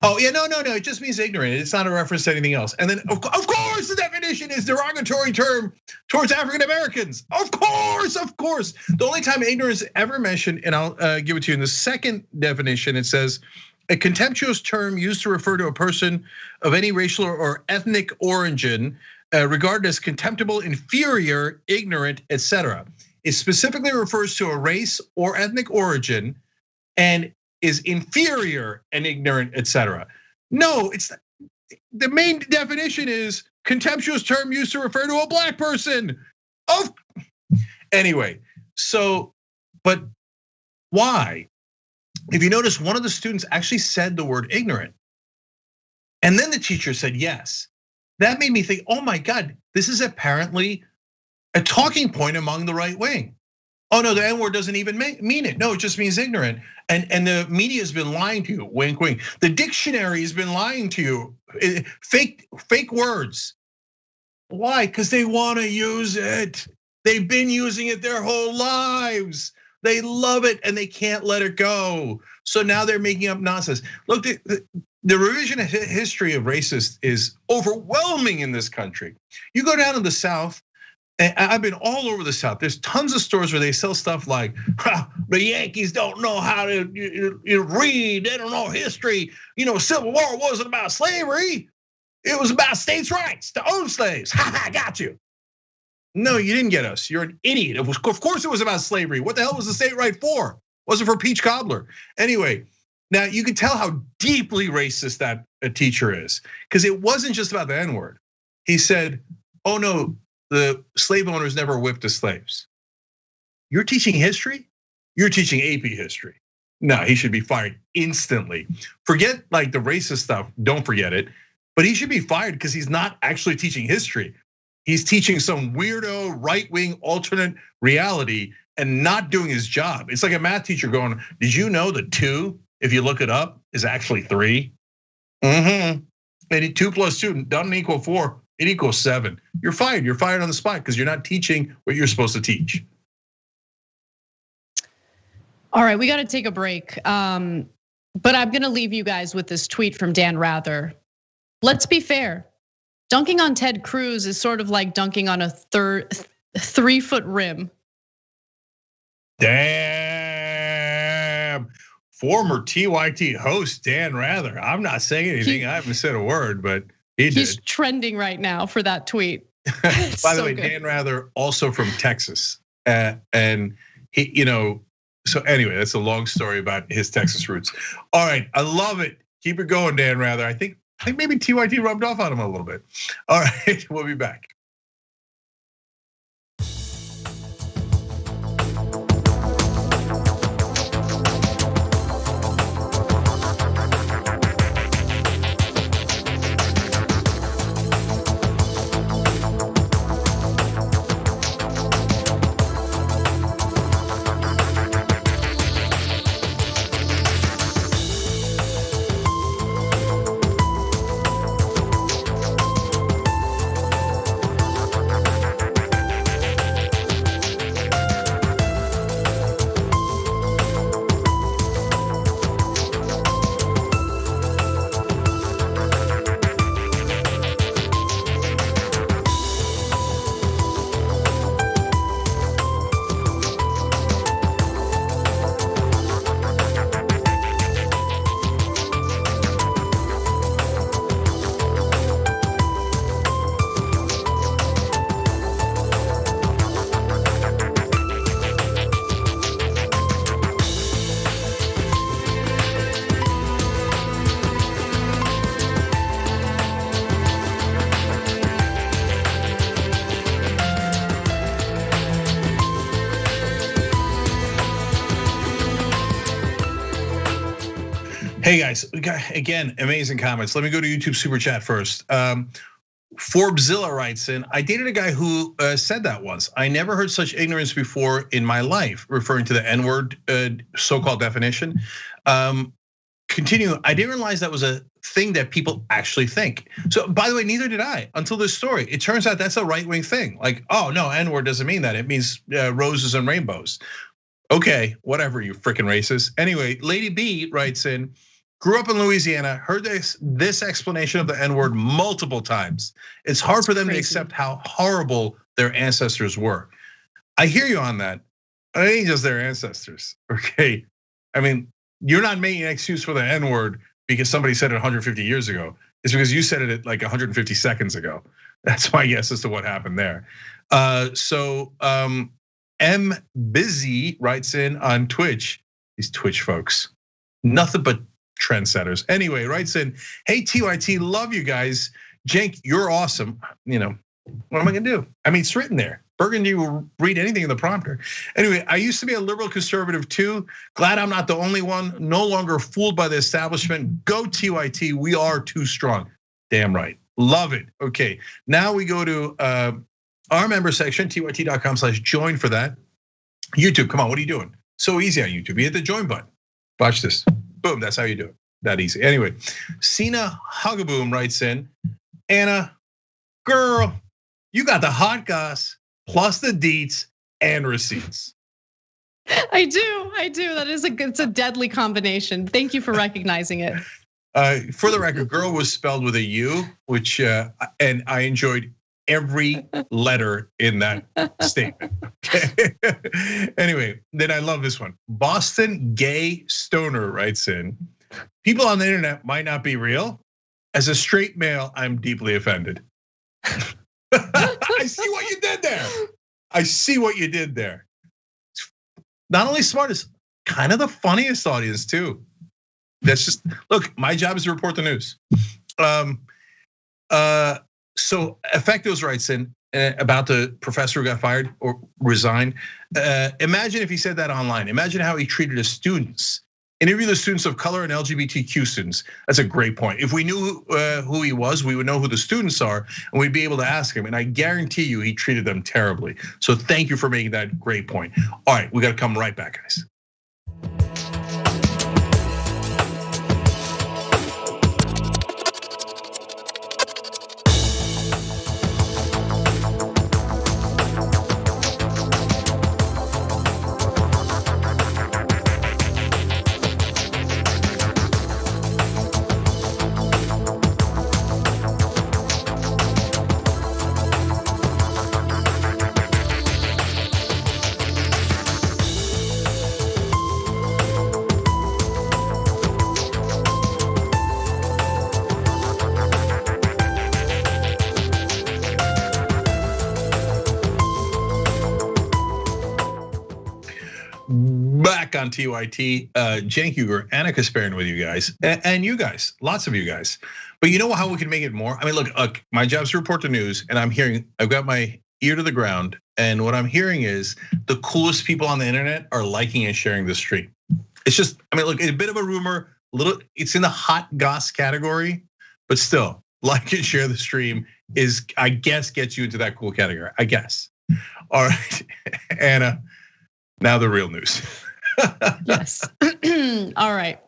Oh yeah, no, it just means ignorant. It's not a reference to anything else. And then of course the definition is derogatory term towards African Americans. Of course. The only time ignorance is ever mentioned, and I'll give it to you in the second definition, it says, a contemptuous term used to refer to a person of any racial or ethnic origin, regarded as contemptible, inferior, ignorant, etc. It specifically refers to a race or ethnic origin and is inferior and ignorant, etc. No, it's the main definition is contemptuous term used to refer to a black person. Anyway, so, but why? If you notice, one of the students actually said the word ignorant. And then the teacher said yes. That made me think, oh my God, this is apparently a talking point among the right wing. Oh no, the N-word doesn't even mean it. No, it just means ignorant. And the media has been lying to you, wink, wink. The dictionary has been lying to you, fake words. Why? Because they want to use it. They've been using it their whole lives. They love it and they can't let it go. So now they're making up nonsense. Look, the revisionist history of racist is overwhelming in this country. You go down to the South, and I've been all over the South. There's tons of stores where they sell stuff like, the Yankees don't know how to read, they don't know history. Civil War wasn't about slavery. It was about states' rights to own slaves. I got you. No, you didn't get us. You're an idiot. Of course it was about slavery. What the hell was the state right for? Was it for peach cobbler? Anyway, now you can tell how deeply racist that teacher is, because it wasn't just about the N-word. He said, oh no, the slave owners never whipped the slaves. You're teaching history? You're teaching AP history. No, he should be fired instantly. Forget like the racist stuff, don't forget it. But he should be fired because he's not actually teaching history. He's teaching some weirdo right-wing alternate reality and not doing his job. It's like a math teacher going, did you know that 2, if you look it up, is actually 3? And 2 plus 2 doesn't equal 4, it equals 7. You're fired on the spot because you're not teaching what you're supposed to teach. All right, we got to take a break. But I'm gonna leave you guys with this tweet from Dan Rather. Let's be fair. Dunking on Ted Cruz is sort of like dunking on a 3-foot rim. Damn. Former TYT host Dan Rather. I'm not saying anything. I haven't said a word, but he's trending right now for that tweet. By the way, good. Dan Rather also from Texas, and he, so anyway, that's a long story about his Texas roots. All right, I love it. Keep it going, Dan Rather. I think maybe TYT rubbed off on him a little bit. All right, we'll be back. Hey guys, we got, again, amazing comments. Let me go to YouTube Super Chat first. Forbezilla writes in, I dated a guy who said that once. I never heard such ignorance before in my life, referring to the N-word so-called definition. Continue, I didn't realize that was a thing that people actually think. So by the way, neither did I until this story. It turns out that's a right-wing thing. Like, oh no, N-word doesn't mean that. It means roses and rainbows. Okay, whatever, you freaking racist. Anyway, Lady B writes in, grew up in Louisiana, heard this explanation of the N-word multiple times. It's hard for them to accept how horrible their ancestors were. I hear you on that. It ain't just their ancestors, okay? I mean, you're not making an excuse for the N-word because somebody said it 150 years ago. It's because you said it like 150 seconds ago. That's my guess as to what happened there. M Busy writes in on Twitch. These Twitch folks, nothing but trendsetters. Anyway, writes in, hey TYT, love you guys. Cenk, you're awesome. You know, what am I gonna do? I mean, it's written there. Burgundy will read anything in the prompter. Anyway, I used to be a liberal conservative too. Glad I'm not the only one. No longer fooled by the establishment. Go TYT, we are too strong. Damn right, love it. Okay, now we go to our member section, tyt.com/join for that. YouTube, come on, what are you doing? So easy on YouTube, you hit the join button. Watch this, boom, that's how you do it, that easy. Anyway, Cena Hugaboom writes in, Anna, girl, you got the hot goss, plus the deets and receipts. I do. It's a deadly combination. Thank you for recognizing it. For the record, girl was spelled with a U, which, and I enjoyed every letter in that statement. Okay. Anyway, then I love this one. Boston Gay Stoner writes in, people on the internet might not be real. As a straight male, I'm deeply offended. I see what you did there. I see what you did there. Not only smartest, kind of the funniest audience too. That's just, look, my job is to report the news. So Effectos writes in about the professor who got fired or resigned. Imagine if he said that online. Imagine how he treated his students. Interview the students of color and LGBTQ students. That's a great point. If we knew who he was, we would know who the students are, and we'd be able to ask him. And I guarantee you, he treated them terribly. So thank you for making that great point. All right, we got to come right back, guys. Back on TYT, Cenk Uygur, Anna Kasparian with you guys, and you guys, lots of you guys. But you know how we can make it more? I mean, look, my job's to report the news, and I've got my ear to the ground, and what I'm hearing is the coolest people on the internet are liking and sharing this stream. It's just, I mean, look, a bit of a rumor, it's in the hot goss category, but still, like and share the stream is, I guess, gets you into that cool category, I guess. All right, Anna, now the real news. Yes. All right.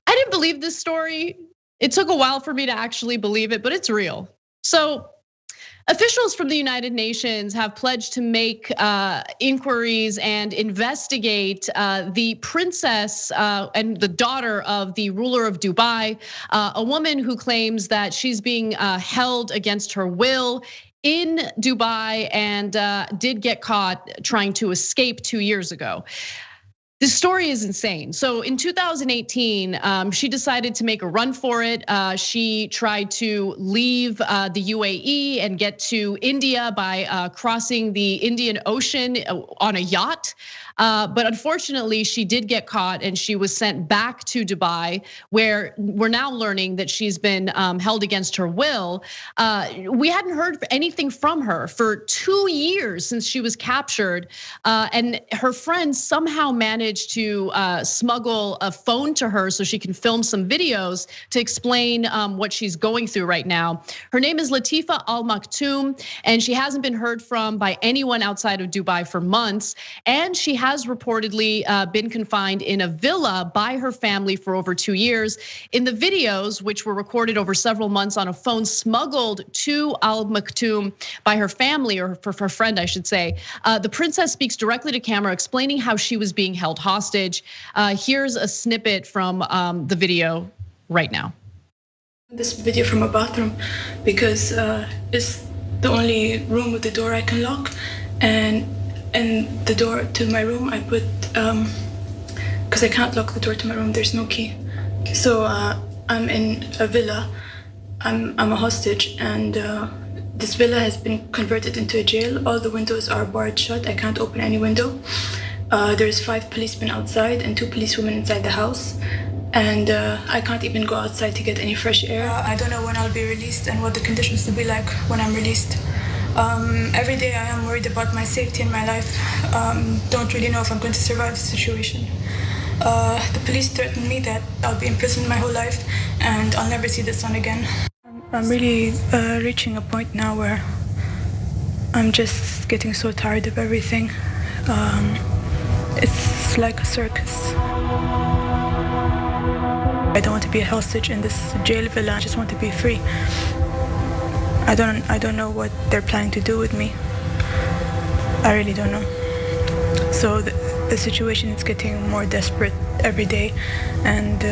I didn't believe this story. It took a while for me to actually believe it, but it's real. So officials from the United Nations have pledged to make inquiries and investigate the princess and the daughter of the ruler of Dubai, a woman who claims that she's being held against her will in Dubai and did get caught trying to escape 2 years ago. This story is insane. So in 2018, she decided to make a run for it. She tried to leave the UAE and get to India by crossing the Indian Ocean on a yacht. But unfortunately, she did get caught and she was sent back to Dubai, where we're now learning that she's been held against her will. We hadn't heard anything from her for 2 years since she was captured. And her friends somehow managed to smuggle a phone to her so she can film some videos to explain what she's going through right now. Her name is Latifa Al Maktoum, and she hasn't been heard from by anyone outside of Dubai for months. And she has reportedly been confined in a villa by her family for over 2 years. In the videos, which were recorded over several months on a phone smuggled to Al Maktoum by her family, or her friend, I should say, the princess speaks directly to camera explaining how she was being held hostage. Here's a snippet from the video right now. This video from a bathroom because it's the only room with the door I can lock, and the door to my room I put because I can't lock the door to my room. There's no key, so I'm in a villa. I'm a hostage, and this villa has been converted into a jail. All the windows are barred shut. I can't open any window. There's 5 policemen outside and 2 policewomen inside the house. And I can't even go outside to get any fresh air. I don't know when I'll be released and what the conditions will be like when I'm released. Every day I am worried about my safety and my life. Don't really know if I'm going to survive the situation. The police threatened me that I'll be in prison my whole life and I'll never see the sun again. I'm really reaching a point now where I'm just getting so tired of everything. It's like a circus. I don't want to be a hostage in this jail villa. I just want to be free. I don't know what they're planning to do with me. I really don't know. So the situation is getting more desperate every day, and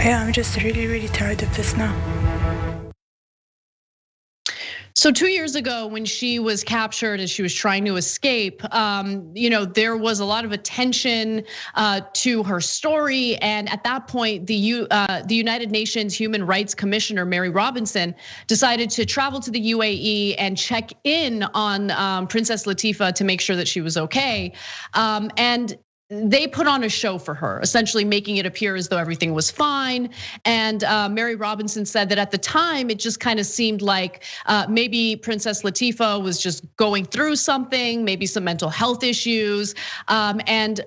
I'm just really, really tired of this now. So 2 years ago, when she was captured and she was trying to escape, there was a lot of attention to her story. And at that point, the United Nations Human Rights Commissioner, Mary Robinson, decided to travel to the UAE and check in on Princess Latifa to make sure that she was okay. And they put on a show for her, essentially making it appear as though everything was fine. And Mary Robinson said that at the time, it just kind of seemed like maybe Princess Latifa was just going through something, maybe some mental health issues. And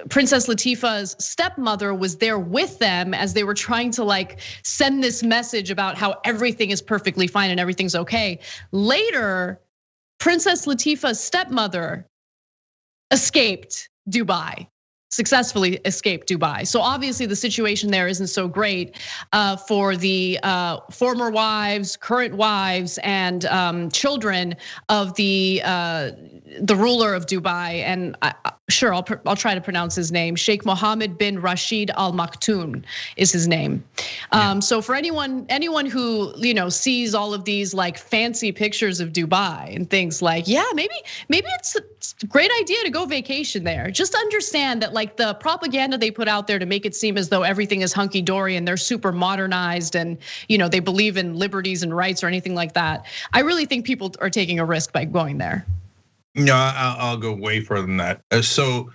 Princess Latifa's stepmother was there with them as they were trying to send this message about how everything is perfectly fine and everything's okay. Later, Princess Latifa's stepmother escaped Dubai, successfully escaped Dubai. So obviously the situation there isn't so great for the former wives, current wives, and children of the ruler of Dubai. And sure, I'll try to pronounce his name. Sheikh Mohammed bin Rashid Al Maktoum is his name. So for anyone who sees all of these fancy pictures of Dubai and thinks yeah, maybe it's a great idea to go vacation there. Just understand that the propaganda they put out there to make it seem as though everything is hunky dory and they're super modernized and they believe in liberties and rights or anything like that. I really think people are taking a risk by going there. No, I'll go way further than that. So,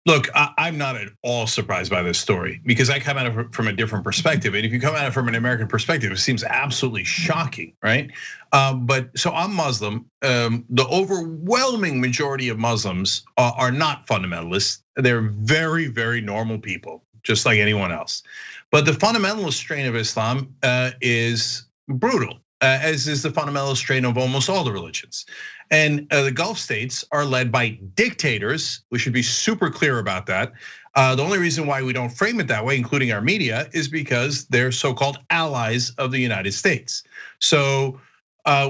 look, I'm not at all surprised by this story because I come at it from a different perspective. And if you come at it from an American perspective, it seems absolutely shocking, right? But so I'm Muslim. The overwhelming majority of Muslims are not fundamentalists. They're very, very normal people, just like anyone else. But the fundamentalist strain of Islam is brutal, as is the fundamentalist strain of almost all the religions. And the Gulf states are led by dictators. We should be super clear about that. The only reason why we don't frame it that way, including our media, is because they're so-called allies of the United States. So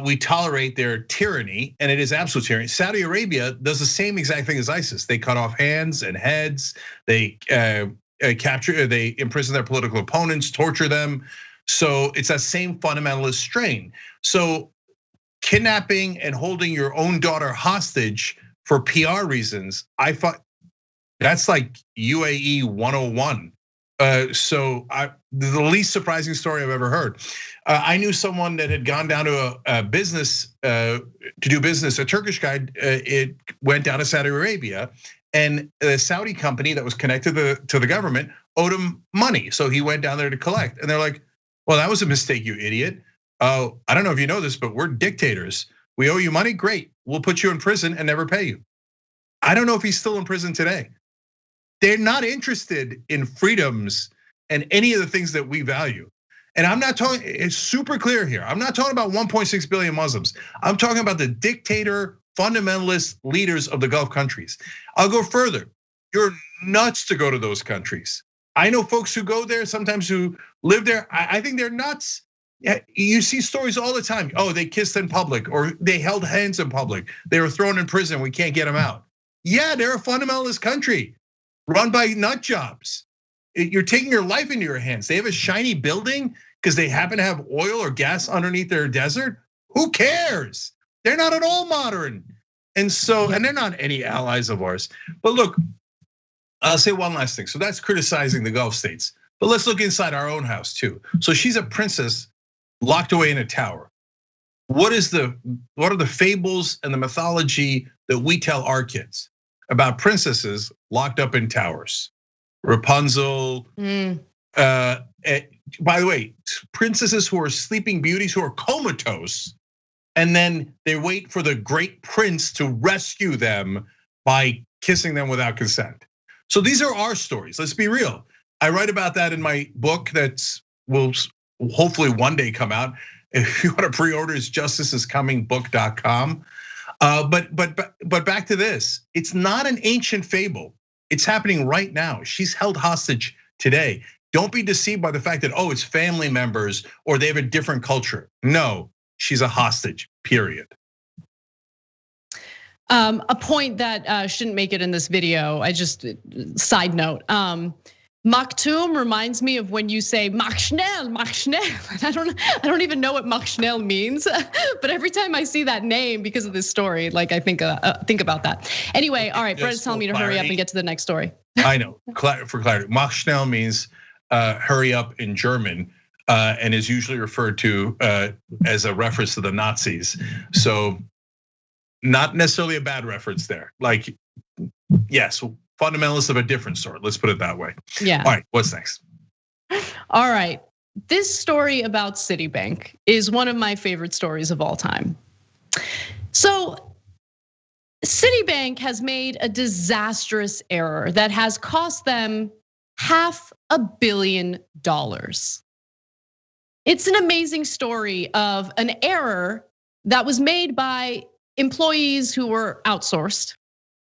we tolerate their tyranny, and it is absolute tyranny. Saudi Arabia does the same exact thing as ISIS. They cut off hands and heads. They they imprison their political opponents, torture them. So it's that same fundamentalist strain. So kidnapping and holding your own daughter hostage for PR reasons, I thought that's like UAE 101. So the least surprising story I've ever heard. I knew someone that had gone down to a business to do business. A Turkish guy, it went down to Saudi Arabia, and the Saudi company that was connected to the government owed him money. So he went down there to collect, and they're like, "Well, that was a mistake, you idiot. Oh, I don't know if you know this, but we're dictators. We owe you money. Great, we'll put you in prison and never pay you." I don't know if he's still in prison today. They're not interested in freedoms and any of the things that we value. And I'm not talking, it's super clear here. I'm not talking about 1.6 billion Muslims. I'm talking about the dictator, fundamentalist leaders of the Gulf countries. I'll go further. You're nuts to go to those countries. I know folks who go there, sometimes who live there. I think they're nuts. You see stories all the time. Oh, they kissed in public, or they held hands in public. They were thrown in prison. We can't get them out. Yeah, they're a fundamentalist country run by nut jobs. You're taking your life into your hands. They have a shiny building because they happen to have oil or gas underneath their desert. Who cares? They're not at all modern. And they're not any allies of ours. But look, I'll say one last thing. So that's criticizing the Gulf states. But let's look inside our own house too. So she's a princess locked away in a tower. What are the fables and the mythology that we tell our kids about princesses locked up in towers? Rapunzel. By the way, princesses who are sleeping beauties who are comatose, and then they wait for the great prince to rescue them by kissing them without consent. So these are our stories. Let's be real. I write about that in my book that will hopefully one day come out. If you want to pre-order, it's justiceiscomingbook.com. But back to this, it's not an ancient fable. It's happening right now. She's held hostage today. Don't be deceived by the fact that, oh, it's family members or they have a different culture. No, she's a hostage, period. A point that shouldn't make it in this video, side note. Maktoum reminds me of when you say mach schnell, mach schnell. I don't even know what mach schnell means, but every time I see that name because of this story, like I think about that. Anyway, all right, Brett is telling me to hurry up and get to the next story. I know, for clarity, mach schnell means hurry up in German, and is usually referred to as a reference to the Nazis. So not necessarily a bad reference there. Like, yes, fundamentalists of a different sort. Let's put it that way. Yeah. All right, what's next? All right, this story about Citibank is one of my favorite stories of all time. So Citibank has made a disastrous error that has cost them $500 million. It's an amazing story of an error that was made by employees who were outsourced.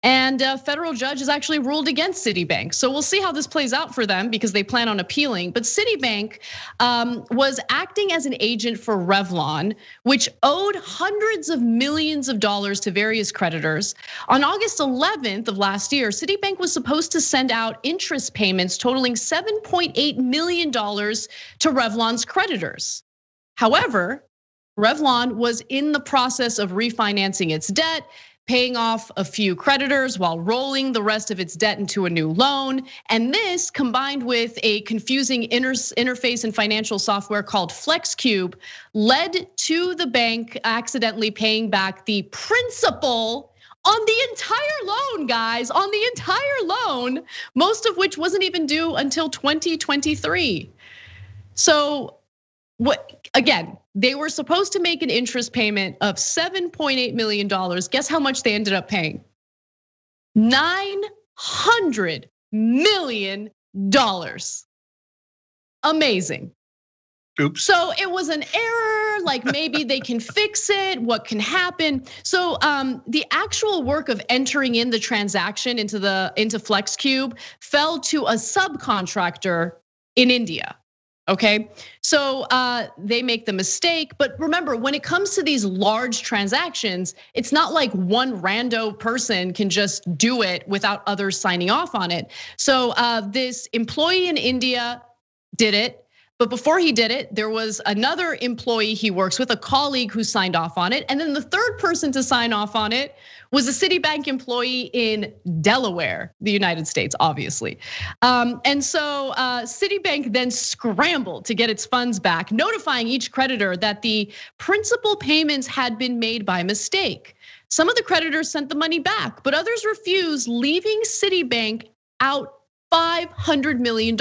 And a federal judge has actually ruled against Citibank. So we'll see how this plays out for them because they plan on appealing. But Citibank was acting as an agent for Revlon, which owed hundreds of millions of dollars to various creditors. On August 11th of last year, Citibank was supposed to send out interest payments totaling $7.8 million to Revlon's creditors. However, Revlon was in the process of refinancing its debt, paying off a few creditors while rolling the rest of its debt into a new loan. And this, combined with a confusing interface and financial software called FlexCube, led to the bank accidentally paying back the principal on the entire loan, guys, on the entire loan, most of which wasn't even due until 2023. So again, they were supposed to make an interest payment of $7.8 million. Guess how much they ended up paying? $900 million. Amazing. Oops. So it was an error, like maybe they can fix it, what can happen? So the actual work of entering in the transaction into FlexCube fell to a subcontractor in India. Okay, so they make the mistake, but remember, when it comes to these large transactions, it's not like one rando person can just do it without others signing off on it. So this employee in India did it. But before he did it, there was another employee he works with, a colleague who signed off on it. And then the third person to sign off on it was a Citibank employee in Delaware, the United States, obviously. And so Citibank then scrambled to get its funds back, notifying each creditor that the principal payments had been made by mistake. Some of the creditors sent the money back, but others refused, leaving Citibank out $500 million.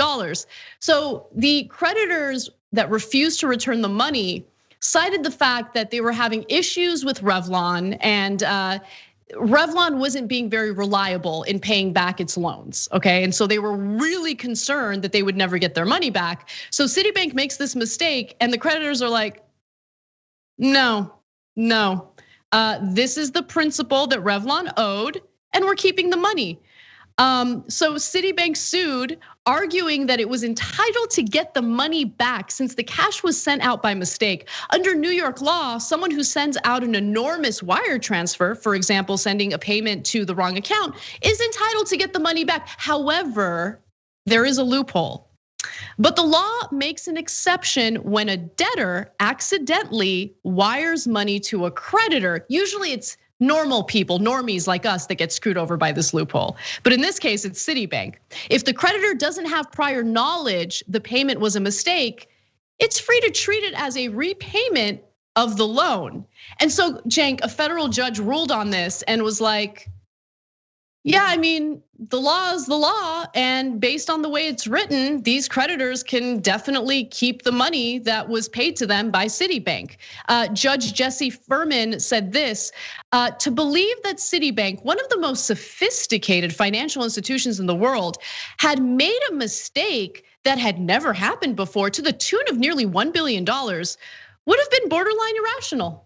So the creditors that refused to return the money cited the fact that they were having issues with Revlon, and Revlon wasn't being very reliable in paying back its loans, okay? And so they were really concerned that they would never get their money back. So Citibank makes this mistake, and the creditors are like, no. This is the principal that Revlon owed, and we're keeping the money. So Citibank sued, arguing that it was entitled to get the money back since the cash was sent out by mistake. Under New York law, someone who sends out an enormous wire transfer, for example, sending a payment to the wrong account, is entitled to get the money back. However, there is a loophole. But the law makes an exception when a debtor accidentally wires money to a creditor. Usually it's normal people, normies like us, that get screwed over by this loophole. But in this case, it's Citibank. If the creditor doesn't have prior knowledge the payment was a mistake, it's free to treat it as a repayment of the loan. And so, Cenk, a federal judge ruled on this and was like, yeah, I mean, the law is the law, and based on the way it's written, these creditors can definitely keep the money that was paid to them by Citibank. Judge Jesse Furman said this: to believe that Citibank, one of the most sophisticated financial institutions in the world, had made a mistake that had never happened before to the tune of nearly $1 billion would have been borderline irrational.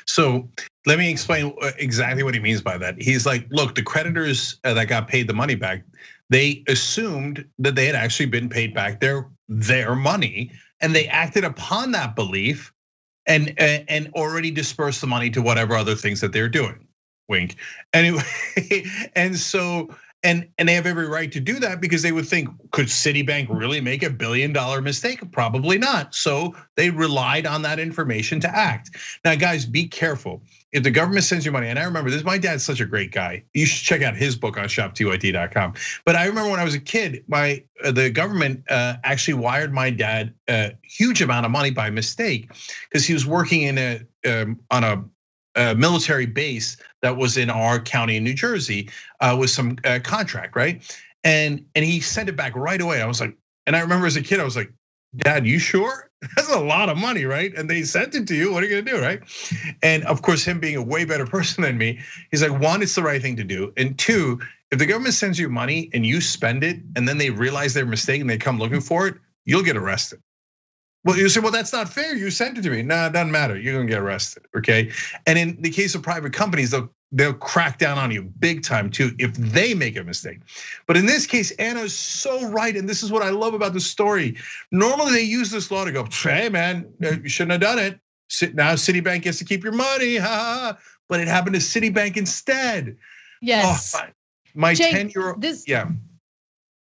So let me explain exactly what he means by that. He's like, look, the creditors that got paid the money back, they assumed that they had actually been paid back their money, and they acted upon that belief and already dispersed the money to whatever other things that they're doing. Wink. Anyway, and so and they have every right to do that because they would think, could Citibank really make $1 billion mistake? Probably not. So they relied on that information to act. Now, guys, be careful. If the government sends you money, and I remember this, my dad's such a great guy. You should check out his book on shoptyt.com. But I remember when I was a kid, the government actually wired my dad a huge amount of money by mistake because he was working in on a military base that was in our county in New Jersey with some contract, right? And he sent it back right away. I was like, and I remember as a kid, I was like, Dad, you sure? That's a lot of money, right? And they sent it to you. What are you gonna do, right? And of course, him being a way better person than me, he's like, one, it's the right thing to do. And two, if the government sends you money and you spend it and then they realize their mistake and they come looking for it, you'll get arrested. Well, you say, well, that's not fair. You sent it to me. No, it doesn't matter. You're gonna get arrested, okay? And in the case of private companies, they'll crack down on you big time too if they make a mistake. But in this case, Anna's so right, and this is what I love about the story. Normally they use this law to go, hey man, you shouldn't have done it. Now Citibank gets to keep your money, but it happened to Citibank instead. Yes. Oh, my Jake, 10-year-old, yeah.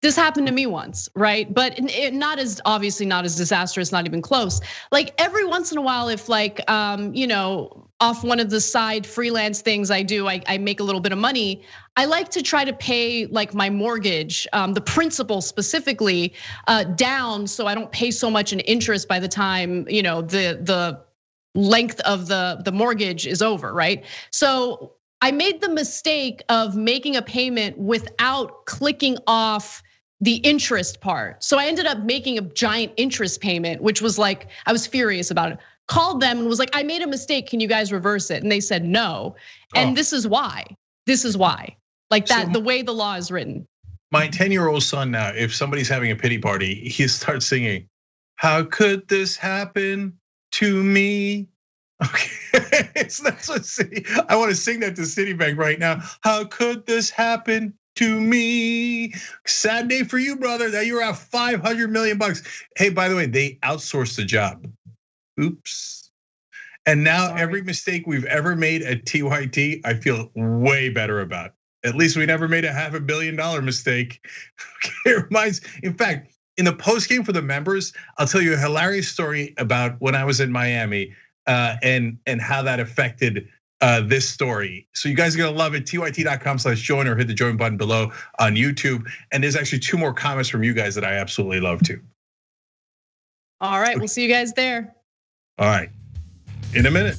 This happened to me once, right? But not as obviously not as disastrous, not even close. Like every once in a while, if like off one of the side freelance things I do, I make a little bit of money. I like to try to pay like my mortgage, the principal specifically, down so I don't pay so much in interest by the time the length of the mortgage is over, right? So I made the mistake of making a payment without clicking off the interest part. So I ended up making a giant interest payment, which was like, I was furious about it. Called them and was like, I made a mistake, can you guys reverse it? And they said no. And this is why, like that, so the way the law is written. My 10-year-old son now, if somebody's having a pity party, he starts singing, how could this happen to me? Okay, so that's what I want to sing that to Citibank right now. How could this happen to me? Sad day for you, brother, that you're out $500 million. Hey, by the way, they outsourced the job. Oops. And now every mistake we've ever made at TYT, I feel way better about. At least we never made a $500 million mistake. It reminds, in fact, in the post game for the members, I'll tell you a hilarious story about when I was in Miami and how that affected this story. So you guys are gonna love it. tyt.com/join or hit the join button below on YouTube. And there's actually 2 more comments from you guys that I absolutely love too. All right, we'll see you guys there. All right, in a minute.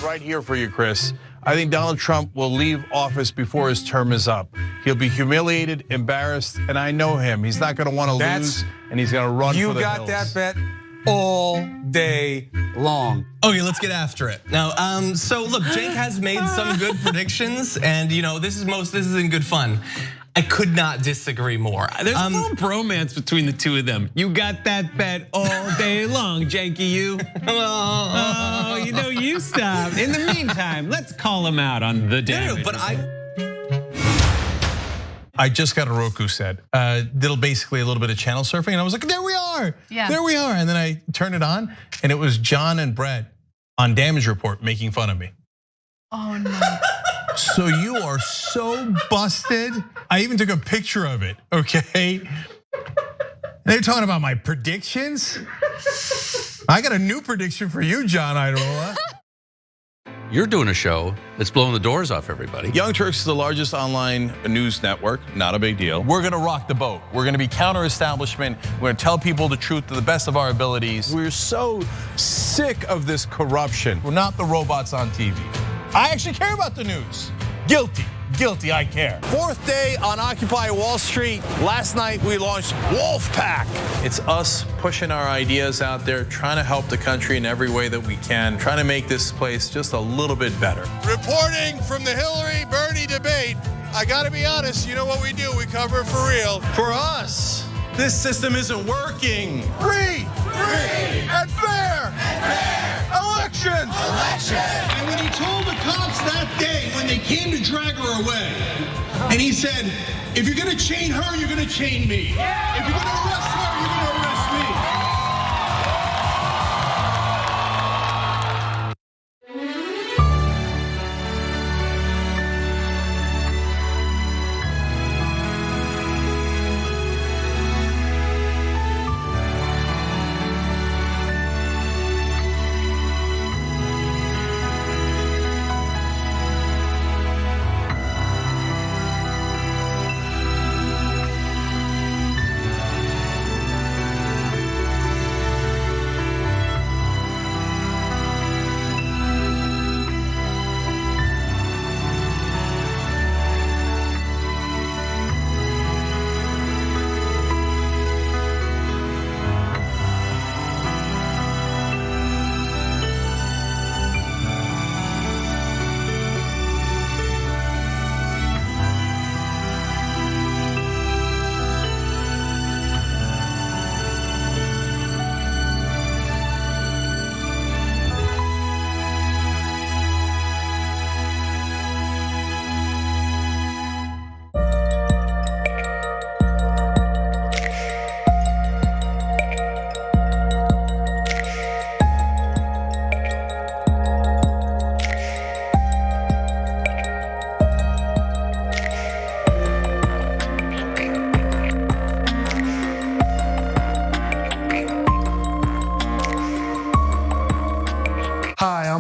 Right here for you, Chris. I think Donald Trump will leave office before his term is up. He'll be humiliated, embarrassed, and I know him. He's not going to want to lose, and he's going to run for the hills. You got that bet all day long. Okay, let's get after it. Now, so look, Jake has made some good predictions, and this is in good fun. I could not disagree more. There's a little bromance between the two of them. You got that bet all day long, Janky, you. Oh, you stop. In the meantime, let's call him out on the damage. No, but I just got a Roku set. Did basically a little bit of channel surfing, and I was like, there we are. Yeah. There we are. And then I turned it on, and it was John and Brett on Damage Report making fun of me. Oh no. So you are so busted. I even took a picture of it, okay? They're talking about my predictions. I got a new prediction for you, John Idarola. You're doing a show that's blowing the doors off everybody. Young Turks is the largest online news network, not a big deal. We're gonna rock the boat. We're gonna be counter-establishment. We're gonna tell people the truth to the best of our abilities. We're so sick of this corruption. We're not the robots on TV. I actually care about the news. Guilty, I care. 4th day on Occupy Wall Street. Last night we launched Wolfpack. It's us pushing our ideas out there, trying to help the country in every way that we can, trying to make this place just a little bit better. Reporting from the Hillary-Bernie debate, I gotta be honest, you know what we do, we cover it for real. For us, this system isn't working. Free and fair elections. And when he told the cops that day, when they came to drag her away, and he said, if you're gonna chain her, you're gonna chain me. If you're gonna arrest her, you're gonna arrest me.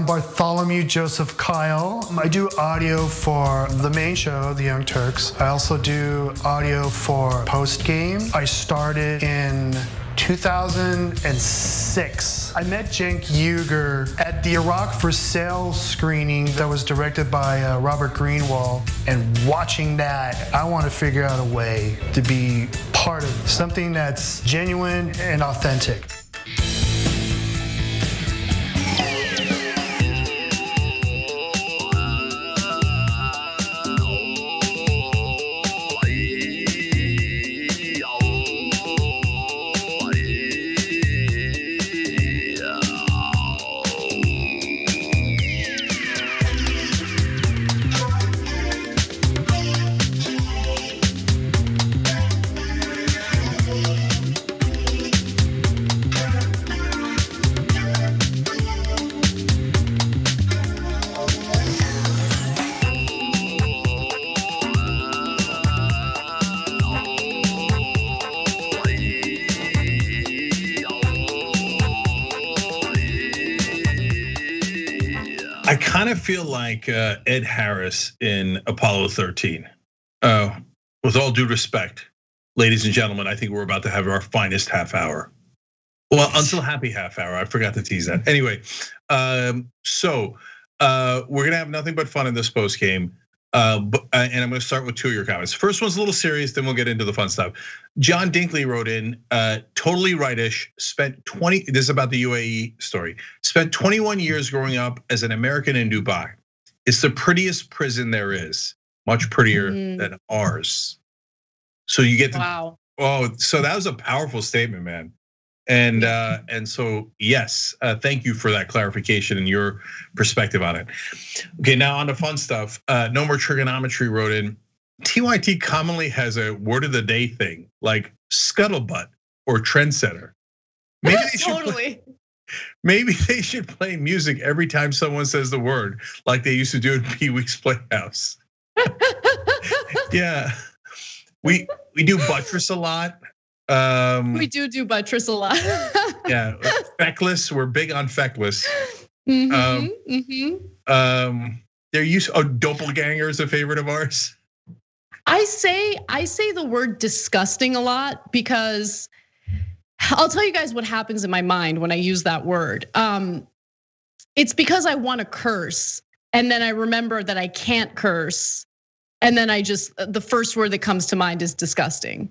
Bartholomew Joseph Kyle. I do audio for the main show, The Young Turks. I also do audio for Post Game. I started in 2006. I met Cenk Uygur at the Iraq for Sale screening that was directed by Robert Greenwald. And watching that, I want to figure out a way to be part of something that's genuine and authentic. kind of feel like Ed Harris in Apollo 13. With all due respect, ladies and gentlemen, I think we're about to have our finest half hour. Well, until happy half hour. I forgot to tease that. Anyway, so we're gonna have nothing but fun in this post game. And I'm gonna start with two of your comments. First one's a little serious, then we'll get into the fun stuff. John Dinkley wrote in, totally rightish, this is about the UAE story, spent 21 years growing up as an American in Dubai. It's the prettiest prison there is, much prettier than ours. So you get to, so that was a powerful statement, man. And so yes, thank you for that clarification and your perspective on it. Okay, now on to fun stuff. No More Trigonometry wrote in, TYT commonly has a word of the day thing like scuttlebutt or trendsetter. Maybe they should maybe they should play music every time someone says the word, like they used to do in Pee-wee's Playhouse. Yeah, we do buttress a lot. We do buttress a lot. Yeah, feckless. We're big on feckless. They're used. Doppelganger is a favorite of ours. I say the word disgusting a lot because I'll tell you guys what happens in my mind when I use that word. It's because I want to curse, and then I remember that I can't curse, and then the first word that comes to mind is disgusting.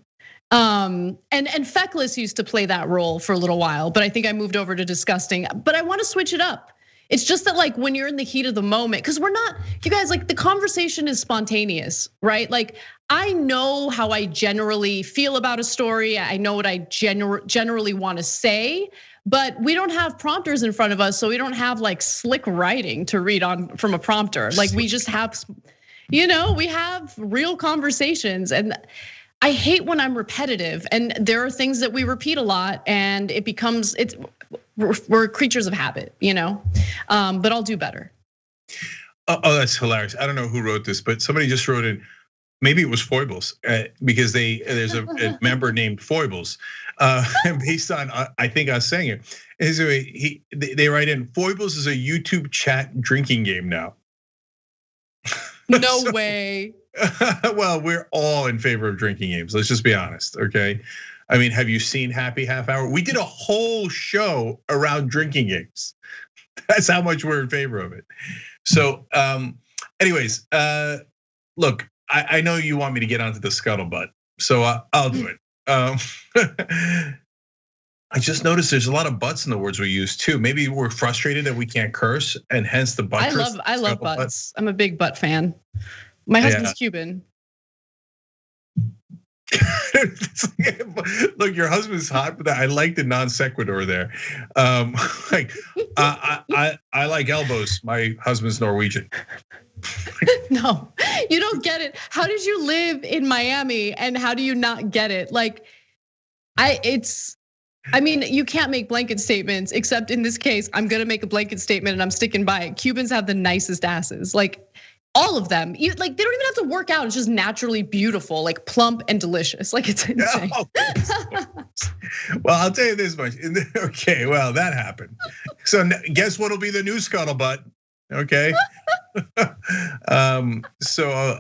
And feckless used to play that role for a little while, but I think I moved over to disgusting. But I want to switch it up. It's just that like when you're in the heat of the moment, because we're not, you guys, like the conversation is spontaneous, right? Like I know how I generally feel about a story. I know what I generally want to say, but we don't have prompters in front of us, so we don't have like slick writing to read on from a prompter. Like we just have, we have real conversations, and I hate when I'm repetitive, and there are things that we repeat a lot, and it becomes we're creatures of habit, But I'll do better. Oh, that's hilarious! I don't know who wrote this, but somebody just wrote in. Maybe it was Foibles, because there's a member named Foibles, based on I think us saying it. Anyway, they write in, Foibles is a YouTube chat drinking game now. No way. Well, we're all in favor of drinking games. Let's just be honest, okay? I mean, have you seen Happy Half Hour? We did a whole show around drinking games. That's how much we're in favor of it. So, anyways, look, I know you want me to get onto the scuttlebutt, so I'll do it. I just noticed there's a lot of butts in the words we use too. Maybe we're frustrated that we can't curse, and hence the buttress. I love butts. I'm a big butt fan. My husband's Cuban. Look, your husband's hot, but I like the non sequitur there. I like elbows. My husband's Norwegian. No, you don't get it. How did you live in Miami and how do you not get it? Like, I mean, you can't make blanket statements, except in this case, I'm gonna make a blanket statement and I'm sticking by it. Cubans have the nicest asses, like all of them. Like they don't even have to work out. It's just naturally beautiful, like plump and delicious. Like it's insane. Well, I'll tell you this much. Okay, well that happened. So guess what'll be the new scuttlebutt? Okay. So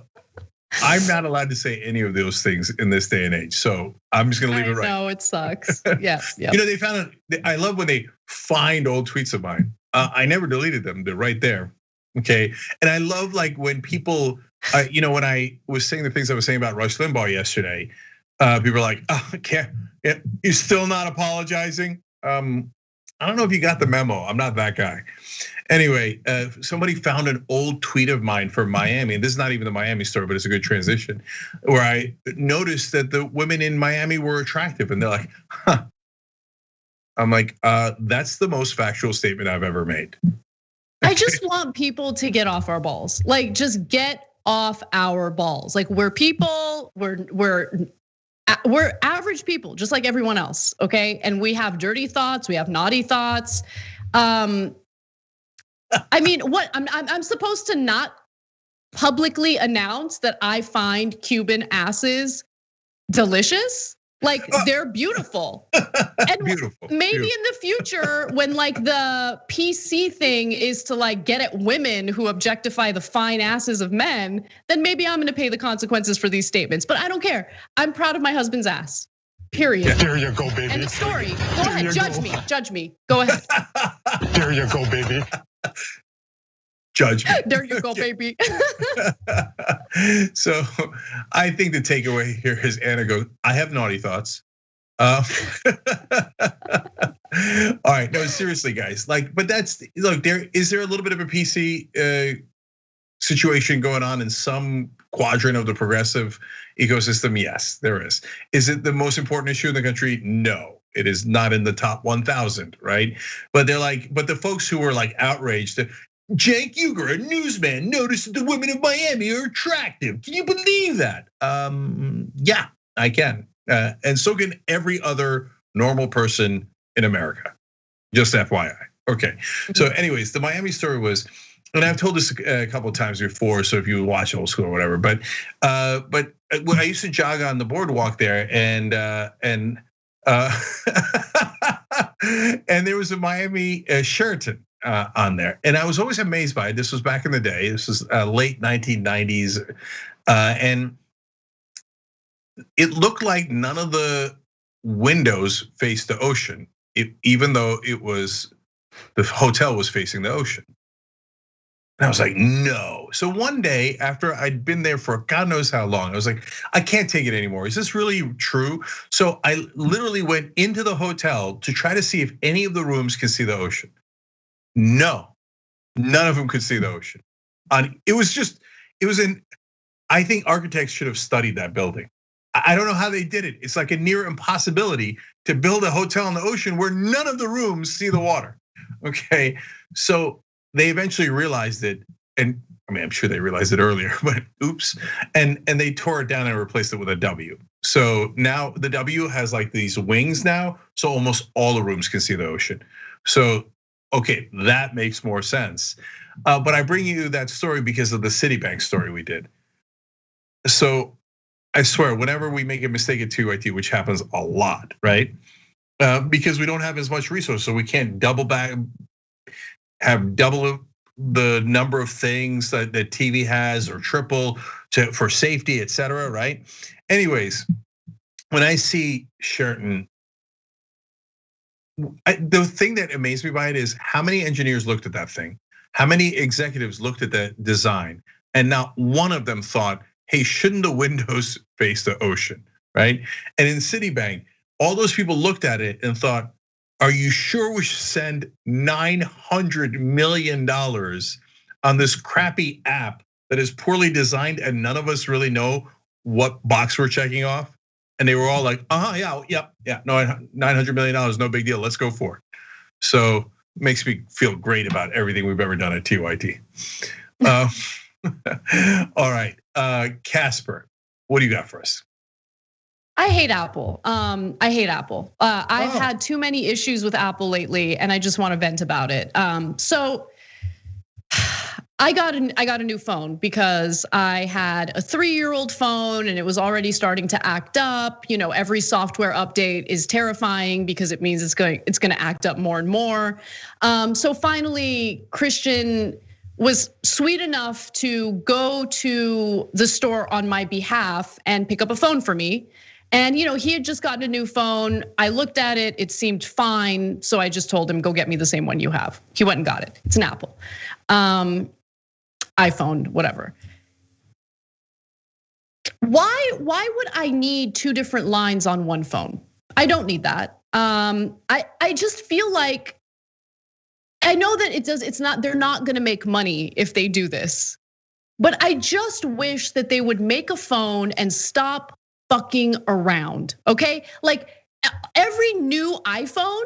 I'm not allowed to say any of those things in this day and age. So I'm just gonna leave it right. No, it sucks. Yeah. They found I love when they find old tweets of mine. I never deleted them. They're right there. Okay. And I love like when people, when I was saying the things I was saying about Rush Limbaugh yesterday, people are like, oh, you're still not apologizing. I don't know if you got the memo. I'm not that guy. Anyway, somebody found an old tweet of mine from Miami, and this is not even the Miami story, but it's a good transition, where I noticed that the women in Miami were attractive, and they're like, huh. I'm like, that's the most factual statement I've ever made. I just want people to get off our balls. Like, just get off our balls. Like, we're people, we're average people, just like everyone else, okay? And we have dirty thoughts, we have naughty thoughts. I mean, what I'm supposed to not publicly announce that I find Cuban asses delicious? Like they're beautiful. And maybe in the future, when like the PC thing is to like get at women who objectify the fine asses of men, then maybe I'm gonna pay the consequences for these statements. But I don't care. I'm proud of my husband's ass. Period. Yeah, there you go, baby. End of story. Go ahead, judge me. Go ahead. There you go, baby. Judge me. There you go, baby. So I think the takeaway here is Anna goes, I have naughty thoughts. All right, no, seriously, guys. Like, but that's look. Is there a little bit of a PC situation going on in some quadrant of the progressive ecosystem? Yes, there is. Is it the most important issue in the country? No, it is not in the top 1,000, right? But they're like, but the folks who were like outraged. Cenk Uygur, a newsman, noticed that the women of Miami are attractive. Can you believe that? Yeah, I can. And so can every other normal person in America. Just FYI. Okay. So, anyways, the Miami story was, and I've told this a couple of times before. So if you watch Old School or whatever, but I used to jog on the boardwalk there, and and there was a Miami Sheraton on there, and I was always amazed by it. This was back in the day. This was late 1990s, and it looked like none of the windows faced the ocean, even though it was the hotel was facing the ocean. And I was like, no. So one day after I'd been there for God knows how long, I was like, I can't take it anymore. Is this really true? So I literally went into the hotel to try to see if any of the rooms could see the ocean. No, none of them could see the ocean. I think architects should have studied that building. I don't know how they did it. It's like a near impossibility to build a hotel on the ocean where none of the rooms see the water. Okay, so they eventually realized it, and I mean, I'm sure they realized it earlier, but oops. And they tore it down and replaced it with a W. So now the W has like these wings now, so almost all the rooms can see the ocean. So, okay, that makes more sense. But I bring you that story because of the Citibank story we did. So I swear, whenever we make a mistake at TYT, which happens a lot, right? Because we don't have as much resources, so we can't have double the number of things that TV has, or triple for safety, et cetera, right? Anyways, when I see Sheraton, the thing that amazed me by it is how many engineers looked at that thing, how many executives looked at the design, and not one of them thought, hey, shouldn't the windows face the ocean, right? And in Citibank, all those people looked at it and thought, are you sure we should send $900 million on this crappy app that is poorly designed and none of us really know what box we're checking off? And they were all like, yeah, no, $900 million, no big deal, let's go for it. So makes me feel great about everything we've ever done at TYT. All right, Casper, what do you got for us? I hate Apple. I hate Apple. I've had too many issues with Apple lately, and I just want to vent about it. So I got a new phone because I had a 3-year-old phone and it was already starting to act up. You know, every software update is terrifying because it means it's going to act up more and more. So finally, Christian was sweet enough to go to the store on my behalf and pick up a phone for me. And he had just gotten a new phone. I looked at it, it seemed fine. So I just told him, go get me the same one you have. He went and got it. It's an Apple, iPhone, whatever. Why would I need 2 different lines on one phone? I don't need that. I just feel like, I know that they're not gonna make money if they do this. But I just wish that they would make a phone and stop fucking around, okay? Like every new iPhone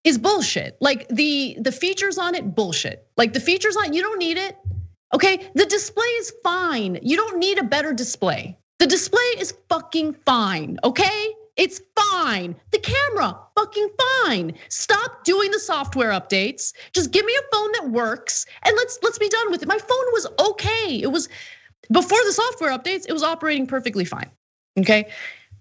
is bullshit. Like the features on it, bullshit. Like the features on it, you don't need it, okay? The display is fine. You don't need a better display. The display is fucking fine, okay? It's fine. The camera, fucking fine. Stop doing the software updates. Just give me a phone that works and let's be done with it. My phone was okay. It was before the software updates, it was operating perfectly fine. Okay,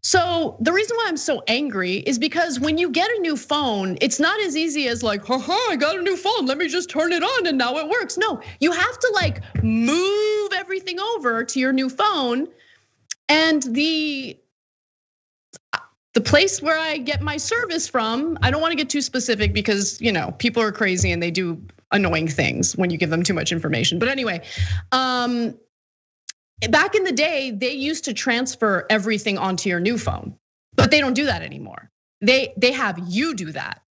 So the reason why I'm so angry is because when you get a new phone, it's not as easy as like, haha, I got a new phone, let me just turn it on and now it works. No, you have to like move everything over to your new phone. And the place where I get my service from, I don't want to get too specific because people are crazy and they do annoying things when you give them too much information. But anyway, back in the day, they used to transfer everything onto your new phone, but they don't do that anymore. They have you do that.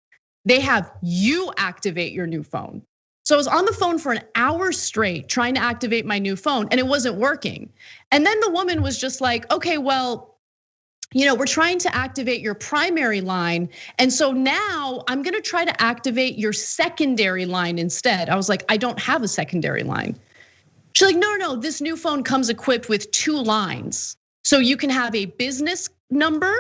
They have you activate your new phone. So I was on the phone for an hour straight trying to activate my new phone and it wasn't working. And then the woman was just like, okay, well, we're trying to activate your primary line. And so now I'm gonna try to activate your secondary line instead. I was like, I don't have a secondary line. She's like, no, this new phone comes equipped with 2 lines. So you can have a business number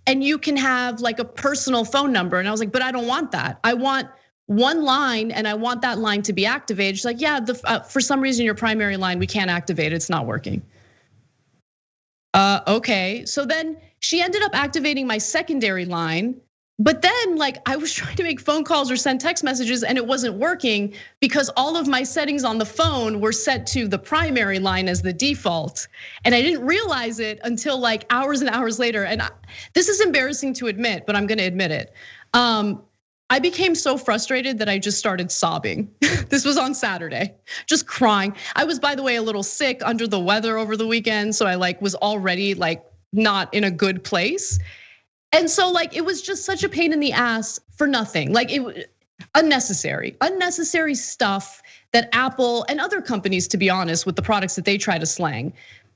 and you can have like a personal phone number. And I was like, but I don't want that. I want 1 line and I want that line to be activated. She's like, yeah, for some reason your primary line, we can't activate it, it's not working. Okay, so then she ended up activating my secondary line. But then like I was trying to make phone calls or send text messages and it wasn't working because all of my settings on the phone were set to the primary line as the default. And I didn't realize it until like hours and hours later. And this is embarrassing to admit, but I'm gonna admit it. I became so frustrated that I just started sobbing. This was on Saturday, just crying. I was, by the way, a little sick, under the weather over the weekend. So I was already not in a good place. And so it was just such a pain in the ass for nothing. Unnecessary stuff that Apple and other companies, to be honest, with the products that they try to slang,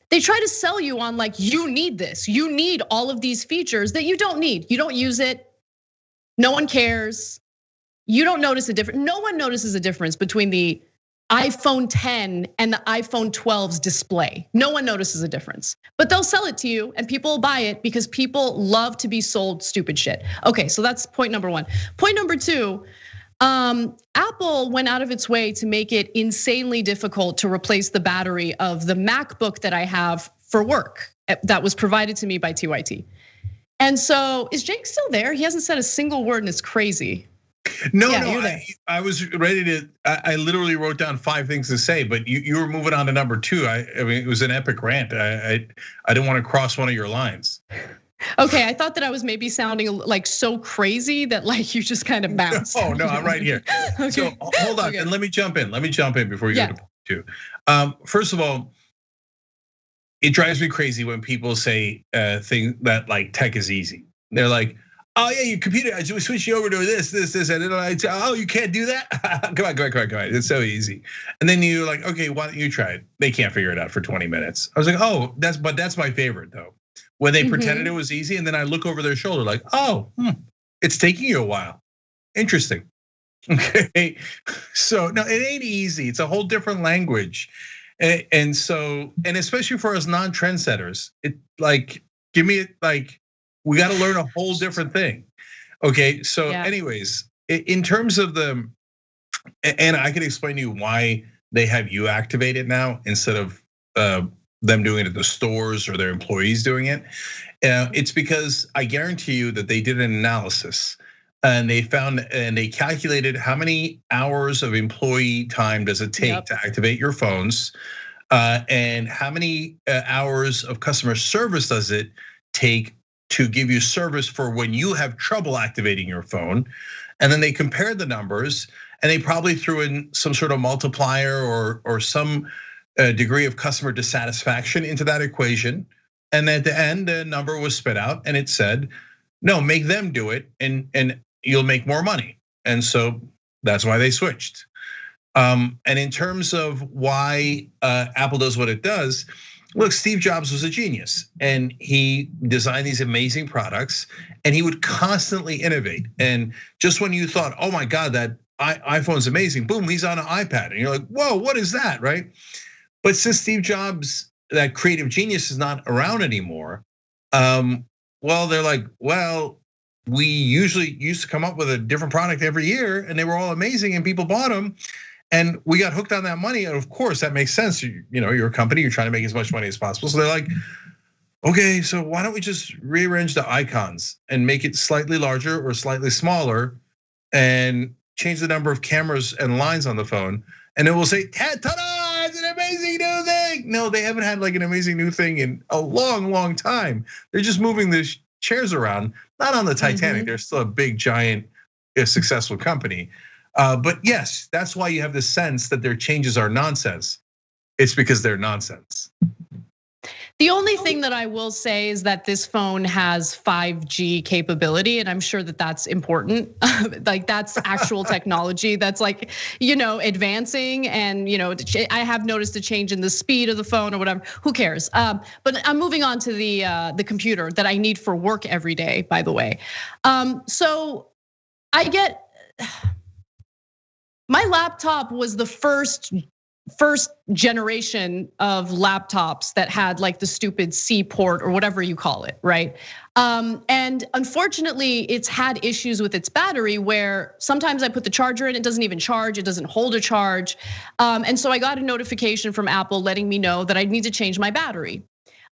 they try to sell you on you need this, you need all of these features that you don't need. You don't use it, no one cares. You don't notice a difference. No one notices a difference between the iPhone 10 and the iPhone 12's display. No one notices a difference, but they'll sell it to you and people will buy it because people love to be sold stupid shit. Okay, so that's point number 1. Point number 2, Apple went out of its way to make it insanely difficult to replace the battery of the MacBook that I have for work that was provided to me by TYT. And so is Jake still there? He hasn't said a single word and it's crazy. No, I was ready to. I literally wrote down 5 things to say, but you were moving on to number 2. I mean, it was an epic rant. I didn't want to cross one of your lines. Okay, I thought that I was maybe sounding so crazy that you just kind of bounced. Oh no, I'm right here. Okay. So hold on, and let me jump in. Before you go to point 2. First of all, it drives me crazy when people say things that tech is easy. They're like, oh yeah, your computer, I just switch you over to this, and then I say, oh, you can't do that? Come on. It's so easy. And then you're like, okay, why don't you try it? They can't figure it out for 20 minutes. I was like, oh, that's my favorite though. When they pretended it was easy, and then I look over their shoulder like, oh, it's taking you a while. Interesting. Okay, so no, it ain't easy. It's a whole different language. And so, and especially for us non-trendsetters, give me we got to learn a whole different thing. Okay, so anyways, in terms of and I can explain to you why they have you activate it now instead of them doing it at the stores or their employees doing it. It's because I guarantee you that they did an analysis and they found and they calculated how many hours of employee time does it take to activate your phones, and how many hours of customer service does it take to give you service for when you have trouble activating your phone. And then they compared the numbers and they probably threw in some sort of multiplier or some degree of customer dissatisfaction into that equation. And at the end, the number was spit out and it said, no, make them do it and you'll make more money. And so that's why they switched. And in terms of why Apple does what it does, look, Steve Jobs was a genius and he designed these amazing products and he would constantly innovate. And just when you thought, oh my God, that iPhone's amazing, boom, he's on an iPad. And you're like, whoa, what is that, right? But since Steve Jobs, that creative genius is not around anymore, well, they're like, well, we usually used to come up with a different product every year and they were all amazing and people bought them. And we got hooked on that money, and of course that makes sense. You're a company, you're trying to make as much money as possible. So they're like, okay, so why don't we just rearrange the icons and make it slightly larger or slightly smaller and change the number of cameras and lines on the phone, and it will say, ta-da, it's an amazing new thing. No, they haven't had like an amazing new thing in a long, long time. They're just moving the chairs around, not on the Titanic. They're still a big, giant, successful company. But yes, that's why you have the sense that their changes are nonsense. It's because they're nonsense. The only thing that I will say is that this phone has 5G capability, and I'm sure that that's important. Like that's actual technology that's like, advancing, and I have noticed a change in the speed of the phone or whatever. Who cares? But I'm moving on to the computer that I need for work every day, by the way. So I get my laptop was the first generation of laptops that had like the stupid C port or whatever you call it, right? And unfortunately, it's had issues with its battery where sometimes I put the charger in, it doesn't even charge, it doesn't hold a charge. And so I got a notification from Apple letting me know that I need to change my battery.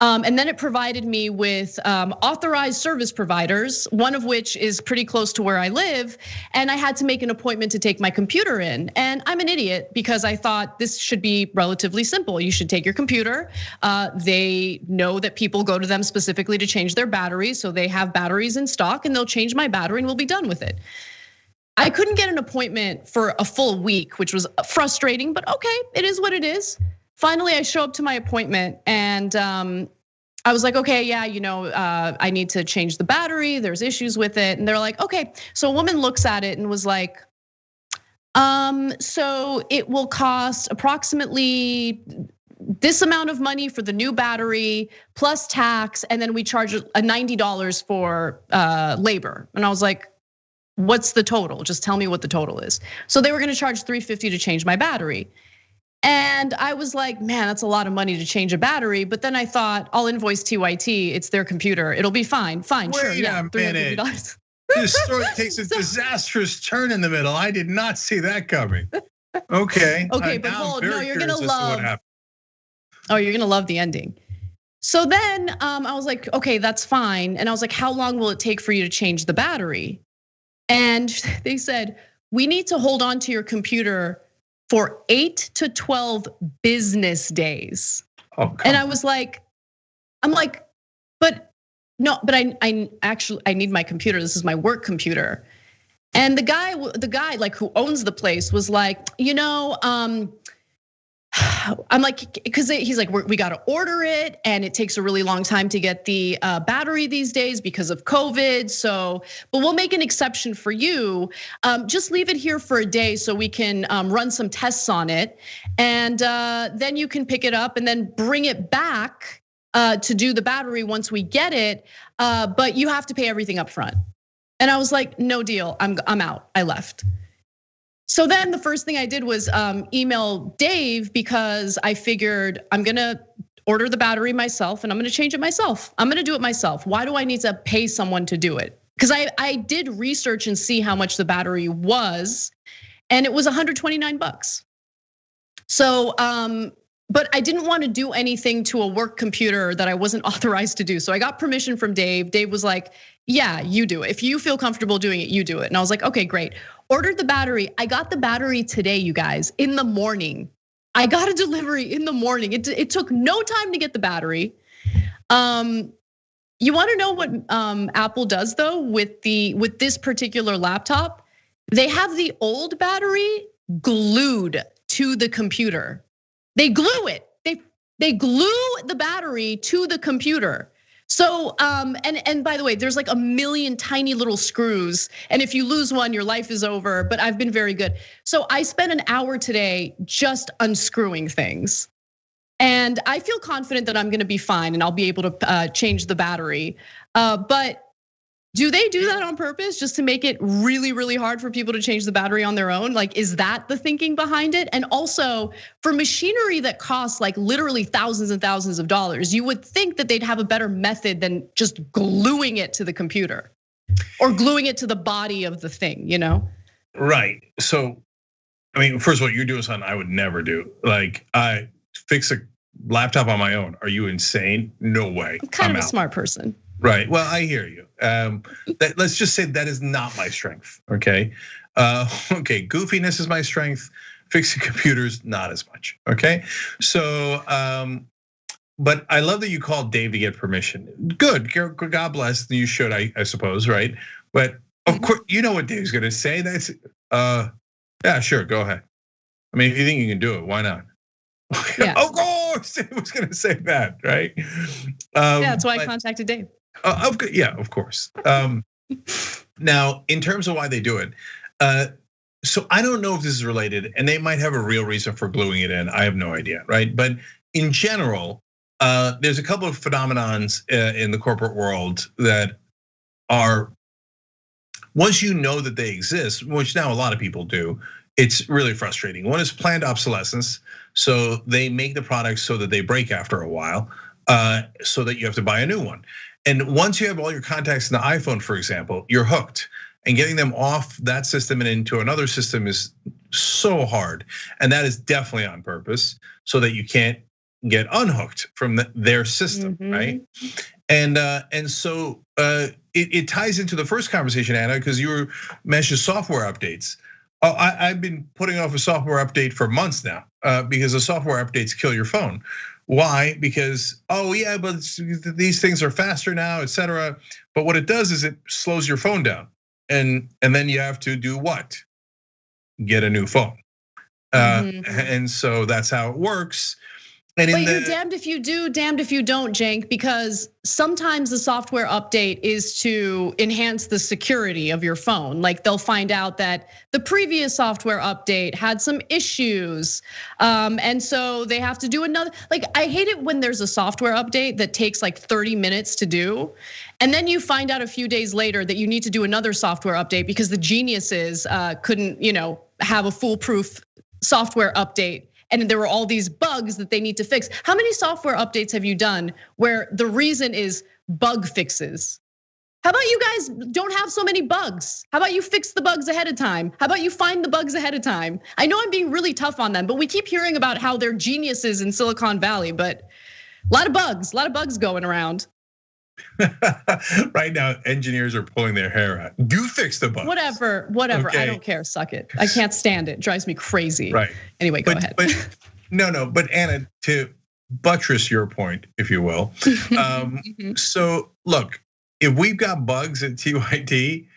And then it provided me with authorized service providers, one of which is pretty close to where I live. And I had to make an appointment to take my computer in. And I'm an idiot because I thought this should be relatively simple. You should take your computer. They know that people go to them specifically to change their batteries. So they have batteries in stock and they'll change my battery and we'll be done with it. I couldn't get an appointment for a full week, which was frustrating, but okay, it is what it is. Finally, I show up to my appointment and I was like, okay, yeah, I need to change the battery. There's issues with it. And they're like, okay. So a woman looks at it and was like, so it will cost approximately this amount of money for the new battery plus tax. And then we charge a $90 for labor. And I was like, what's the total? Just tell me what the total is. So they were gonna charge $350 to change my battery. And I was like, man, that's a lot of money to change a battery. But then I thought, I'll invoice TYT, it's their computer, it'll be fine, sure, yeah, $350. This story takes a disastrous turn in the middle. I did not see that coming. Okay. Okay, but hold, no, you're gonna love. Oh, you're gonna love the ending. So then I was like, okay, that's fine. And I was like, how long will it take for you to change the battery? And they said, we need to hold on to your computer for 8 to 12 business days. And I was like, but I actually need my computer. This is my work computer. And the guy like who owns the place was like, I'm like, because he's like, we got to order it, and it takes a really long time to get the battery these days because of COVID. So, but we'll make an exception for you. Just leave it here for a day so we can run some tests on it, and then you can pick it up and then bring it back to do the battery once we get it. But you have to pay everything up front. And I was like, no deal. I'm out. I left. So then the first thing I did was email Dave because I figured I'm gonna order the battery myself and I'm gonna change it myself. I'm gonna do it myself. Why do I need to pay someone to do it? Because I did research and see how much the battery was, and it was $129. So, but I didn't want to do anything to a work computer that I wasn't authorized to do. So I got permission from Dave. Dave was like, yeah, you do it. If you feel comfortable doing it, you do it. And I was like, okay, great. Ordered the battery. I got the battery today, you guys, in the morning. I got a delivery in the morning. It took no time to get the battery. You wanna know what Apple does though with this particular laptop? They have the old battery glued to the computer. They glue it. They glue the battery to the computer. So, and by the way, there's like a million tiny little screws. And if you lose one, your life is over, but I've been very good. So I spent an hour today just unscrewing things. And I feel confident that I'm gonna be fine and I'll be able to change the battery. But do they do that on purpose just to make it really, really hard for people to change the battery on their own? Like, is that the thinking behind it? And also for machinery that costs like literally thousands and thousands of dollars, you would think that they'd have a better method than just gluing it to the computer or gluing it to the body of the thing, Right, so, I mean, first of all, you're doing something I would never do. Like, I fix a laptop on my own. Are you insane? No way. I'm kind of a out. smart person. Right. Well, I hear you. Let's just say that is not my strength. Okay. Okay. Goofiness is my strength. Fixing computers, not as much. Okay. So, but I love that you called Dave to get permission. Good. God bless. You should, I suppose, right? But of course, you know what Dave's going to say. That's, yeah, sure. Go ahead. I mean, if you think you can do it, why not? Yeah. Of course, I was going to say that, right? Yeah, that's why I contacted Dave. Yeah, of course. Now, in terms of why they do it, so I don't know if this is related, and they might have a real reason for gluing it in. I have no idea, right? But in general, there's a couple of phenomenons in the corporate world that are, once you know that they exist, which now a lot of people do, it's really frustrating. One is planned obsolescence. So they make the products so that they break after a while, so that you have to buy a new one. And once you have all your contacts in the iPhone, for example, you're hooked. And getting them off that system and into another system is so hard. And that is definitely on purpose so that you can't get unhooked from their system, right? And so it ties into the first conversation, Anna, because you mentioned software updates. I've been putting off a software update for months now because the software updates kill your phone. Why? Because, oh yeah, but these things are faster now, et cetera. But what it does is it slows your phone down. And then you have to do what? Get a new phone. And so that's how it works. And but you're damned if you do, damned if you don't, Cenk, because sometimes the software update is to enhance the security of your phone. Like they'll find out that the previous software update had some issues. And so they have to do another, like I hate it when there's a software update that takes like 30 minutes to do. And then you find out a few days later that you need to do another software update because the geniuses couldn't, have a foolproof software update. And there were all these bugs that they need to fix. How many software updates have you done where the reason is bug fixes? How about you guys don't have so many bugs? How about you fix the bugs ahead of time? How about you find the bugs ahead of time? I know I'm being really tough on them, but we keep hearing about how they're geniuses in Silicon Valley, but a lot of bugs going around. Right now, engineers are pulling their hair out. Do fix the bugs. Whatever. Okay. I don't care. Suck it. I can't stand it. Drives me crazy. Right. Anyway, go ahead. But Anna, to buttress your point, if you will. So look, if we've got bugs at TYT,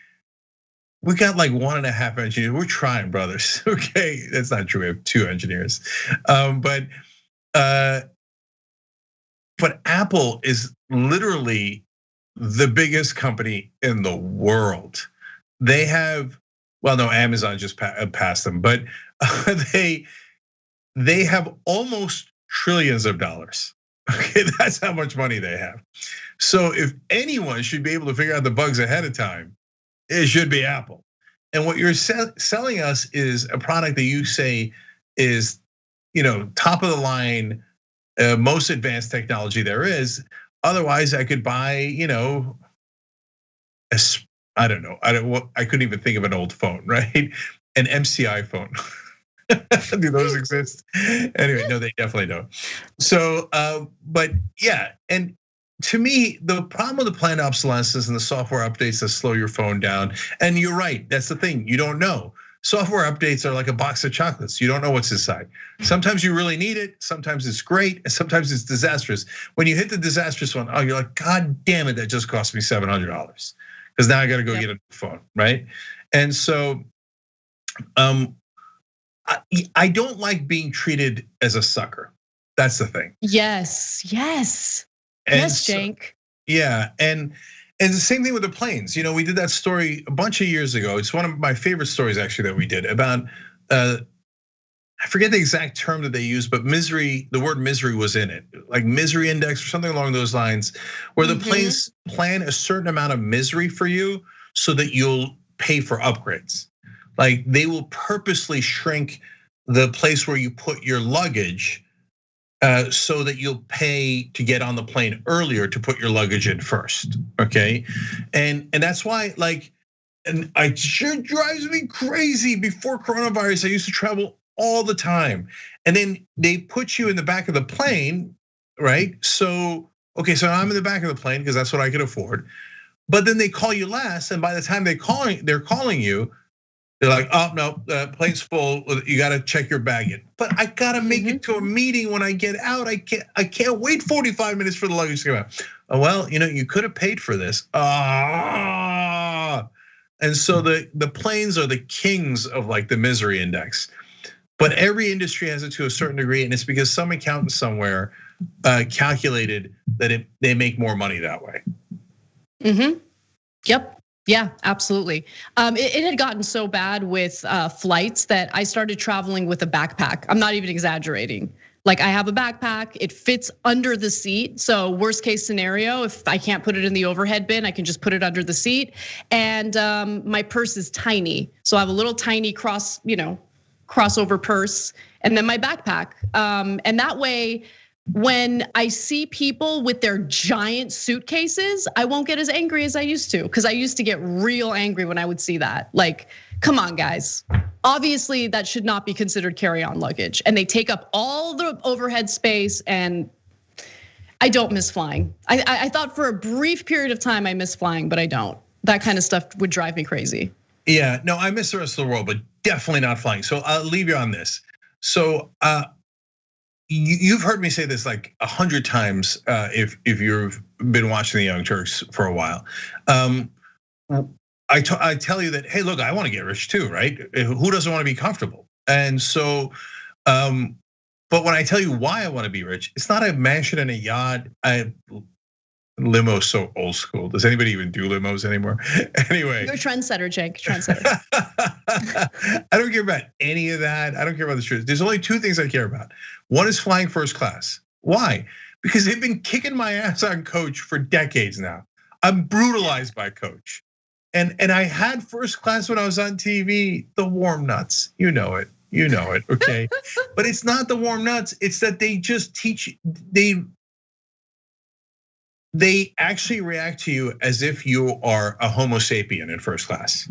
we got like 1.5 engineers. We're trying, brothers. Okay, that's not true. We have 2 engineers, but Apple is literally the biggest company in the world. They have, well, no, Amazon just passed them, but they have almost trillions of dollars. Okay, that's how much money they have. So if anyone should be able to figure out the bugs ahead of time, it should be Apple. And what you're selling us is a product that you say is, top of the line, most advanced technology there is. Otherwise, I could buy, I don't know. I couldn't even think of an old phone, right? An MCI phone. Do those exist? Anyway, no, they definitely don't. So, but yeah, and to me, the problem with the planned obsolescence and the software updates that slow your phone down, and you're right, that's the thing, you don't know. Software updates are like a box of chocolates. You don't know what's inside. Sometimes you really need it. Sometimes it's great, and sometimes it's disastrous. When you hit the disastrous one, you're like, God damn it, that just cost me $700 because now I got to go get a new phone, right? And so, I don't like being treated as a sucker. That's the thing. Yes, Cenk. Yeah, and the same thing with the planes. We did that story a bunch of years ago. It's one of my favorite stories actually that we did about, I forget the exact term that they used, but misery, the word misery was in it, like misery index or something along those lines, where the planes plan a certain amount of misery for you so that you'll pay for upgrades. Like they will purposely shrink the place where you put your luggage so that you'll pay to get on the plane earlier to put your luggage in first, okay? And that's why, like, and it sure drives me crazy. Before coronavirus, I used to travel all the time. And then they put you in the back of the plane, right? So, okay, so I'm in the back of the plane because that's what I could afford. But then they call you last, and by the time they're calling you, they're like, oh no, the plane's full. You got to check your bag in. But I got to make it to a meeting when I get out. I can't wait 45 minutes for the luggage to come out. Oh, well, you could have paid for this. And so the planes are the kings of like the misery index. But every industry has it to a certain degree, and it's because some accountant somewhere calculated that they make more money that way. Yep. Yeah, absolutely. It had gotten so bad with flights that I started traveling with a backpack. I'm not even exaggerating. Like I have a backpack, it fits under the seat. So worst case scenario, if I can't put it in the overhead bin, I can just put it under the seat. And my purse is tiny. So I have a little tiny crossover purse, and then my backpack. And that way, when I see people with their giant suitcases, I won't get as angry as I used to, because I used to get real angry when I would see that. Like, come on, guys. Obviously, that should not be considered carry-on luggage, and they take up all the overhead space. And I don't miss flying. I thought for a brief period of time I miss flying, but I don't. That kind of stuff would drive me crazy. Yeah, no, I miss the rest of the world, but definitely not flying. So I'll leave you on this. So you've heard me say this like 100 times if you've been watching the Young Turks for a while. I tell you that, hey, look, I want to get rich too, right? Who doesn't want to be comfortable? And so, but when I tell you why I want to be rich, it's not a mansion and a yacht. Limo's so old school. Does anybody even do limos anymore? Anyway. You're a trendsetter, Jake, trendsetter. I don't care about any of that. I don't care about the truth. There's only two things I care about. One is flying first class. Why? Because they've been kicking my ass on Coach for decades now. I'm brutalized by Coach. And I had first class when I was on TV, the warm nuts. You know it, okay? But it's not the warm nuts, it's that they just teach, they actually react to you as if you are a Homo sapien in first class.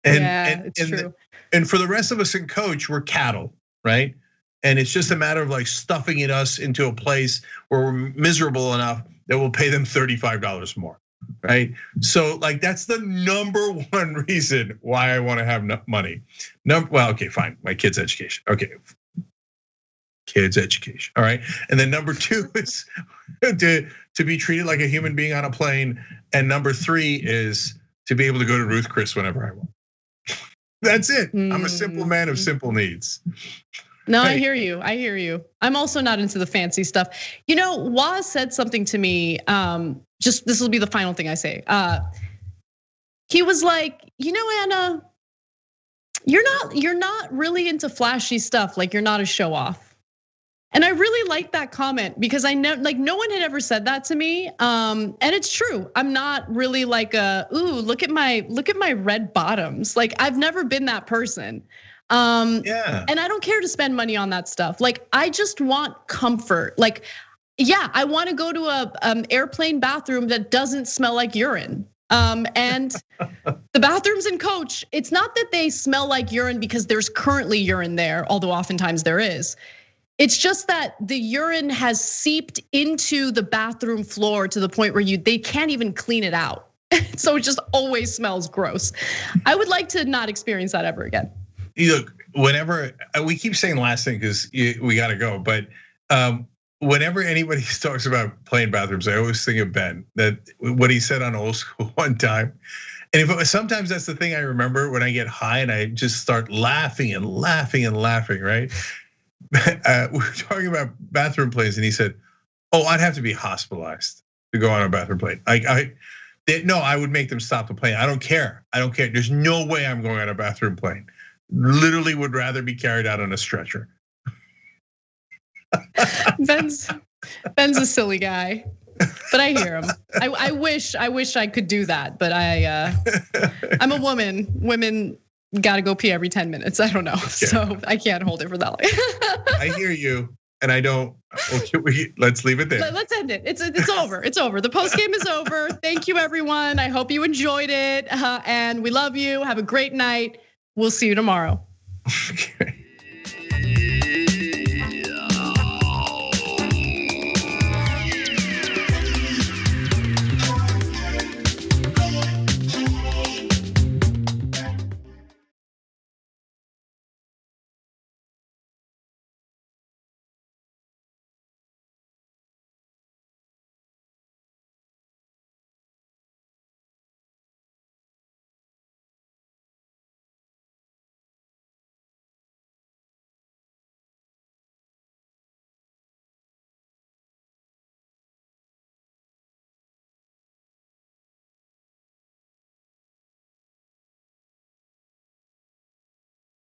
It's true. And for the rest of us in Coach, we're cattle, right? And it's just a matter of like stuffing us into a place where we're miserable enough that we'll pay them $35 more, right? So like that's the number one reason why I want to have money. Well, okay, fine, my kids' education. Okay, kids' education, all right? And then number two is to be treated like a human being on a plane. And number three is to be able to go to Ruth Chris whenever I want. That's it. I'm a simple man of simple needs. No, I hear you. I'm also not into the fancy stuff. Waz said something to me, just this will be the final thing I say. He was like, Anna, you're not really into flashy stuff. Like you're not a show off. And I really like that comment because I know like no one had ever said that to me. And it's true. I'm not really like look at my red bottoms. Like I've never been that person. And I don't care to spend money on that stuff. Like I just want comfort. Like, yeah, I want to go to a airplane bathroom that doesn't smell like urine. And the bathrooms in Coach, it's not that they smell like urine because there's currently urine there, although oftentimes there is. It's just that the urine has seeped into the bathroom floor to the point where they can't even clean it out. So it just always smells gross. I would like to not experience that ever again. Look, whenever we keep saying the last thing because we got to go, but whenever anybody talks about plane bathrooms, I always think of Ben, that what he said on Old School one time. And sometimes that's the thing I remember when I get high and I just start laughing and laughing and laughing, right? We were talking about bathroom planes, and he said, "Oh, I'd have to be hospitalized to go on a bathroom plane. No, I would make them stop the plane. I don't care. There's no way I'm going on a bathroom plane. Literally, would rather be carried out on a stretcher." Ben's a silly guy, but I hear him. I wish I could do that, but I'm a woman. Women got to go pee every 10 minutes. I don't know, so I can't hold it for that long. I hear you, and I don't. Let's leave it there. Let's end it. It's over. It's over. The post game is over. Thank you, everyone. I hope you enjoyed it, and we love you. Have a great night. We'll see you tomorrow. Okay.